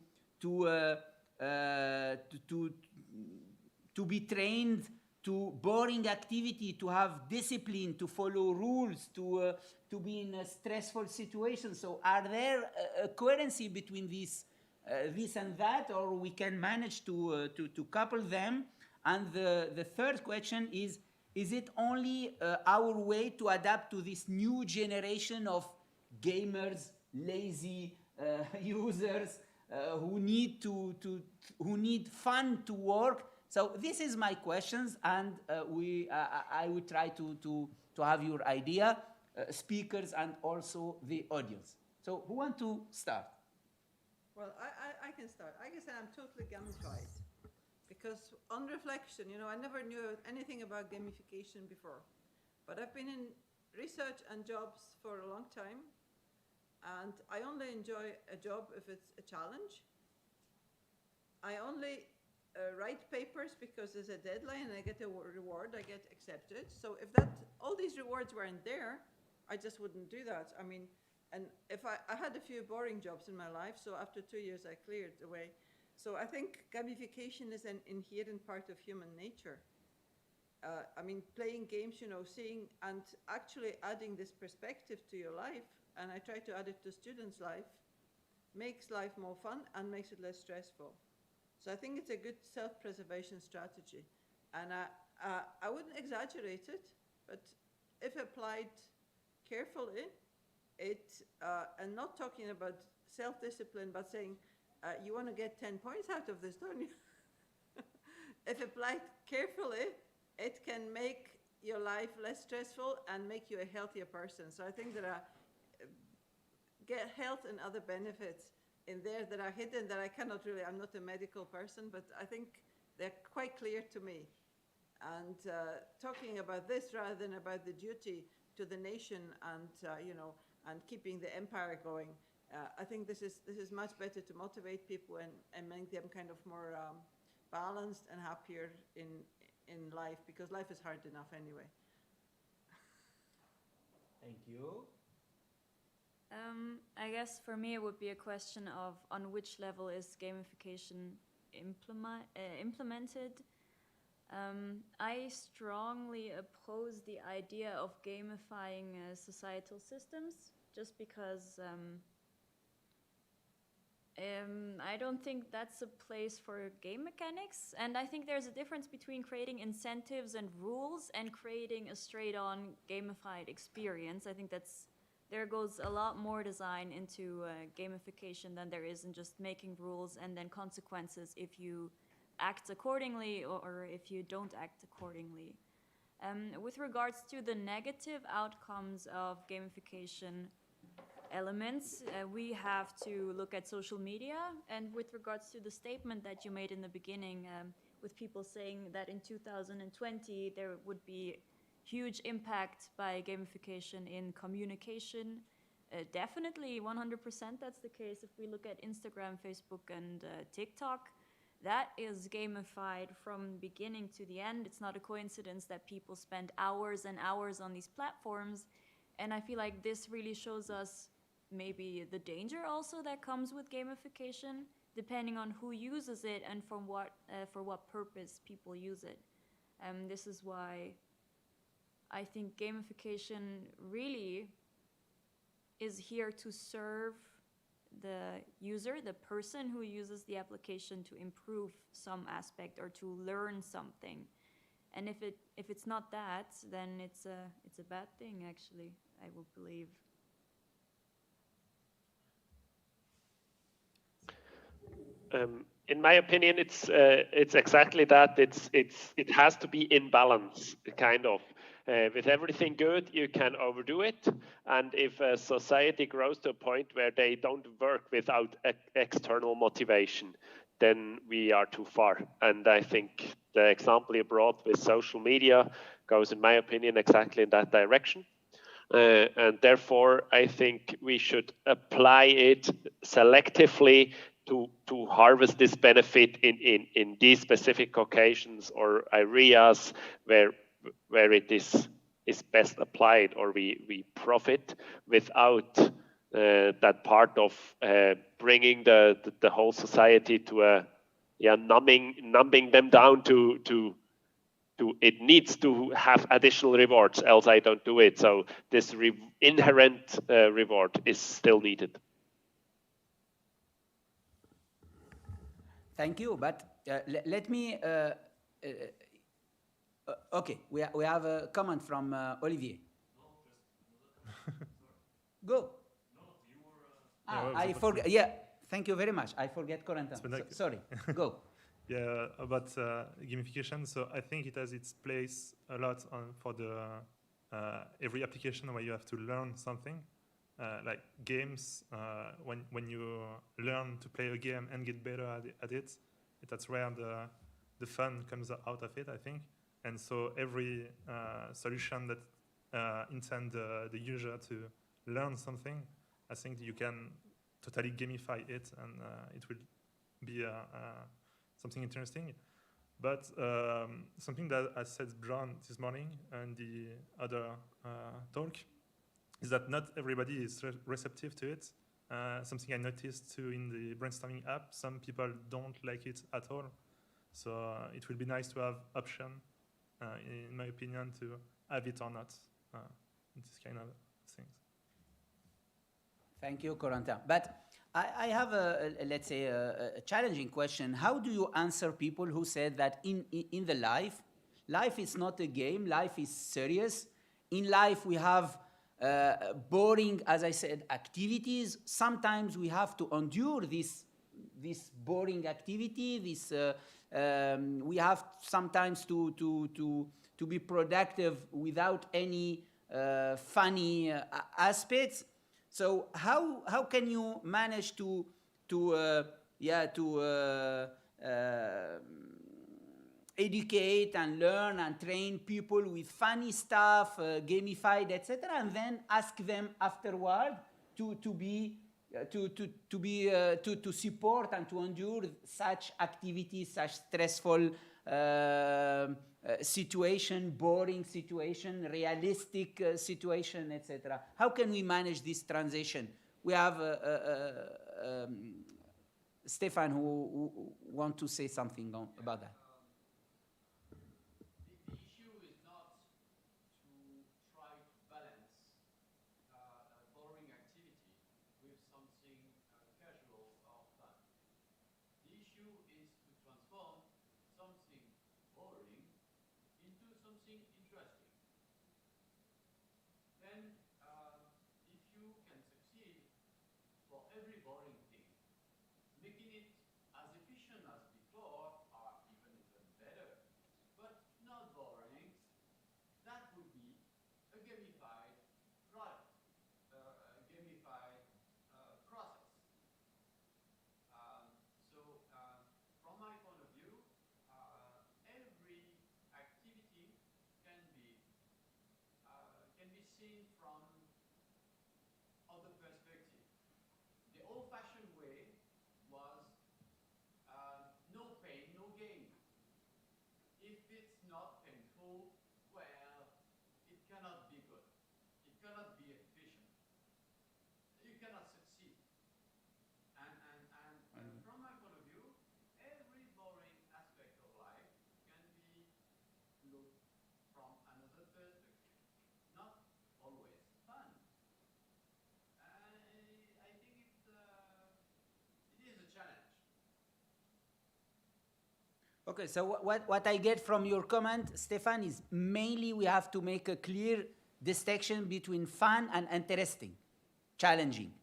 E: be trained to boring activity, to have discipline, to follow rules, to be in a stressful situation? So are there a coherency between this and that, or we can manage to couple them? And the third question is it only our way to adapt to this new generation of gamers, lazy users who need fun to work? So this is my questions, and I will try to have your idea, speakers and also the audience. So who want to start?
C: Well, I can start. I can say I'm totally gamified. Because on reflection, I never knew anything about gamification before. But I've been in research and jobs for a long time. And I only enjoy a job if it's a challenge. I only write papers because there's a deadline and I get a reward, I get accepted. So if all these rewards weren't there, I just wouldn't do that. I mean, and if I had a few boring jobs in my life, so after 2 years I cleared away. So I think gamification is an inherent part of human nature. I mean, playing games, seeing and actually adding this perspective to your life, and I try to add it to students' life, makes life more fun and makes it less stressful. So I think it's a good self-preservation strategy. And I wouldn't exaggerate it, but if applied carefully, and not talking about self-discipline, but saying you want to get 10 points out of this, don't you? If applied carefully, it can make your life less stressful and make you a healthier person. So I think there are get health and other benefits in there that are hidden that I cannot really, I'm not a medical person, but I think they're quite clear to me. And talking about this rather than about the duty to the nation and, and keeping the empire going, I think this is much better to motivate people and make them kind of more balanced and happier in life, because life is hard enough anyway.
E: Thank you.
F: I guess for me it would be a question of on which level is gamification implemented. I strongly oppose the idea of gamifying societal systems, just because I don't think that's a place for game mechanics. And I think there's a difference between creating incentives and rules and creating a straight-on gamified experience. I think there goes a lot more design into gamification than there is in just making rules and then consequences if you act accordingly or if you don't act accordingly. With regards to the negative outcomes of gamification elements, we have to look at social media. And with regards to the statement that you made in the beginning, with people saying that in 2020 there would be huge impact by gamification in communication. Definitely 100% that's the case. If we look at Instagram, Facebook, and TikTok, that is gamified from beginning to the end. It's not a coincidence that people spend hours and hours on these platforms. And I feel like this really shows us maybe the danger also that comes with gamification, depending on who uses it and for what purpose people use it. This is why I think gamification really is here to serve the user, the person who uses the application, to improve some aspect or to learn something. And if it's not that, then it's a bad thing, actually, I will believe.
I: In my opinion, it's exactly that. It has to be in balance, kind of. With everything good, you can overdo it, and if a society grows to a point where they don't work without external motivation, then we are too far. And I think the example you brought with social media goes, in my opinion, exactly in that direction. And therefore, I think we should apply it selectively to harvest this benefit in these specific occasions or areas where it is best applied, or we profit without that part of bringing the whole society to numbing them down to it needs to have additional rewards, else I don't do it. So this inherent reward is still needed.
E: Thank you, but let me. Okay, we have a comment from Olivier. Go. I forget. Yeah, thank you very much. I forget Corentin. Sorry. Go.
K: Yeah, about gamification. So I think it has its place a lot for the every application where you have to learn something. Like games, when you learn to play a game and get better at it, that's where the fun comes out of it, I think. And so every solution that intends the user to learn something, I think you can totally gamify it, and it will be something interesting. But something that I said John this morning and the other talk is that not everybody is receptive to it. Something I noticed too in the brainstorming app, some people don't like it at all. So it will be nice to have option, in my opinion, to have it or not, this kind of things.
E: Thank you, Corentin. But I have let's say a challenging question. How do you answer people who said that in the life is not a game, life is serious. In life we have boring, as I said, activities. Sometimes we have to endure these this boring activity. We have sometimes to be productive without any funny aspects. So how can you manage to educate and learn and train people with funny stuff, gamified, etc., and then ask them afterward to support and to endure such activities, such stressful situation, boring situation, realistic situation, etc. How can we manage this transition? We have Stefan who want to say something about that.
A: The issue is not to try to balance a boring activity with something casual or fun. The issue is to transform something boring into something interesting. Then, if you can succeed for every boring thing, making it as efficient as before, or even better, but not boring, that would be a gamified product, a gamified process. From my point of view, every activity can be seen from other perspective. The old-fashioned way was no pain, no gain. If it's not painful, well, it cannot be good. It cannot be efficient. You cannot succeed. And from my point of view, every boring aspect of life can be looked from another perspective. Not always fun. I think it is a challenge.
E: Okay, so what I get from your comment, Stefan, is mainly we have to make a clear distinction between fun and interesting, challenging,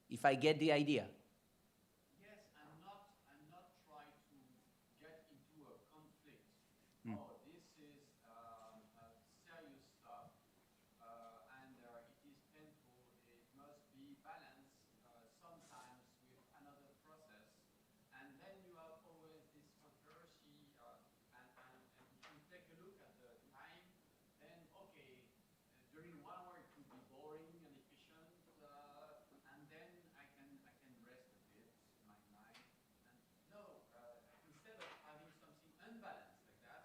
E: if I get the idea.
A: Yes, and not try to get into a conflict. Oh, this is serious stuff, and it is painful. It must be balanced sometimes with another process, and then you have always this controversy. And if you take a look at the time, then okay, during 1 hour it could be boring and efficient, and then I can rest a bit my mind. And no, instead of having something unbalanced like that,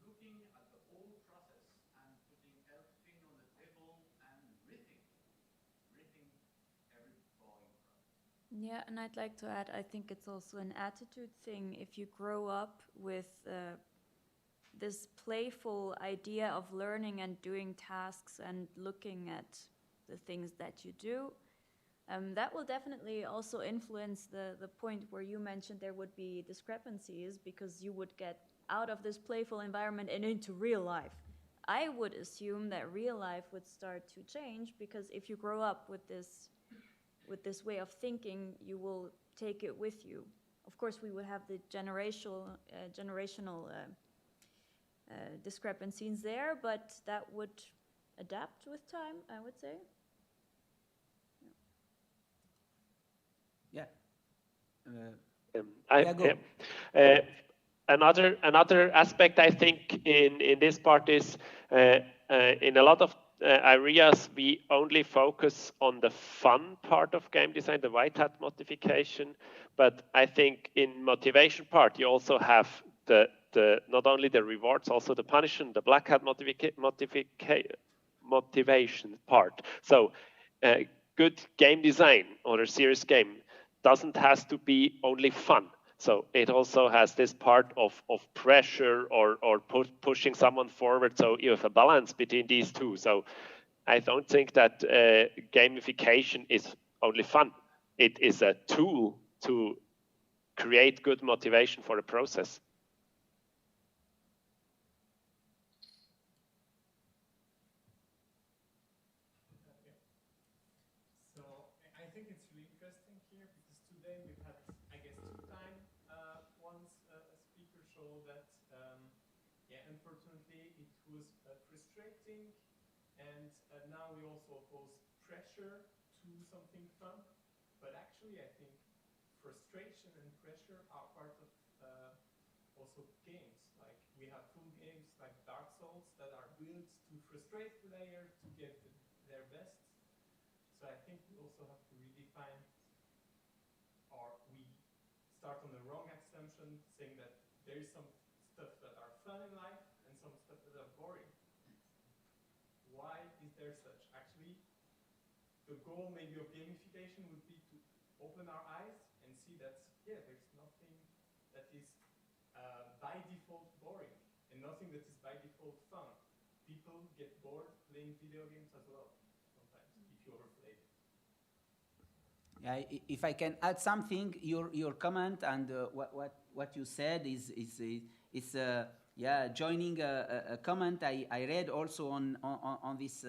A: looking at the whole process and putting everything on the table and rethink every boring process.
F: Yeah, and I'd like to add, I think it's also an attitude thing. If you grow up with this playful idea of learning and doing tasks and looking at the things that you do, that will definitely also influence the point where you mentioned there would be discrepancies because you would get out of this playful environment and into real life. I would assume that real life would start to change because if you grow up with this way of thinking, you will take it with you. Of course, we would have the generational discrepancies there, but that would adapt with time, I would say.
E: Yeah.
I: Another aspect I think in this part is in a lot of areas we only focus on the fun part of game design, the white hat modification. But I think in motivation part you also have the not only the rewards, also the punishment, the black hat motivation part. So good game design or a serious game doesn't have to be only fun. So it also has this part of pressure or pushing someone forward. So you have a balance between these two. So I don't think that gamification is only fun. It is a tool to create good motivation for a process.
L: So I think it's really interesting here because today we've had
J: think. And now we also oppose pressure to something fun. But actually, I think frustration and pressure are part of also games. Like we have full games like Dark Souls that are built to frustrate players to get their best. So I think we also have to redefine, or we start on the wrong assumption, saying that there is some stuff that are fun in life and some stuff that are boring. Why is there such? Actually, the goal maybe of gamification would be to open our eyes and see that, yeah, there's nothing that is by default boring and nothing that is by default fun. People get bored playing video games as well sometimes if you overplay it.
E: Yeah, if I can add something, your comment and what you said is yeah, joining a comment I read also on this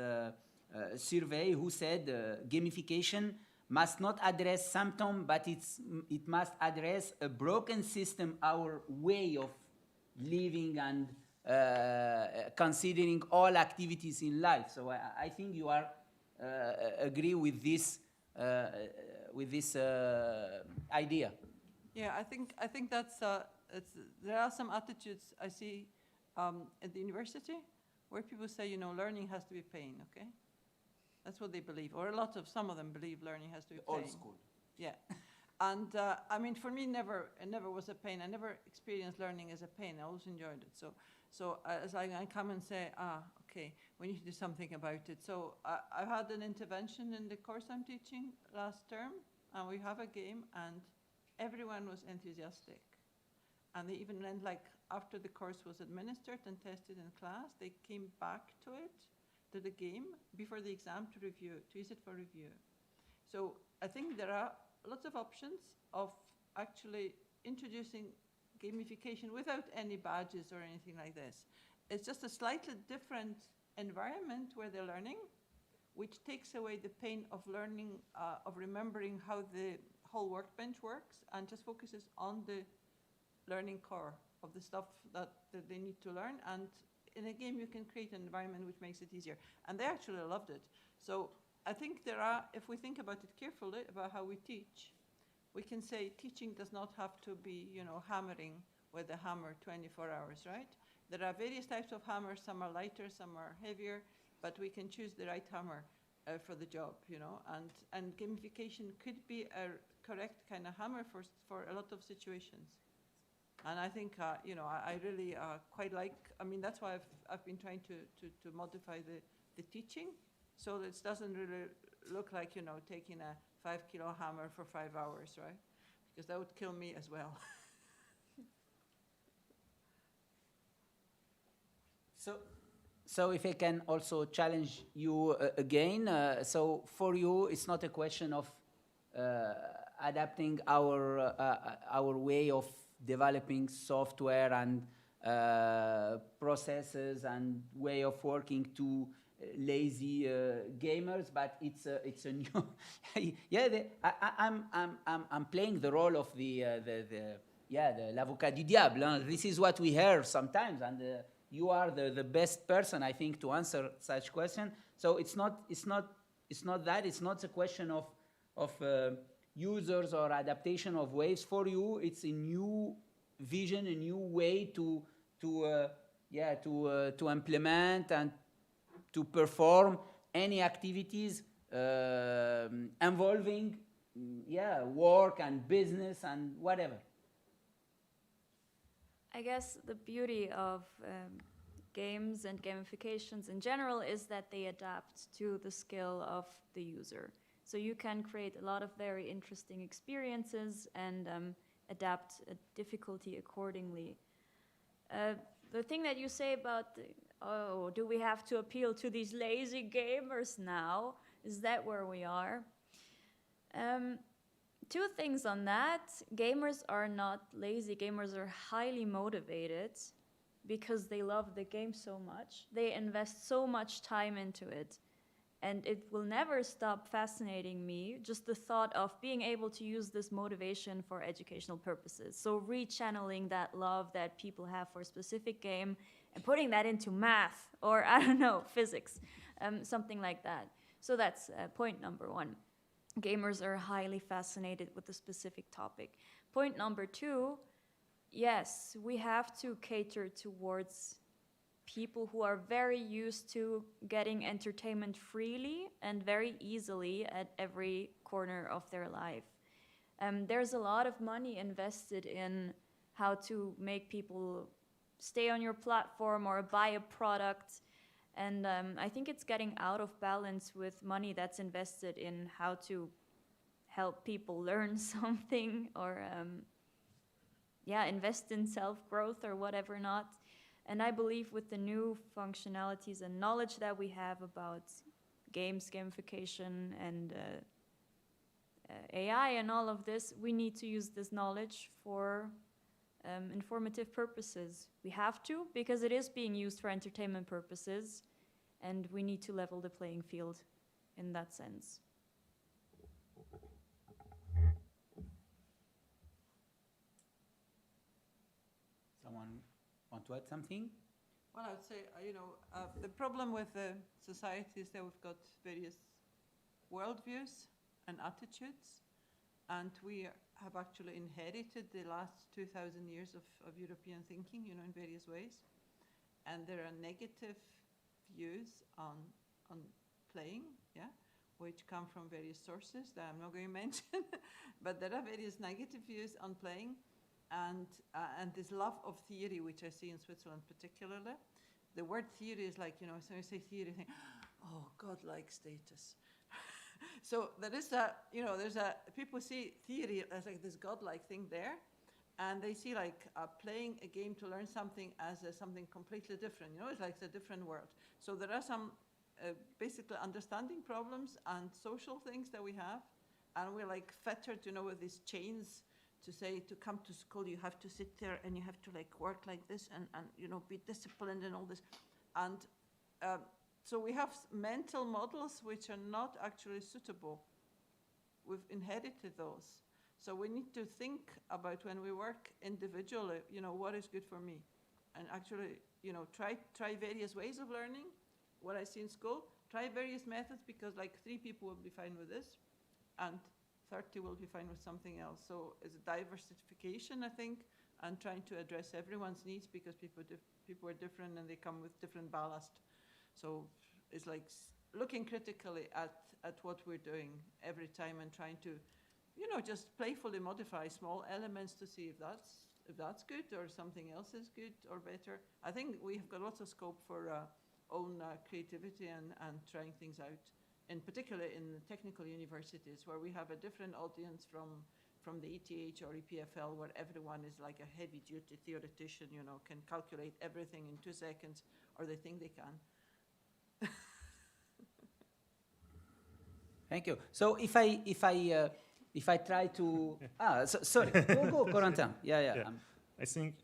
E: survey, who said gamification must not address symptom, but it must address a broken system, our way of living and considering all activities in life. So I think you are agree with this idea.
C: Yeah, I think that's there are some attitudes I see at the university where people say, you know, learning has to be pain. Okay, that's what they believe, or some of them believe learning has to be pain.
E: Old school.
C: Yeah, and I mean, for me, it never was a pain. I never experienced learning as a pain. I always enjoyed it. So as I come and say, okay, we need to do something about it. So I had an intervention in the course I'm teaching last term, and we have a game, and everyone was enthusiastic. And they even went, like, after the course was administered and tested in class, they came back to it, to the game, before the exam to use it for review. So I think there are lots of options of actually introducing gamification without any badges or anything like this. It's just a slightly different environment where they're learning, which takes away the pain of learning, of remembering how the whole workbench works, and just focuses on the learning core of the stuff that they need to learn. And in a game, you can create an environment which makes it easier. And they actually loved it. So I think there are, if we think about it carefully, about how we teach, we can say teaching does not have to be, you know, hammering with a hammer 24 hours, right? There are various types of hammers. Some are lighter, some are heavier, but we can choose the right hammer for the job, you know. And gamification could be a correct kind of hammer for a lot of situations. And I think, you know, I really quite like, I mean, that's why I've been trying to modify the teaching, so that it doesn't really look like, you know, taking a 5-kilo hammer for 5 hours, right? Because that would kill me as well.
E: So if I can also challenge you again, so for you, it's not a question of adapting our way of developing software and processes and way of working to lazy gamers, but it's a new yeah. I'm playing the role of the l'avocat du diable. Hein? This is what we hear sometimes, and you are the best person, I think, to answer such question. So it's not that. It's not a question of users or adaptation of ways. For you, it's a new vision, a new way to implement and to perform any activities involving work and business and whatever.
F: I guess the beauty of games and gamifications in general is that they adapt to the skill of the user. So you can create a lot of very interesting experiences and adapt a difficulty accordingly. The thing that you say about, do we have to appeal to these lazy gamers now? Is that where we are? Two things on that. Gamers are not lazy. Gamers are highly motivated because they love the game so much. They invest so much time into it. And it will never stop fascinating me, just the thought of being able to use this motivation for educational purposes. So rechanneling that love that people have for a specific game and putting that into math or, I don't know, physics, something like that. So that's point number one. Gamers are highly fascinated with a specific topic. Point number two, yes, we have to cater towards people who are very used to getting entertainment freely and very easily at every corner of their life. There's a lot of money invested in how to make people stay on your platform or buy a product. And I think it's getting out of balance with money that's invested in how to help people learn something or invest in self-growth or whatever not. And I believe with the new functionalities and knowledge that we have about games, gamification, and AI and all of this, we need to use this knowledge for informative purposes. We have to, because it is being used for entertainment purposes, and we need to level the playing field in that sense.
E: Someone want to add something?
C: Well, I would say, the problem with the society is that we've got various worldviews and attitudes, and we have actually inherited the last 2,000 years of European thinking, in various ways. And there are negative views on playing, which come from various sources that I'm not going to mention, but there are various negative views on playing. And this love of theory, which I see in Switzerland particularly. The word theory is like, so you say theory, you think, oh, godlike status. So there is people see theory as like this godlike thing there, and they see like playing a game to learn something as something completely different. It's like it's a different world. So there are some basically understanding problems and social things that we have, and we're like fettered, with these chains. To say, to come to school, you have to sit there and you have to like work like this and be disciplined and all this. And so we have mental models which are not actually suitable. We've inherited those. So we need to think about when we work individually, what is good for me. And actually, try various ways of learning. What I see in school, try various methods, because like 3 people will be fine with this. And 30 will be fine with something else. So it's a diversification, I think, and trying to address everyone's needs, because people are different and they come with different ballast. So it's like looking critically at what we're doing every time and trying to, just playfully modify small elements to see if that's good or something else is good or better. I think we have got lots of scope for own creativity and trying things out. In particular in technical universities, where we have a different audience from the ETH or EPFL, where everyone is like a heavy-duty theoretician, can calculate everything in 2 seconds, or they think they can.
E: Thank you. So if I try to sorry, go Corentin. Yeah.
K: I think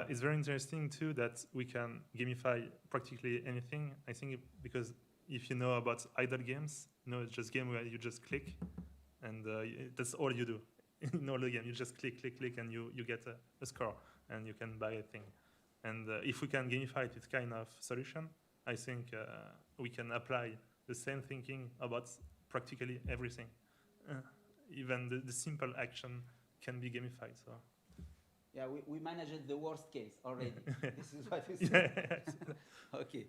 K: it's very interesting too that we can gamify practically anything. I think because if you know about idle games, it's just game where you just click, and that's all you do in all the game. You just click, and you get a score, and you can buy a thing. And if we can gamify this kind of solution, I think we can apply the same thinking about practically everything. Even the simple action can be gamified. So.
E: Yeah, we managed the worst case already. This is what we said. Okay.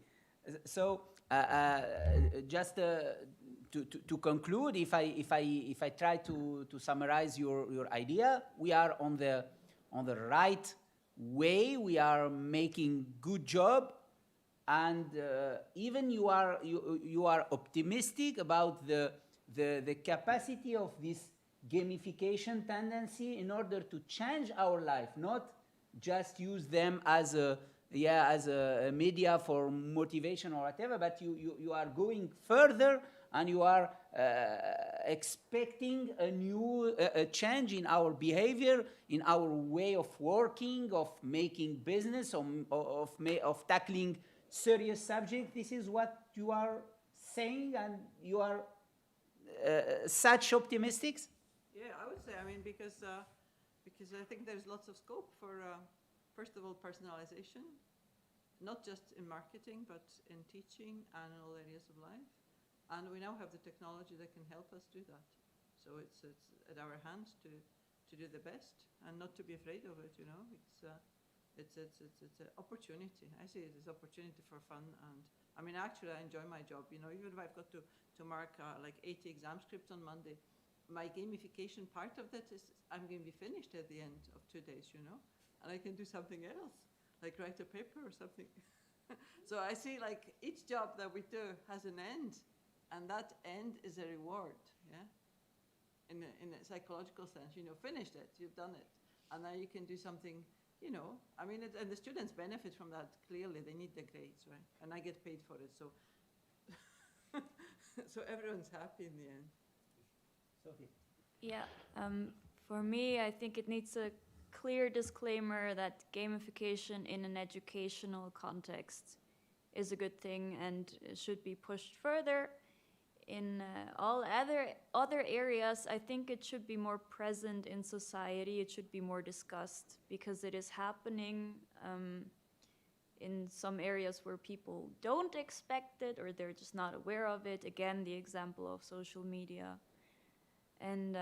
E: So just to conclude, if I try to summarize your idea, we are on the right way. We are making good job, and even you are optimistic about the capacity of this gamification tendency in order to change our life, not just use them as a media for motivation or whatever, but you are going further, and you are expecting a new change in our behavior, in our way of working, of making business, of tackling serious subjects. This is what you are saying, and you are such optimistic?
C: Yeah, I would say, I mean, because I think there's lots of scope for, first of all, personalization, not just in marketing, but in teaching and in all areas of life. And we now have the technology that can help us do that. So it's at our hands to do the best and not to be afraid of it, you know. It's an opportunity. I see it as opportunity for fun. And I mean, actually, I enjoy my job, you know, even if I've got to mark like 80 exam scripts on Monday, my gamification part of that is I'm going to be finished at the end of 2 days, you know, and I can do something else, like write a paper or something. So I see like each job that we do has an end, and that end is a reward, yeah? In a psychological sense, you know, finished it, you've done it, and now you can do something, you know, I mean, and the students benefit from that, clearly, they need the grades, right? And I get paid for it, so so everyone's happy in the end.
E: Sophie.
F: Yeah, for me, I think it needs a clear disclaimer that gamification in an educational context is a good thing and should be pushed further. In all other areas, I think it should be more present in society. It should be more discussed because it is happening in some areas where people don't expect it or they're just not aware of it. Again, the example of social media. And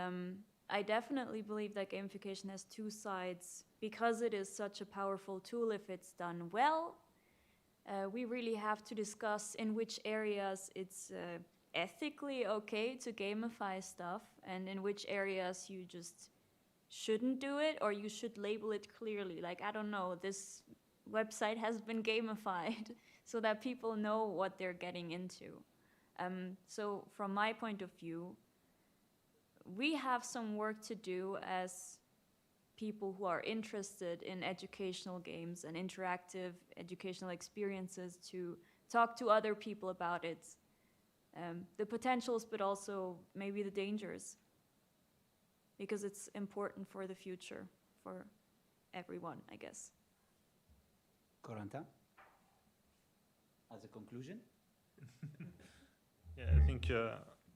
F: I definitely believe that gamification has two sides because it is such a powerful tool if it's done well. We really have to discuss in which areas it's ethically okay to gamify stuff and in which areas you just shouldn't do it or you should label it clearly. Like, I don't know, this website has been gamified so that people know what they're getting into. So from my point of view, we have some work to do as people who are interested in educational games and interactive educational experiences to talk to other people about it. The potentials, but also maybe the dangers, because it's important for the future, for everyone, I guess.
E: Corentin, as a conclusion?
K: Yeah, I think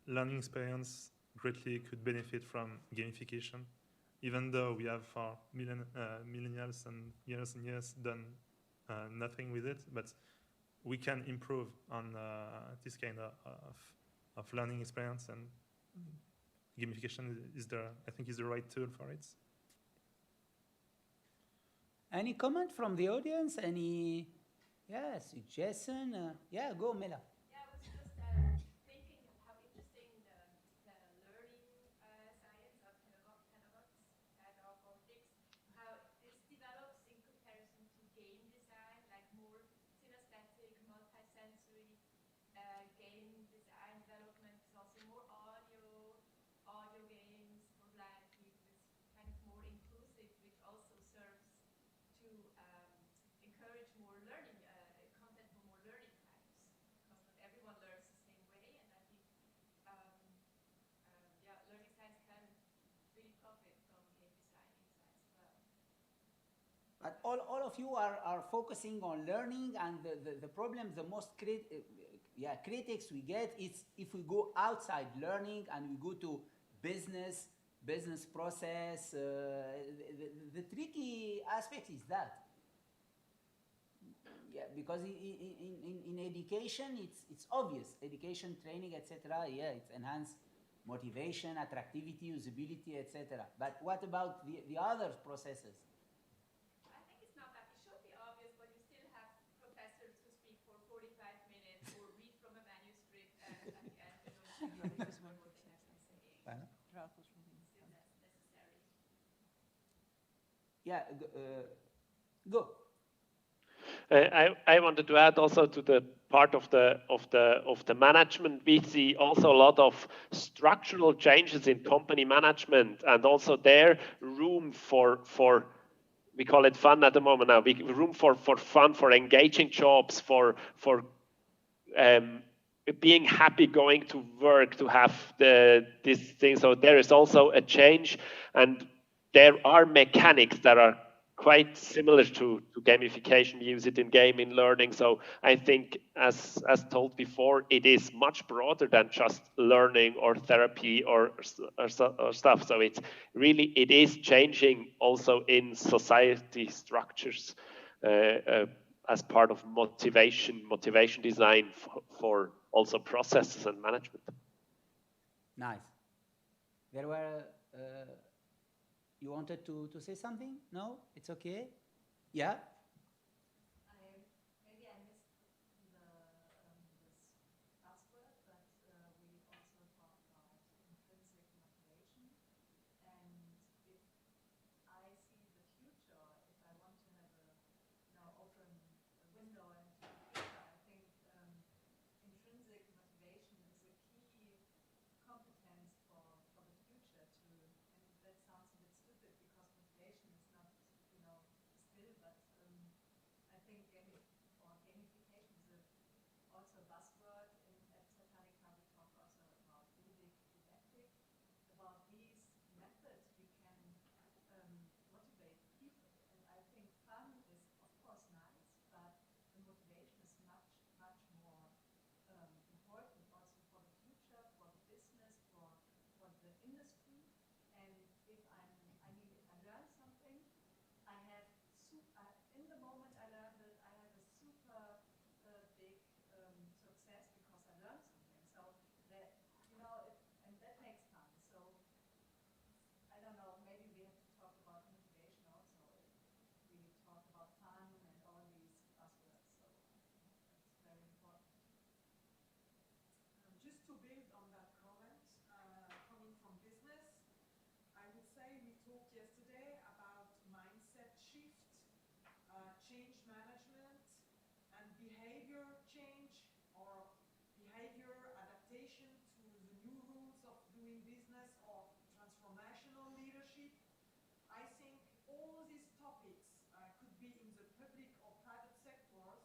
K: learning experience greatly could benefit from gamification, even though we have for millennials and years done nothing with it, but we can improve on this kind of learning experience, and gamification is I think is the right tool for it.
E: Any comment from the audience? Any suggestion? Yeah, go, Mela.
D: Yeah, I was just thinking how interesting the learning science of pedagogics, how this develops in comparison to game design, like more synesthetic, multisensory game design development is also more audio games for blind people. It's kind of more inclusive, which also serves to encourage more learning, content for more learning types, because not everyone learns the same way, and I think learning science can really profit from game design insights as well.
E: But all of you are focusing on learning, and the problem, the most critics we get is if we go outside learning and we go to business process. The tricky aspect is that. Yeah, because in education, it's obvious. Education, training, etc. Yeah, it's enhanced motivation, attractivity, usability, etc. But what about the other processes?
D: I think it's not that. It should be obvious, but you still have professors who speak for 45 minutes or read from a manuscript, and at the end, you don't really understand what they're actually saying. Still, that's necessary.
E: Yeah, go.
I: I wanted to add also to the part of the management. We see also a lot of structural changes in company management, and also there room for we call it fun at the moment now. Room for fun, for engaging jobs, for being happy going to work, to have this thing. So there is also a change, and there are mechanics that are quite similar to gamification. We use it in gaming learning. So I think, as told before, it is much broader than just learning or therapy or stuff. So it's really, it is changing also in society structures as part of motivation design for also processes and management.
E: Nice. There were, you wanted to say something? No? It's okay? Yeah?
D: Maybe I missed this buzzword, but we also talked about intrinsic motivation. And if I see the future, if I want to have a open window into the future, I think intrinsic motivation is a key competence for the future to, and that sounds a bit stupid because motivation is not, still, but I think gamification is also a buzzword. At Zetanica we talk also about ludic, didactic. About these methods we can motivate people, and I think fun is of course nice, but the motivation is much more important also for the future, for the business, for the industry. And if if I learn something, I have in the moment I learned it, I have a super big success because I learned something. So that and that makes fun. So I don't know. Maybe we have to talk about motivation also if we talk about fun and all these buzzwords. So I think that's very important.
C: Just to build on that comment, coming from business, I would say we talked yesterday about mindset shift, change management, and behavior change or behavior adaptation to the new rules of doing business or transformational leadership. I think all these topics could be in the public or private sectors,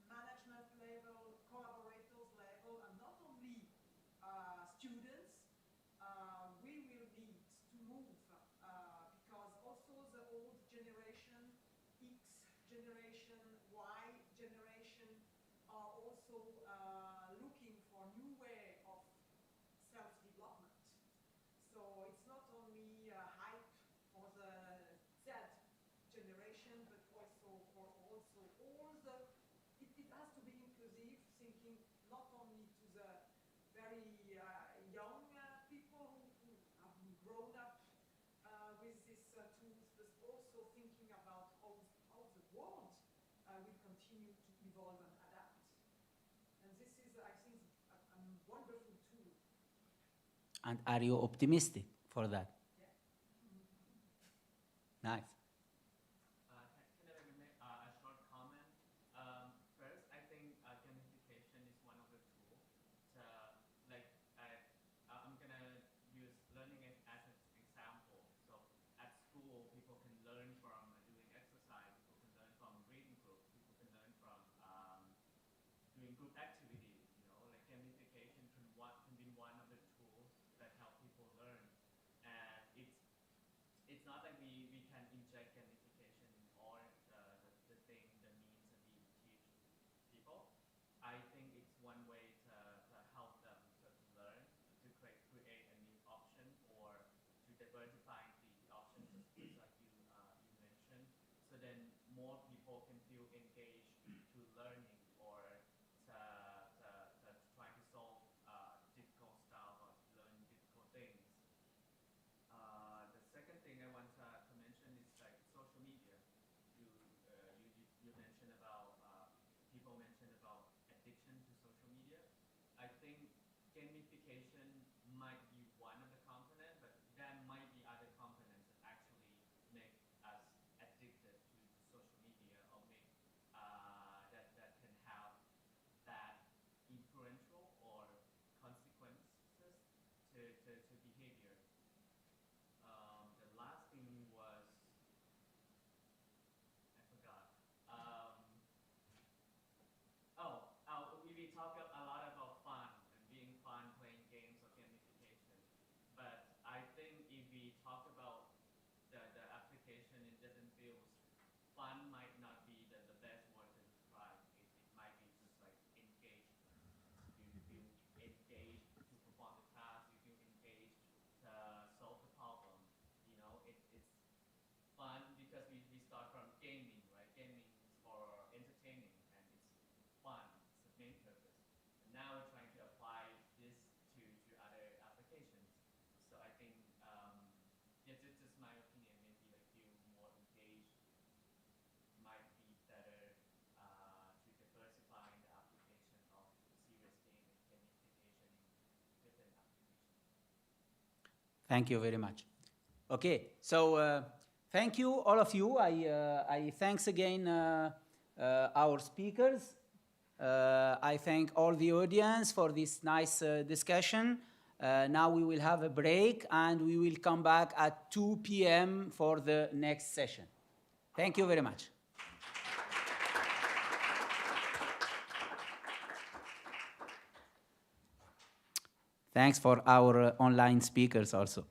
C: management level, collaborators level, and not only students. We will need to move because also the old generation, X generation, Y generation, are also looking for new way of self-development. So it's not only hype for the Z generation, but also for all the, it has to be inclusive, thinking not only to the very young people who have grown up with these tools, but also thinking about how the world will continue to evolve and adapt. And this is, I think, a wonderful tool.
E: And are you optimistic for that?
C: Yeah.
E: Nice.
M: Can I make a short comment? First, I think gamification is one of the tools. Like I'm gonna use learning as an example. So at school, people can learn from doing exercise. People can learn from reading group. People can learn from doing group activity. Like gamification can be one of the tools that help people learn. And it's not like we can inject gamification in all the thing, the means that we teach people. I think it's one way to help them to learn, to create a new option, or to diversify the options, just like you mentioned. So then more people can feel engaged to learning or to try to solve difficult stuff or learn difficult things. The second thing I want to mention is like social media. You mentioned about people mentioned about addiction to social media. I think gamification might be one of the components, but there might be other components that actually make us addicted to social media or make that can have bad influential or consequences to behavior. The last thing was, I forgot. We talk a lot about fun and being fun, playing games or gamification.
E: Thank you very much. Okay, so thank you, all of you. I thanks again our speakers. I thank all the audience for this nice discussion. Now we will have a break and we will come back at 2 p.m. for the next session. Thank you very much. Thanks for our online speakers also.